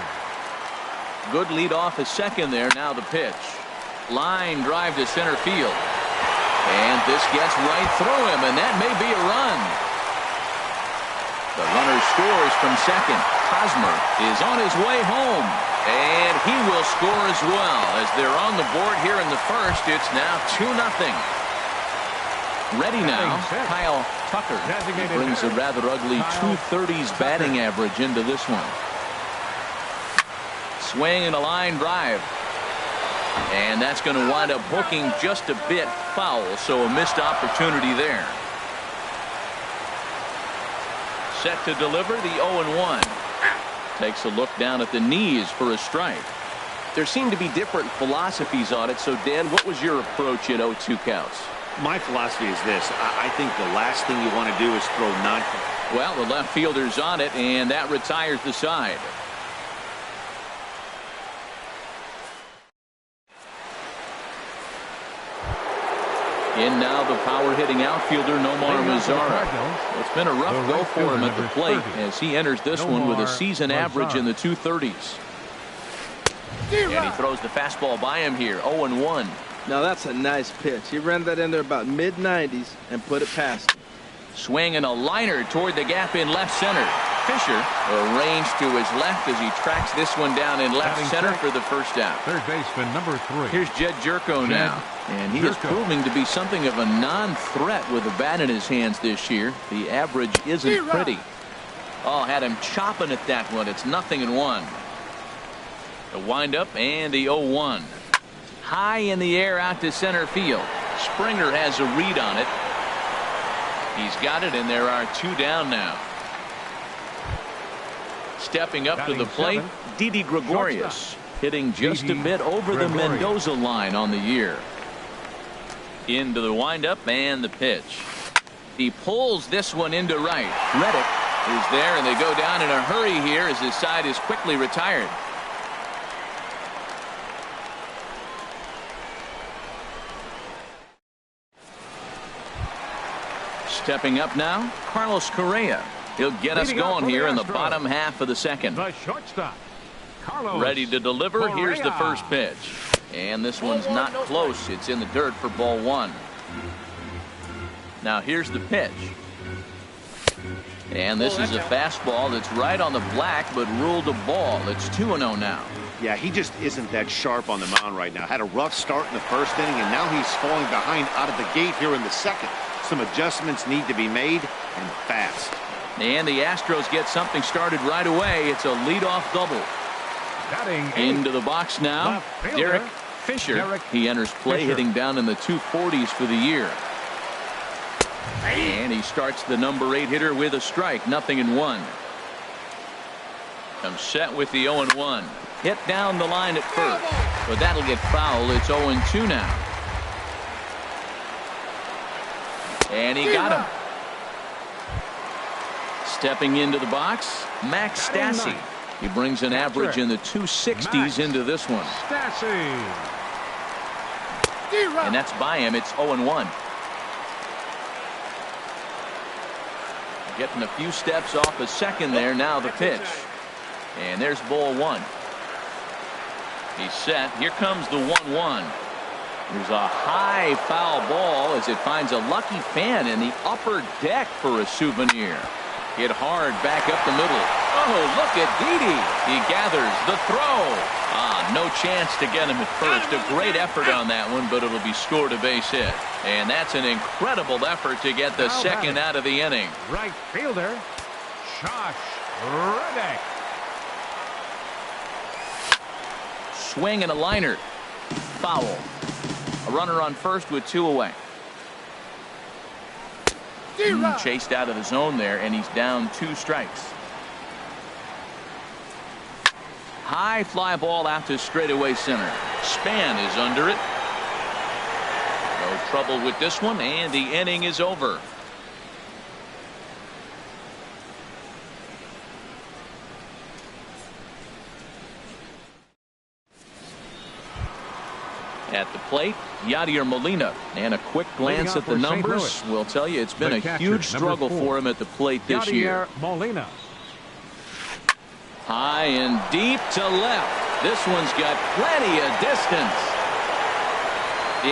Good lead off at second there. Now the pitch. Line drive to center field. And this gets right through him, and that may be a run. The runner scores from second. Hosmer is on his way home, and he will score as well. As they're on the board here in the first, it's now 2-0. Ready now, Kyle Tucker. He brings a rather ugly 230s batting average into this one. Swing and a line drive. And that's going to wind up hooking just a bit foul, so a missed opportunity there. Set to deliver the 0-1. Takes a look down at the knees for a strike. There seem to be different philosophies on it. So, Dan, what was your approach at 0-2 counts? My philosophy is this. I think the last thing you want to do is throw non. Well, the left fielder's on it, and that retires the side. In now the power-hitting outfielder, Nomar Mazara. It's been a rough go for him at the plate as he enters this one with a season average in the 230s. And he throws the fastball by him here, 0-1. Now that's a nice pitch. He ran that in there about mid-90s and put it past him. Swing and a liner toward the gap in left center. Fisher arranged to his left as he tracks this one down in left center for the first out. Third baseman number 3. Here's Jed Jerko now. And he is proving to be something of a non-threat with the bat in his hands this year. The average isn't pretty. Oh, had him chopping at that one. It's 0-1. The windup and the 0-1. High in the air out to center field. Springer has a read on it. He's got it, and there are 2 down now. Stepping up to the plate, Didi Gregorius, hitting just a bit over the Mendoza line on the year. Into the windup and the pitch. He pulls this one into right. Reddick is there, and they go down in a hurry here as his side is quickly retired. Stepping up now, Carlos Correa. He'll get us going here in the bottom half of the second. The shortstop, Carlos ready to deliver. Correa. Here's the first pitch. And this one's not close. It's in the dirt for ball 1. Now here's the pitch. And this is a fastball that's right on the black but ruled a ball. It's 2-0 now. Yeah, he just isn't that sharp on the mound right now. Had a rough start in the first inning, and now he's falling behind out of the gate here in the second. Some adjustments need to be made, and fast. And the Astros get something started right away. It's a leadoff double. Into the box now, Derek Fisher. He enters play hitting down in the 240s for the year. And he starts the number 8 hitter with a strike. 0-1. Comes set with the 0-1. Hit down the line at first, but that'll get foul. It's 0-2 now. And he got him. Stepping into the box, Max Stassi. He brings an average in the 260s into this one. And that's by him. It's 0-1. Getting a few steps off a second there. Now the pitch. And there's ball 1. He's set. Here comes the 1-1. There's a high foul ball as it finds a lucky fan in the upper deck for a souvenir. Hit hard back up the middle. Oh, look at Didi. He gathers the throw. No chance to get him at first. A great effort on that one, but it'll be scored a base hit. And that's an incredible effort to get the second out of the inning. Right fielder, Josh Reddick. Swing and a liner. Foul. A runner on first with 2 away. Chased out of the zone there, and he's down 2 strikes. High fly ball out to straightaway center. Span is under it. No trouble with this one, and the inning is over. At the plate, Yadier Molina, and a quick glance at the numbers will tell you it's been a huge struggle for him at the plate this year. Molina. High and deep to left. This one's got plenty of distance.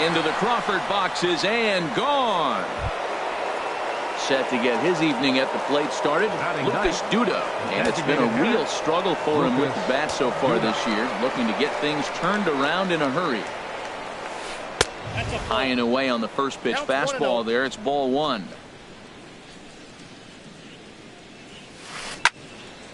Into the Crawford boxes and gone. Set to get his evening at the plate started, Lucas Duda. And it's been a real struggle for him with the bat so far this year, looking to get things turned around in a hurry. High and away on the first pitch fastball there. It's ball one.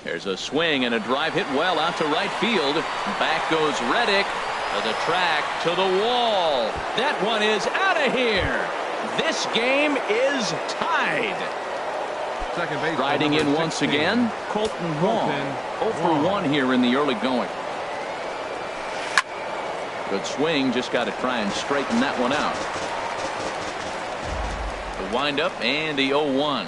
There's a swing and a drive hit well out to right field. Back goes Reddick to the track, to the wall. That one is out of here. This game is tied. Second base. Riding in once 16. again, Colton Wong. 0 for 1 here in the early going. Good swing, just got to try and straighten that one out. The windup and the 0-1.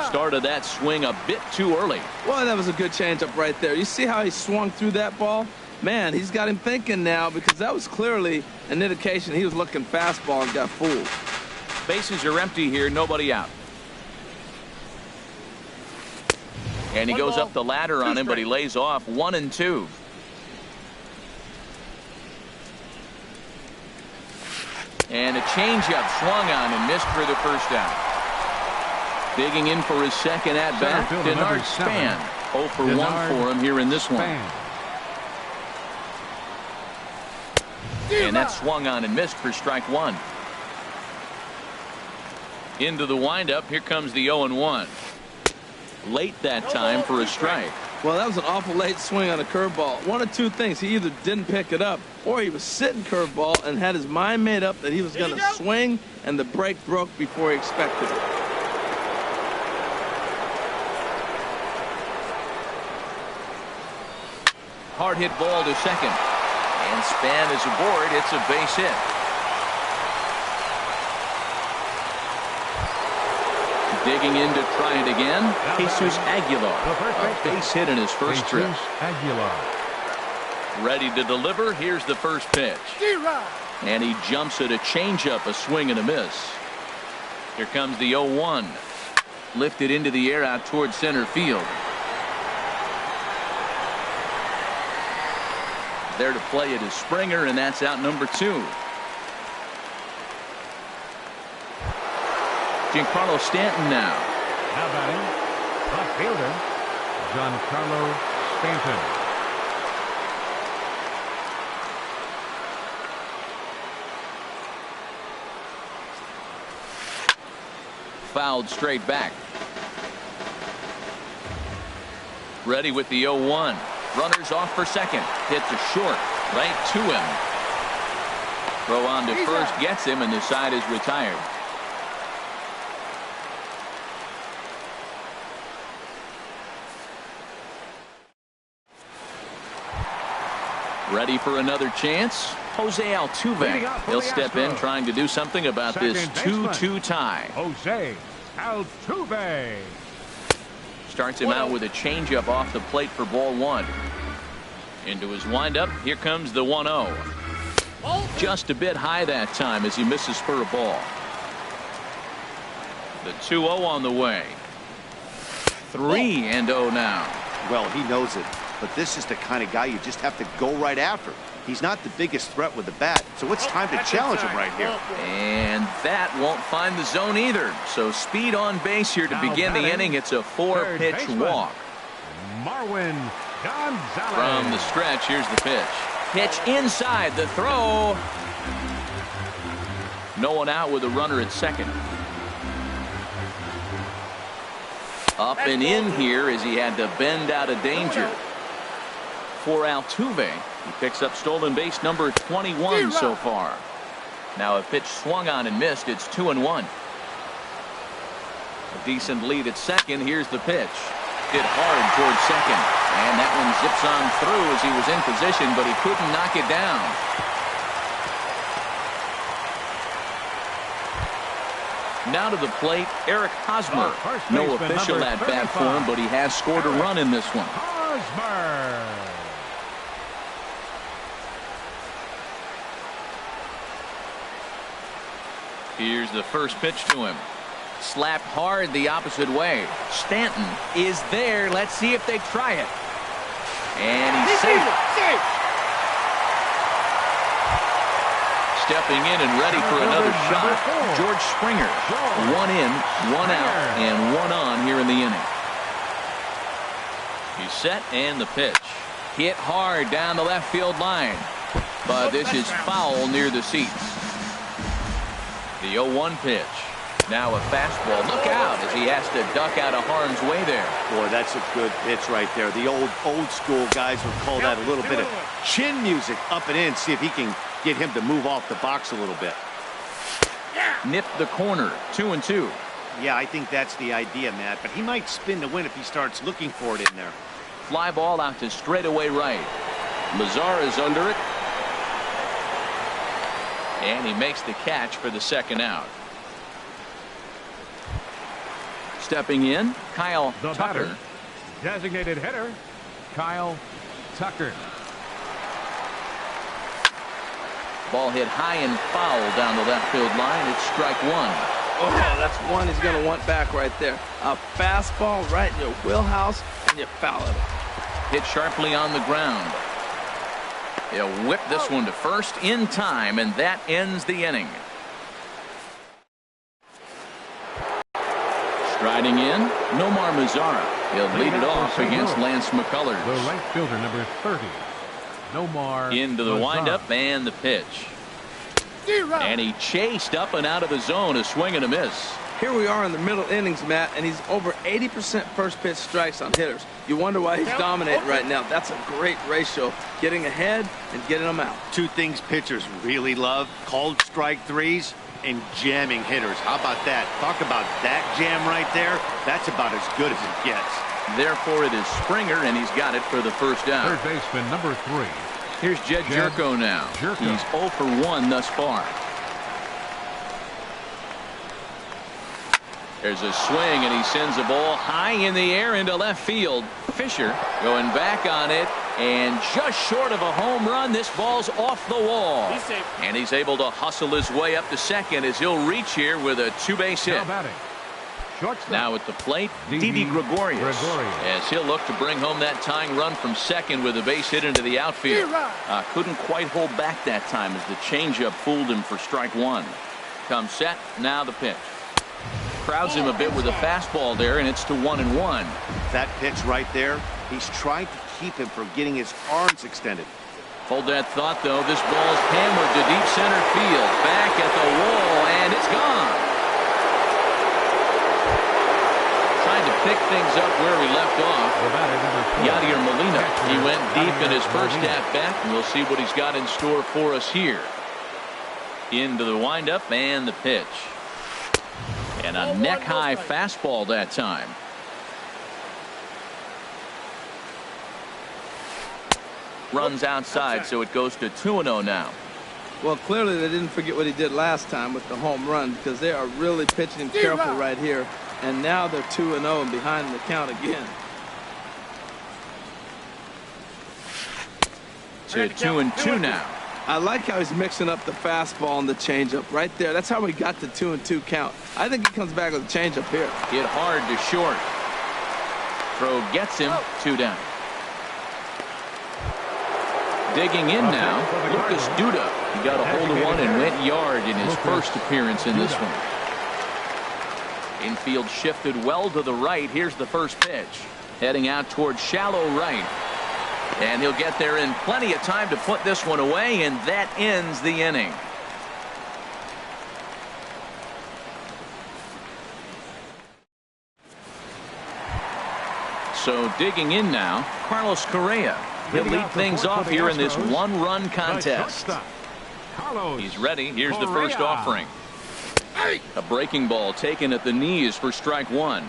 Started that swing a bit too early. Well, that was a good changeup right there. You see how he swung through that ball? Man, he's got him thinking now, because that was clearly an indication he was looking fastball and got fooled. Bases are empty here, nobody out. And he goes up the ladder on him, but he lays off 1-2. And a changeup swung on and missed for the first out. Digging in for his second at bat, Denard Span. 0 for 1 for him here in this one. And that swung on and missed for strike one. Into the windup. Here comes the 0-1. Late that time for a strike. Well, that was an awful late swing on a curveball. One of two things. He either didn't pick it up, or he was sitting curveball and had his mind made up that he was going to swing, and the break broke before he expected it. Hard hit ball to second. And Span is aboard. It's a base hit. Digging in to try it again. Jesus Aguilar. A base hit in his first trip. Aguilar. Ready to deliver. Here's the first pitch. And he jumps at a changeup, a swing and a miss. Here comes the 0-1. Lifted into the air out towards center field. There to play it is Springer, and that's out number 2. Giancarlo Stanton now. Now batting, left fielder, Giancarlo Stanton. Fouled straight back. Ready with the 0-1. Runners off for second. Hits a short. Right to him. Throw on to first. Gets him, and the side is retired. Ready for another chance. Jose Altuve. He'll step in trying to do something about this 2-2 tie. Jose Altuve. Starts him out with a changeup off the plate for ball one. Into his windup. Here comes the 1-0. Just a bit high that time as he misses for a ball. The 2-0 on the way. 3-0 now. Well, he knows it, but this is the kind of guy you just have to go right after. He's not the biggest threat with the bat, so it's time to challenge him right here. And that won't find the zone either. So speed on base here to begin the inning. It's a 4-pitch walk. Marwin Gonzalez. From the stretch, here's the pitch. Pitch inside, the throw. No one out with a runner at second. Up and in here as he had to bend out of danger. For Altuve, he picks up stolen base number 21 so far. Now a pitch swung on and missed. It's 2-1. A decent lead at second. Here's the pitch. Hit hard towards second. And that one zips on through as he was in position, but he couldn't knock it down. Now to the plate, Eric Hosmer. No official at bat for him, but he has scored a run in this one. Hosmer. Here's the first pitch to him. Slapped hard the opposite way. Stanton is there. Let's see if they try it. And he's safe. stepping in and ready for another shot. George Springer. 1 in, 1 out, and 1 on here in the inning. He's set and the pitch. Hit hard down the left field line. But this is foul near the seats. The 0-1 pitch. Now a fastball. Look out as he has to duck out of harm's way there. Boy, that's a good pitch right there. The old school guys would call that a little bit of chin music up and in. See if he can get him to move off the box a little bit. Nipped the corner. 2-2. Yeah, I think that's the idea, Matt. But he might spin to win if he starts looking for it in there. Fly ball out to straightaway right. Mazar is under it. And he makes the catch for the second out. Stepping in, Kyle The Tucker. batter, designated hitter, Kyle Tucker. Ball hit high and foul down the left field line. It's strike 1. Oh, that's one he's going to want back right there. A fastball right in your wheelhouse, and you foul it. Hit sharply on the ground. He'll whip this one to first in time, and that ends the inning. Striding in, Nomar Mazara. He'll lead it off against Lance McCullers. The right fielder, number 30, Nomar Into the Mazar. windup and the pitch. And he chased up and out of the zone, a swing and a miss. Here we are in the middle innings, Matt, and he's over 80% first pitch strikes on hitters. You wonder why he's dominating right now. That's a great ratio, getting ahead and getting them out. Two things pitchers really love: called strike threes and jamming hitters. How about that? Talk about that jam right there. That's about as good as it gets. Therefore, it is Springer, and he's got it for the first out. Third baseman, number 3. Here's Jed Jerko now. Jerko. He's 0 for 1 thus far. There's a swing, and he sends the ball high in the air into left field. Fisher going back on it, and just short of a home run. This ball's off the wall. He's safe. And he's able to hustle his way up to second as he'll reach here with a 2-base hit. Now batting, shortstop. Now at the plate, Didi Didi Gregorius. Gregorius. As he'll look to bring home that tying run from second with a base hit into the outfield. Couldn't quite hold back that time as the changeup fooled him for strike 1. Comes set, now the pitch. Crowds him a bit with a fastball there, and it's to 1-1. That pitch right there, he's trying to keep him from getting his arms extended. Hold that thought, though. This ball's hammered to deep center field. Back at the wall, and it's gone. Trying to pick things up where we left off. The batter, number 4. Yadier Molina. He went deep in his first Molina. at-bat, and we'll see what he's got in store for us here. Into the windup and the pitch. And a neck-high fastball that time. Runs outside, so it goes to 2-0 now. Well, clearly they didn't forget what he did last time with the home run, because they are really pitching him careful right here. And now they're 2-0 and behind in the count again. To 2-2 now. I like how he's mixing up the fastball and the changeup right there. That's how we got the 2-2 count. I think he comes back with a changeup here. Hit hard to short. Throw gets him. 2 down. Digging in now, Lucas Duda. He got a hold of one and went yard in his first appearance in this one. Infield shifted well to the right. Here's the first pitch. Heading out towards shallow right. And he'll get there in plenty of time to put this one away, and that ends the inning. So digging in now, Carlos Correa. He'll lead things off here in this one-run contest. He's ready. Here's the first offering. A breaking ball taken at the knees for strike 1.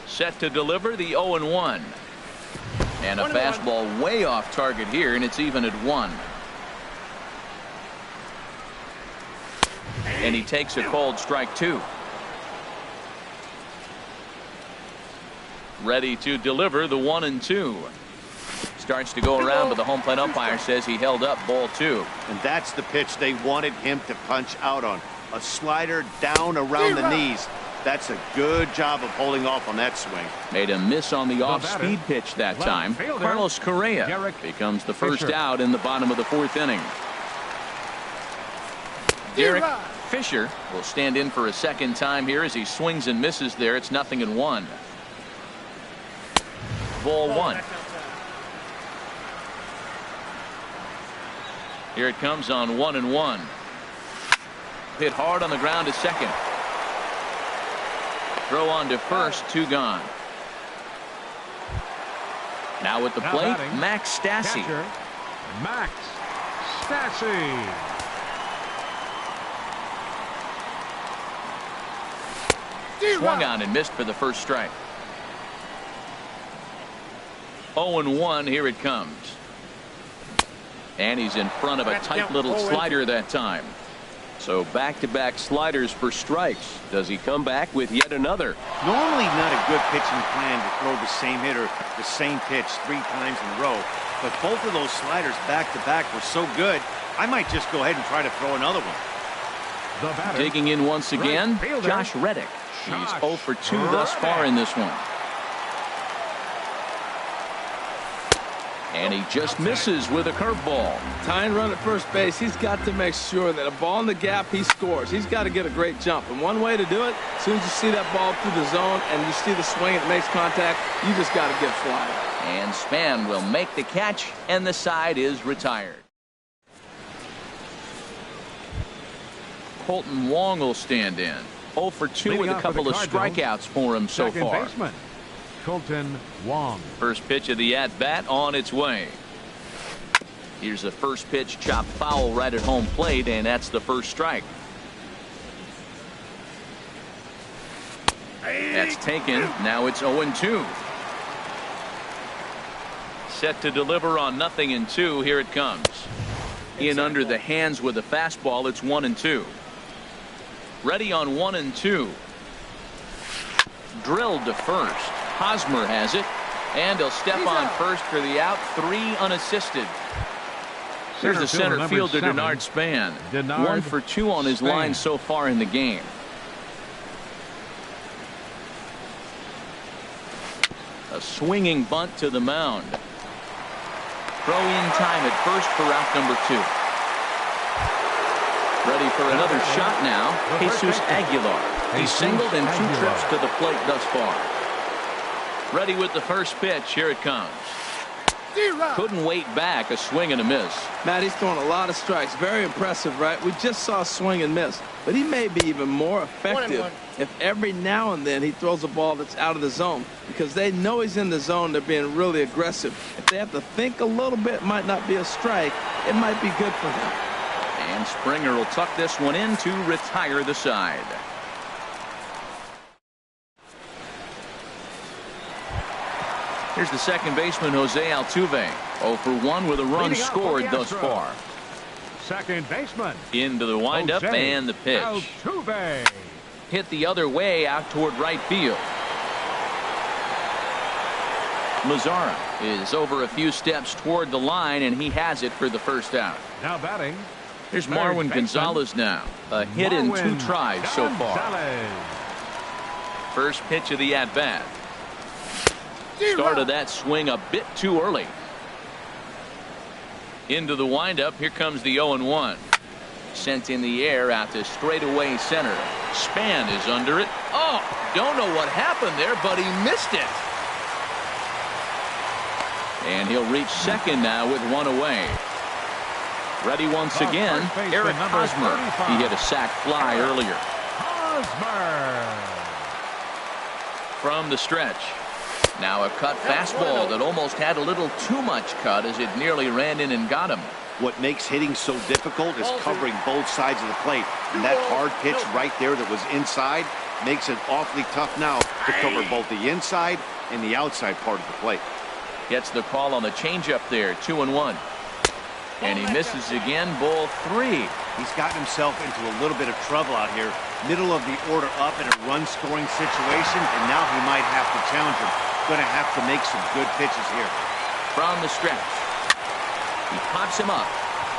Set to deliver the 0-1. And a fastball way off target here, and it's even at 1. And he takes a called strike 2. Ready to deliver the 1-2. Starts to go around, but the home plate umpire says he held up ball 2. And that's the pitch they wanted him to punch out on. A slider down around the knees. That's a good job of holding off on that swing. Made a miss on the off-speed pitch that time. Carlos Correa becomes the first out in the bottom of the 4th inning. Derek Fisher will stand in for a second time here as he swings and misses there. It's 0-1. Ball one. Here it comes on 1-1. Hit hard on the ground to second. Throw on to first, 2 gone. Now with the plate, Max Stassi. Catcher, Max Stassi. Swung on and missed for the first strike. 0-1, here it comes. And he's in front of a tight little slider that time. So back-to-back sliders for strikes. Does he come back with yet another? Normally not a good pitching plan to throw the same hitter, the same pitch 3 times in a row. But both of those sliders back-to-back were so good, I might just go ahead and try to throw another one. Digging in once again, Josh Reddick. He's 0 for 2 thus far in this one. And he just misses with a curveball. Tying run at first base, he's got to make sure that a ball in the gap, he scores. He's got to get a great jump. And one way to do it, as soon as you see that ball through the zone and you see the swing, it makes contact, you just got to get flying. And Span will make the catch, and the side is retired. Colton Wong will stand in. 0 for 2 with a couple of strikeouts for him so far. Baseman, Colton Wong. First pitch of the at-bat on its way. Here's the first pitch, chopped foul right at home plate, and that's the first strike. That's taken. Now it's 0-2. Set to deliver on 0-2. Here it comes. In under the hands with a fastball. It's 1-2. Ready on 1-2. Drilled to first. Hosmer has it, and he'll step on first for the out. 3 unassisted. Here's the center fielder, Denard Span. 1 for 2 on his line so far in the game. A swinging bunt to the mound. Throw in time at first for out number 2. Ready for another shot now, Jesus Aguilar. He's singled in 2 trips to the plate thus far. Ready with the first pitch. Here it comes. Couldn't wait back. A swing and a miss. Matt, he's throwing a lot of strikes. Very impressive, right? We just saw a swing and miss. But he may be even more effective if every now and then he throws a ball that's out of the zone. Because they know he's in the zone. They're being really aggressive. If they have to think a little bit, it might not be a strike. It might be good for him. And Springer will tuck this one in to retire the side. Here's the second baseman, Jose Altuve. 0 for 1 with a run scored thus far. Second baseman. Into the windup and the pitch. Altuve. Hit the other way out toward right field. Mazzara is over a few steps toward the line, and he has it for the first out. Now batting. Here's Marwin Gonzalez now. A hit in 2 tries so far. First pitch of the at-bat. Started that swing a bit too early. Into the windup. Here comes the 0-1. Sent in the air out to straightaway center. Span is under it. Oh, don't know what happened there, but he missed it. And he'll reach second now with 1 away. Ready once again, Eric Hosmer. He hit a sac fly earlier. Hosmer. From the stretch. Now a cut fastball that almost had a little too much cut as it nearly ran in and got him. What makes hitting so difficult is covering both sides of the plate. And that hard pitch right there that was inside makes it awfully tough now to cover both the inside and the outside part of the plate. Gets the call on the changeup there, 2-1. And he misses again, ball 3. He's gotten himself into a little bit of trouble out here. Middle of the order up in a run-scoring situation, and now he might have to challenge him. Going to have to make some good pitches here. From the stretch. He pops him up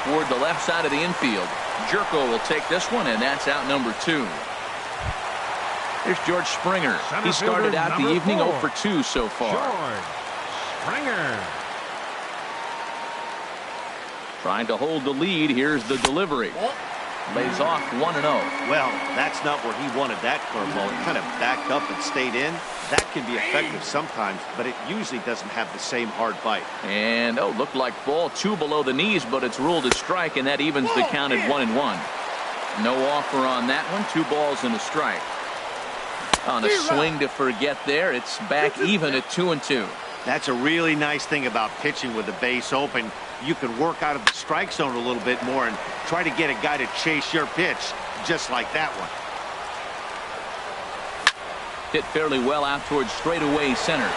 toward the left side of the infield. Jerko will take this one, and that's out number 2. Here's George Springer. He started out the evening 0 for 2 so far. George Springer. Trying to hold the lead. Here's the delivery. Lays off 1-0. Well, that's not where he wanted that curveball. It kind of backed up and stayed in. That can be effective sometimes, but it usually doesn't have the same hard bite. And, looked like ball 2 below the knees, but it's ruled a strike, and that evens the count at 1-1. No offer on that one. 2 balls and a strike. On a swing to forget there, it's back even at 2-2. That's a really nice thing about pitching with the base open. You can work out of the strike zone a little bit more and try to get a guy to chase your pitch, just like that one. Hit fairly well out towards straightaway center.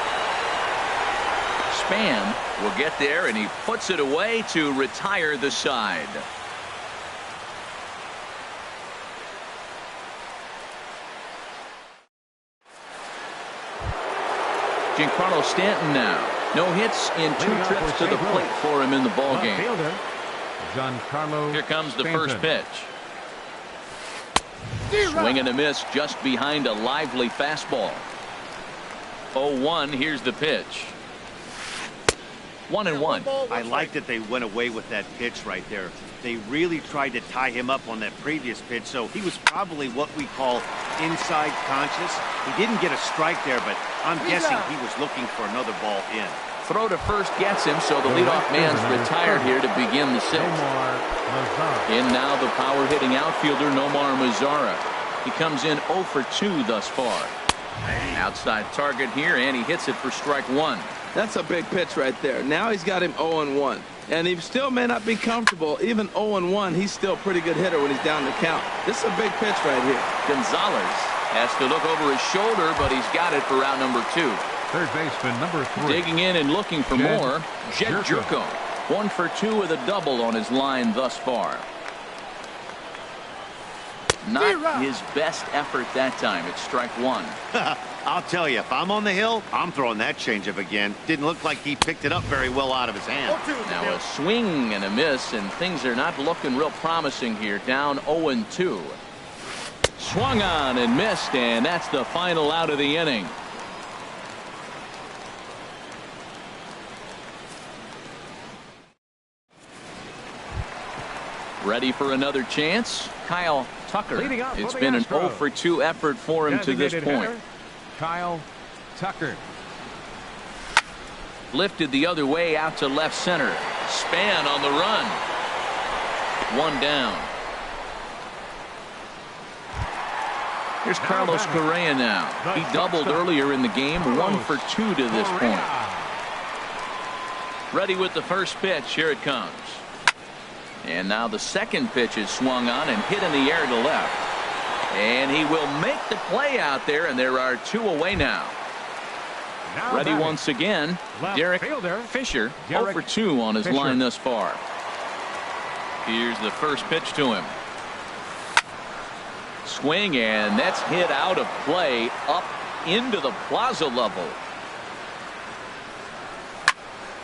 Span will get there, and he puts it away to retire the side. Giancarlo Stanton now. No hits in 2 trips to the plate for him in the ballgame. Here comes the first pitch. Swing and a miss just behind a lively fastball. 0-1. Here's the pitch. 1-1. I like that they went away with that pitch right there. They really tried to tie him up on that previous pitch, so he was probably what we call inside conscious. He didn't get a strike there, but I'm guessing he was looking for another ball in. Throw to first gets him, so the leadoff man's retired here to begin the 6th. In now the power-hitting outfielder, Nomar Mazara. He comes in 0 for 2 thus far. Outside target here, and he hits it for strike 1. That's a big pitch right there. Now he's got him 0-1. And he still may not be comfortable. Even 0-1, he's still a pretty good hitter when he's down the count. This is a big pitch right here. Gonzalez has to look over his shoulder, but he's got it for out number 2. Third baseman number 3. Digging in and looking for more, Jed Jerko. 1 for 2 with a double on his line thus far. Not his best effort that time. It's strike 1. I'll tell you, if I'm on the hill, I'm throwing that changeup again. Didn't look like he picked it up very well out of his hand. Now a swing and a miss, and things are not looking real promising here. Down 0-2. Swung on and missed, and that's the final out of the inning. Ready for another chance? Kyle Tucker. It's been an 0 for 2 effort for him to this point. Kyle Tucker. Lifted the other way out to left center. Span on the run. 1 down. Here's Carlos Correa now. He doubled earlier in the game. 1 for 2 to this point. Ready with the first pitch. Here it comes. And now the second pitch is swung on and hit in the air to left. And he will make the play out there, and there are 2 away now. Ready once again, Derek Fisher, 0 for 2 on his line thus far. Here's the first pitch to him. Swing, and that's hit out of play up into the plaza level.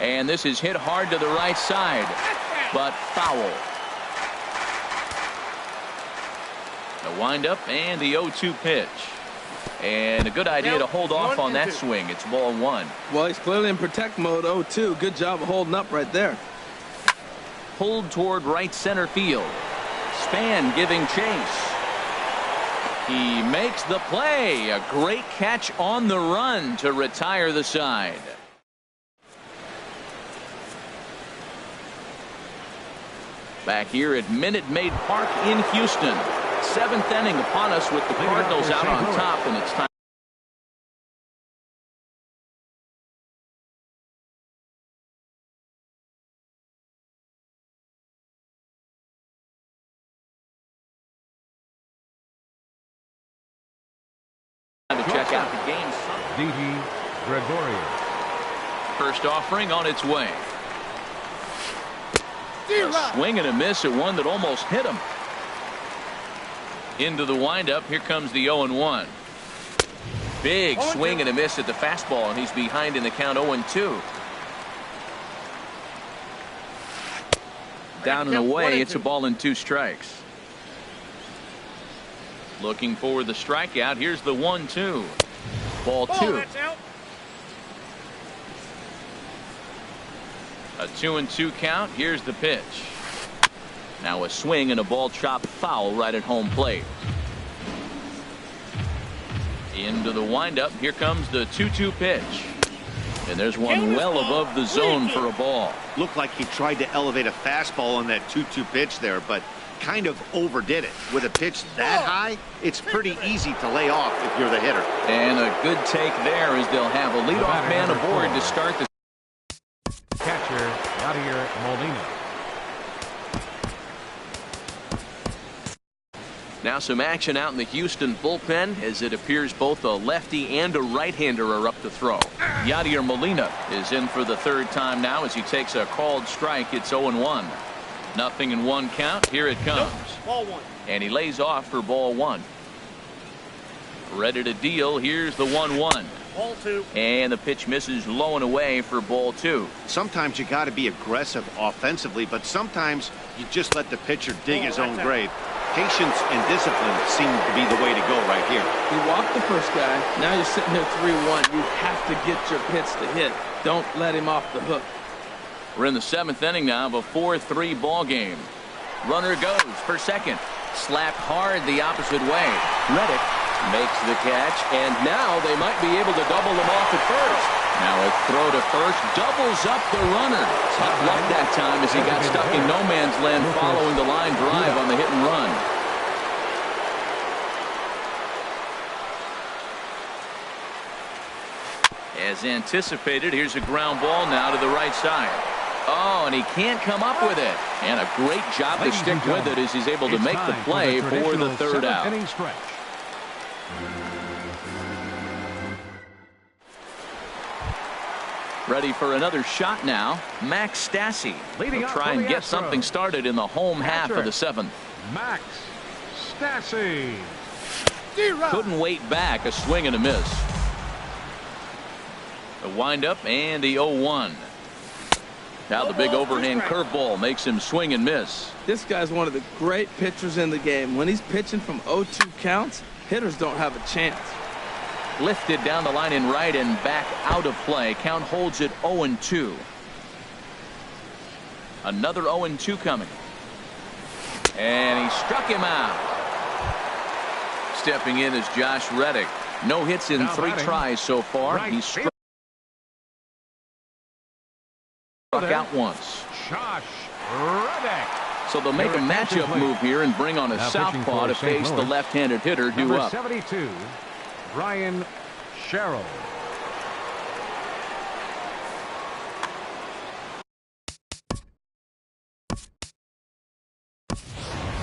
And this is hit hard to the right side, but foul. The windup and the 0-2 pitch. And a good idea to hold off on that swing. It's ball 1. Well, he's clearly in protect mode. 0-2. Good job of holding up right there. Pulled toward right center field. Span giving chase. He makes the play. A great catch on the run to retire the side. Back here at Minute Maid Park in Houston. 7th inning upon us with the Cardinals out on top, and it's time to check out the game. Didi Gregorius. First offering on its way. A swing and a miss at one that almost hit him. Into the windup. Here comes the 0-1. Big swing and a miss at the fastball, and he's behind in the count 0-2. Down and away. It's a ball and 2 strikes. Looking for the strikeout. Here's the 1-2. Ball 2. A 2-2 count. Here's the pitch. Now a swing and a ball chopped foul right at home plate. Into the windup. Here comes the 2-2 pitch. And there's one well above the zone for a ball. Looked like he tried to elevate a fastball on that 2-2 pitch there, but kind of overdid it. With a pitch that high, it's pretty easy to lay off if you're the hitter. And a good take there as they'll have a leadoff man aboard to start the catcher, Yadier Molina. Now some action out in the Houston bullpen as it appears both a lefty and a right-hander are up to throw. Yadier Molina is in for the third time now as he takes a called strike. It's 0-1. Nothing in one count. Here it comes. Ball one. And he lays off for ball one. Ready to deal. Here's the 1-1. Ball two. And the pitch misses low and away for ball two. Sometimes you got to be aggressive offensively, but sometimes you just let the pitcher dig his own grave. Patience and discipline seem to be the way to go right here. He walked the first guy. Now you're sitting here 3-1. You have to get your pitch to hit. Don't let him off the hook. We're in the 7th inning now of a 4-3 ball game. Runner goes for second. Slapped hard the opposite way. Reddick makes the catch, and now they might be able to double him off at first. Now a throw to first doubles up the runner. Tough luck that time as he got stuck in no man's land following the line drive on the hit and run. As anticipated, here's a ground ball now to the right side. Oh, and he can't come up with it. And a great job to stick with it as he's able to make the play for the third out. Ready for another shot now. Max Stassi will try and get something started in the home half of the 7th. Max Stassi. Couldn't wait back. A swing and a miss. The windup and the 0-1. Now the big overhand curveball makes him swing and miss. This guy's one of the great pitchers in the game. When he's pitching from 0-2 counts, hitters don't have a chance. Lifted down the line in right and back out of play. Count holds it 0-2. Another 0-2 coming. And he struck him out. Stepping in is Josh Reddick. No hits in 3 tries so far. He struck out once. Josh Reddick. So they'll make a matchup move here and bring on a southpaw to face the left-handed hitter due up. 72, Brian Sherrill.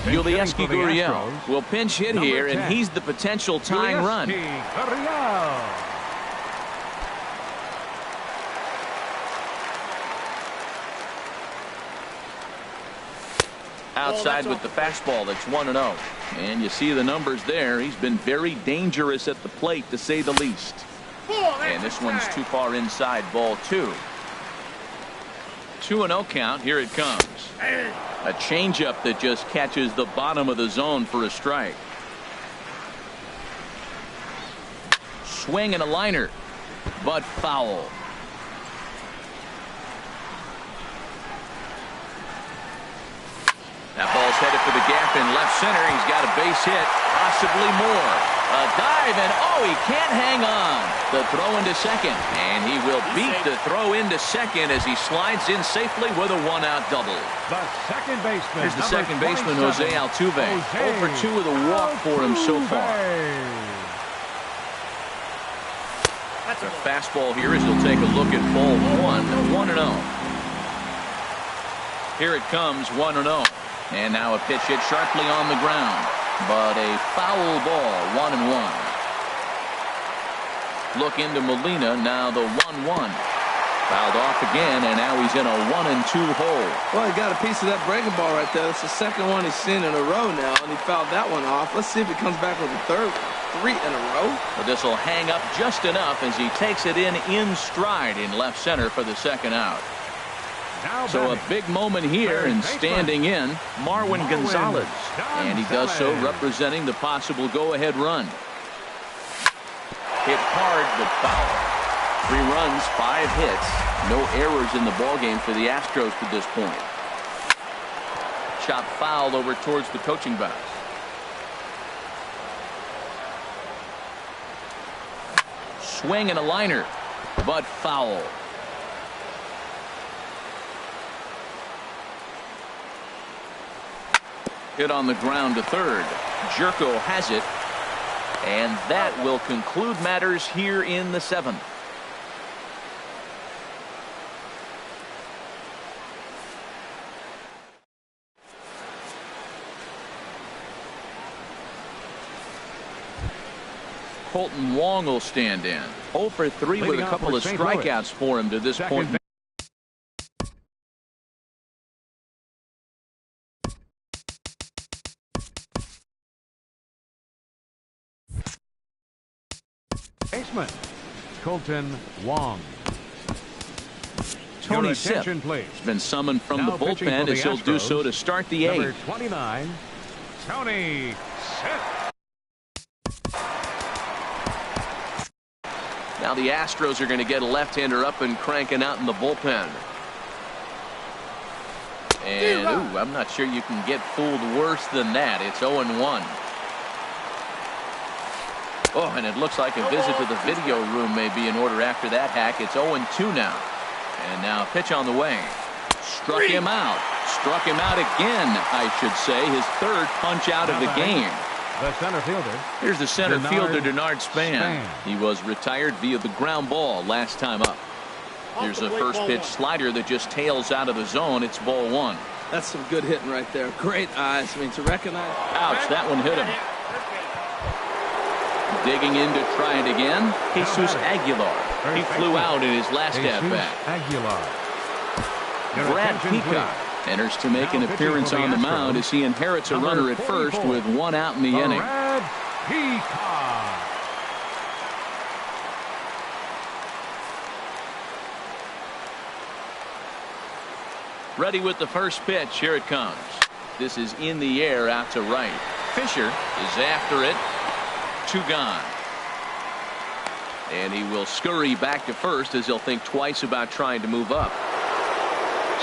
Yulieski Gurriel will pinch hit here, and he's the potential tying run. Outside with the fastball, that's 1-0. And you see the numbers there. He's been very dangerous at the plate, to say the least. And this one's too far inside, ball 2. 2-0 count. Here it comes. A changeup that just catches the bottom of the zone for a strike. Swing and a liner, but foul. That ball's headed for the gap in left center. He's got a base hit, possibly more. A dive, and oh, he can't hang on. The throw into second, and he will beat the throw into second as he slides in safely with a 1-out double. The second baseman. Here's the second baseman, Jose Altuve. 0 for 2 with a walk for him so far. The fastball here as he'll take a look at ball 1. 1-0. Here it comes, 1-0. And now a pitch hit sharply on the ground. But a foul ball, 1-1. Look into Molina, now the 1-1. Fouled off again, and now he's in a 1-2 hole. Well, he got a piece of that breaking ball right there. That's the second one he's seen in a row now, and he fouled that one off. Let's see if he comes back with a third. 3 in a row. But this will hang up just enough as he takes it in stride in left center for the second out. So a big moment here, and standing in, Marwin Gonzalez. And he does so representing the possible go-ahead run. Hit hard, but foul. 3 runs, 5 hits. No errors in the ballgame for the Astros to this point. Chop foul over towards the coaching box. Swing and a liner, but foul. Hit on the ground to third. Jerko has it, and that will conclude matters here in the 7th. Colton Wong will stand in. 0 for 3 with a couple of strikeouts for him to this point. Baseman, Colton Wong. Tony Sipp has been summoned from the bullpen as he'll do so to start the 8th. Number 29, Tony Sipp. Now the Astros are going to get a left-hander up and cranking out in the bullpen. And, ooh, I'm not sure you can get fooled worse than that. It's 0-1. Oh, and it looks like a visit to the video room may be in order after that hack. It's 0-2 now. And now pitch on the way. Struck him out. Struck him out again, I should say. His 3rd punch out of the game. The center fielder. Here's the center fielder, Denard Span. He was retired via the ground ball last time up. Here's a first pitch slider that just tails out of the zone. It's ball 1. That's some good hitting right there. Great eyes. I mean, to recognize. Ouch, that one hit him. Digging in to try it again. Jesus Aguilar. He flew out in his last at-bat. Brad Peacock enters to make an appearance on the mound as he inherits a runner at first with 1 out in the inning. Brad Peacock. Ready with the first pitch. Here it comes. This is in the air out to right. Fisher is after it. 2 gone. And he will scurry back to first as he'll think twice about trying to move up.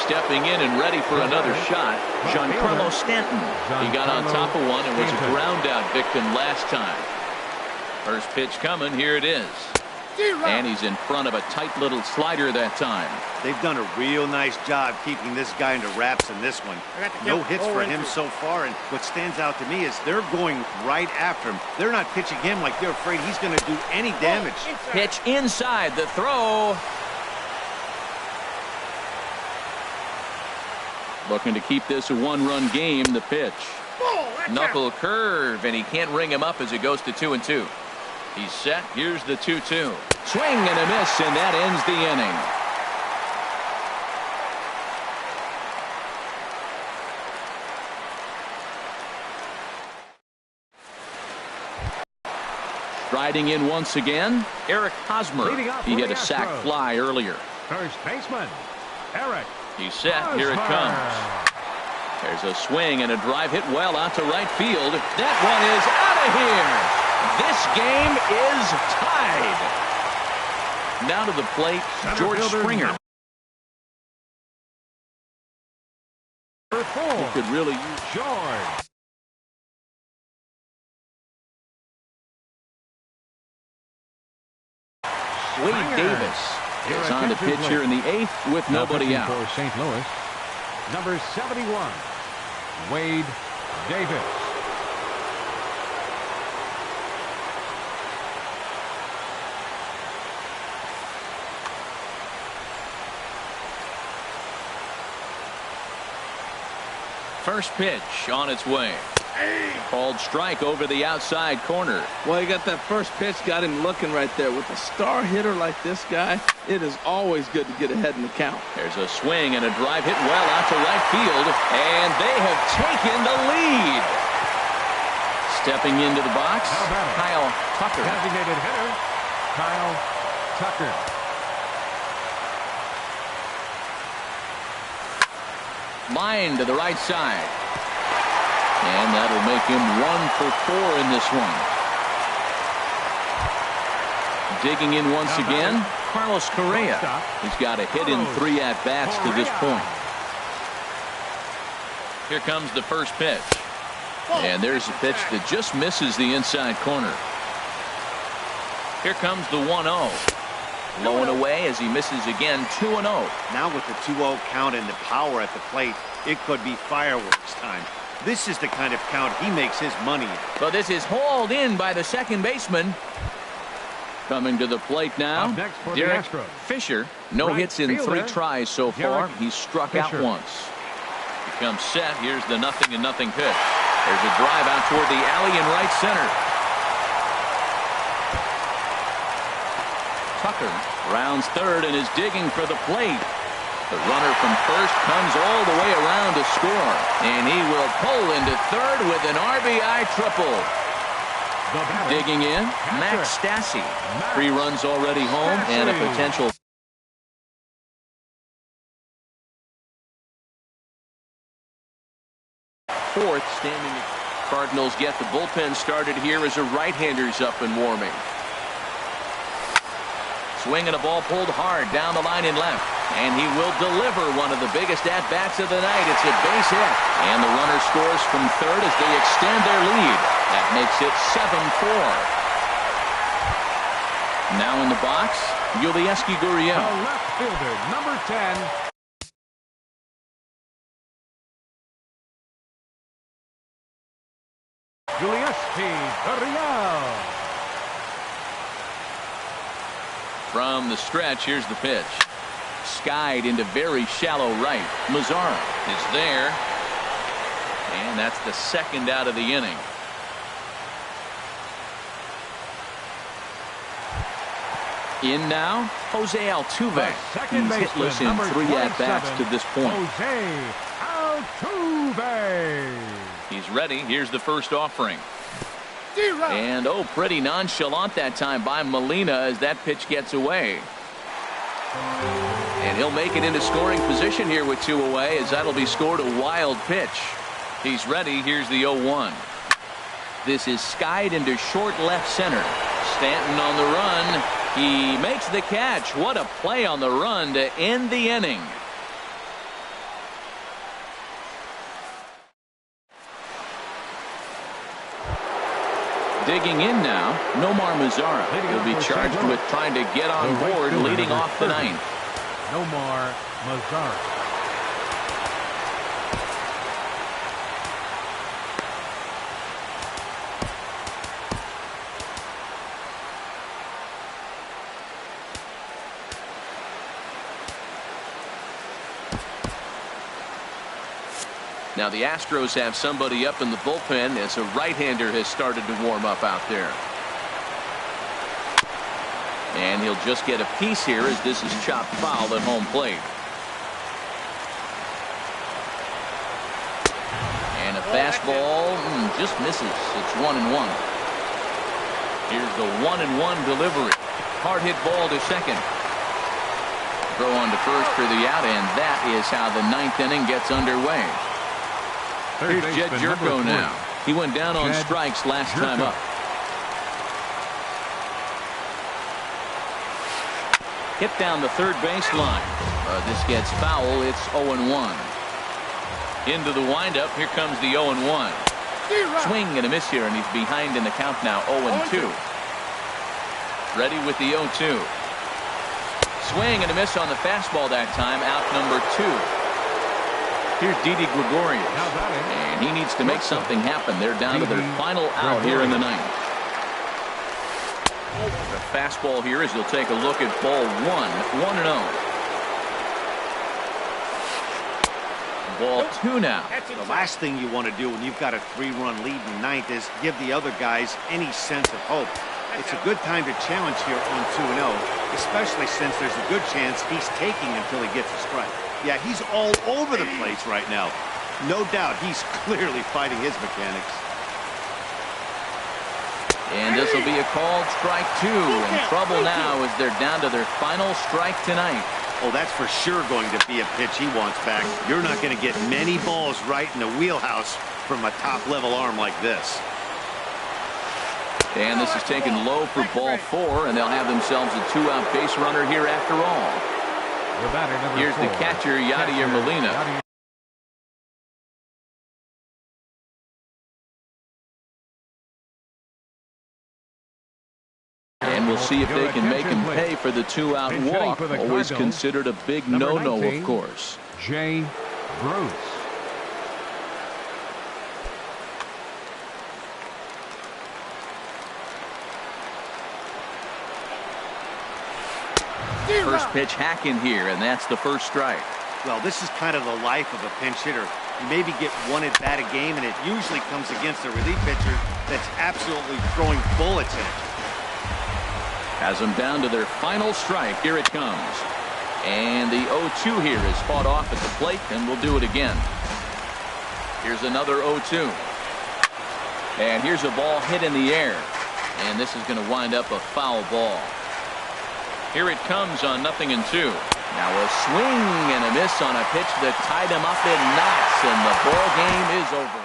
Stepping in and ready for another shot, Giancarlo Stanton. He got on top of one and was a ground out victim last time. First pitch coming. Here it is. And he's in front of a tight little slider that time. They've done a real nice job keeping this guy under wraps in this one. No hits for him so far, and what stands out to me is they're going right after him. They're not pitching him like they're afraid he's going to do any damage. Pitch inside the throw. Looking to keep this a 1-run game. The pitch. Knuckle curve, and he can't ring him up as it goes to 2-2. He's set. Here's the 2-2. Swing and a miss, and that ends the inning. Striding in once again, Eric Hosmer. He hit a sac fly earlier. First baseman, Eric. He's set. Here it comes. There's a swing and a drive hit well out to right field. That one is out of here. This game is tied. Now to the plate, George Springer. He could really use George. Wade Davis is on the pitch here in the 8th with nobody out. For St. Louis, number 71, Wade Davis. First pitch on its way. Called strike over the outside corner. Well, you got that first pitch, got him looking right there. With a star hitter like this guy, it is always good to get ahead in the count. There's a swing and a drive hit well out to right field, and they have taken the lead. Stepping into the box, Kyle Tucker. Designated hitter, Kyle Tucker. Line to the right side. And that'll make him 1 for 4 in this one. Digging in once again, Carlos Correa. He's got a hit in 3 at-bats to this point. Here comes the first pitch. And there's a pitch that just misses the inside corner. Here comes the 1-0. Low and away as he misses again. 2-0. Now with the 2-0 count and the power at the plate, it could be fireworks time. This is the kind of count he makes his money in. But this is hauled in by the second baseman. Coming to the plate now, Derek Fisher. No hits in 3 tries so far. He's struck out once. He comes set. Here's the 0-0 pitch. There's a drive out toward the alley in right center. Tucker rounds third and is digging for the plate. The runner from first comes all the way around to score. And he will pull into third with an RBI triple. Digging in, Max Stassi. 3 runs already home and a potential. Fourth standing. Cardinals get the bullpen started here as a right-hander's up and warming. Swinging a ball pulled hard down the line in left. And he will deliver one of the biggest at-bats of the night. It's a base hit. And the runner scores from third as they extend their lead. That makes it 7-4. Now in the box, Yulieski Gurriel. The left fielder, number 10. Yulieski Gurriel. From the stretch, here's the pitch. Skied into very shallow right. Mazzara is there. And that's the second out of the inning. In now, Jose Altuve. He's hitless in 3 at-bats to this point. Jose Altuve. He's ready. Here's the first offering. And pretty nonchalant that time by Molina as that pitch gets away. And he'll make it into scoring position here with 2 away as that'll be scored a wild pitch. He's ready. Here's the 0-1. This is skied into short left center. Stanton on the run. He makes the catch. What a play on the run to end the inning. Digging in now, Nomar Mazzara will be charged with trying to get on board leading off the ninth. Nomar Mazzara. Now the Astros have somebody up in the bullpen as a right-hander has started to warm up out there. And he'll just get a piece here as this is chopped foul at home plate. And a fastball just misses. It's 1-1. Here's the 1-1 delivery. Hard hit ball to second. Throw on to first for the out, and that is how the 9th inning gets underway. Here's Jed Jerko now. He went down on strikes last time up. Hit down the third baseline. This gets foul. It's 0-1. Into the windup. Here comes the 0-1. Swing and a miss here, and he's behind in the count now. 0-2. Ready with the 0-2. Swing and a miss on the fastball that time. Out number 2. Here's Didi Gregorius, and he needs to make something happen. They're down to their final out here in the ninth. The fastball here as he'll take a look at ball 1. 1-0. Ball 2 now. The last thing you want to do when you've got a 3-run lead in the ninth is give the other guys any sense of hope. It's a good time to challenge here on 2-0, especially since there's a good chance he's taking until he gets a strike. Yeah, he's all over the place right now. No doubt he's clearly fighting his mechanics. And this will be a called strike 2. In trouble now as they're down to their final strike tonight. Oh, that's for sure going to be a pitch he wants back. You're not going to get many balls right in the wheelhouse from a top-level arm like this. And this is taken low for ball 4, and they'll have themselves a 2-out base runner here after all. The batter, number Here's 4. the catcher, Yadier Molina. we'll see if they can make him pay for the 2-out walk. Always considered a big no-no, of course. Jay Bruce. First pitch hacking here, and that's the first strike. Well, this is kind of the life of a pinch hitter. You maybe get one at bat a game, and it usually comes against a relief pitcher that's absolutely throwing bullets in it. Has them down to their final strike. Here it comes. And the 0-2 here is fought off at the plate, and we'll do it again. Here's another 0-2. And here's a ball hit in the air. And this is going to wind up a foul ball. Here it comes on 0-2. Now a swing and a miss on a pitch that tied him up in knots, and the ball game is over.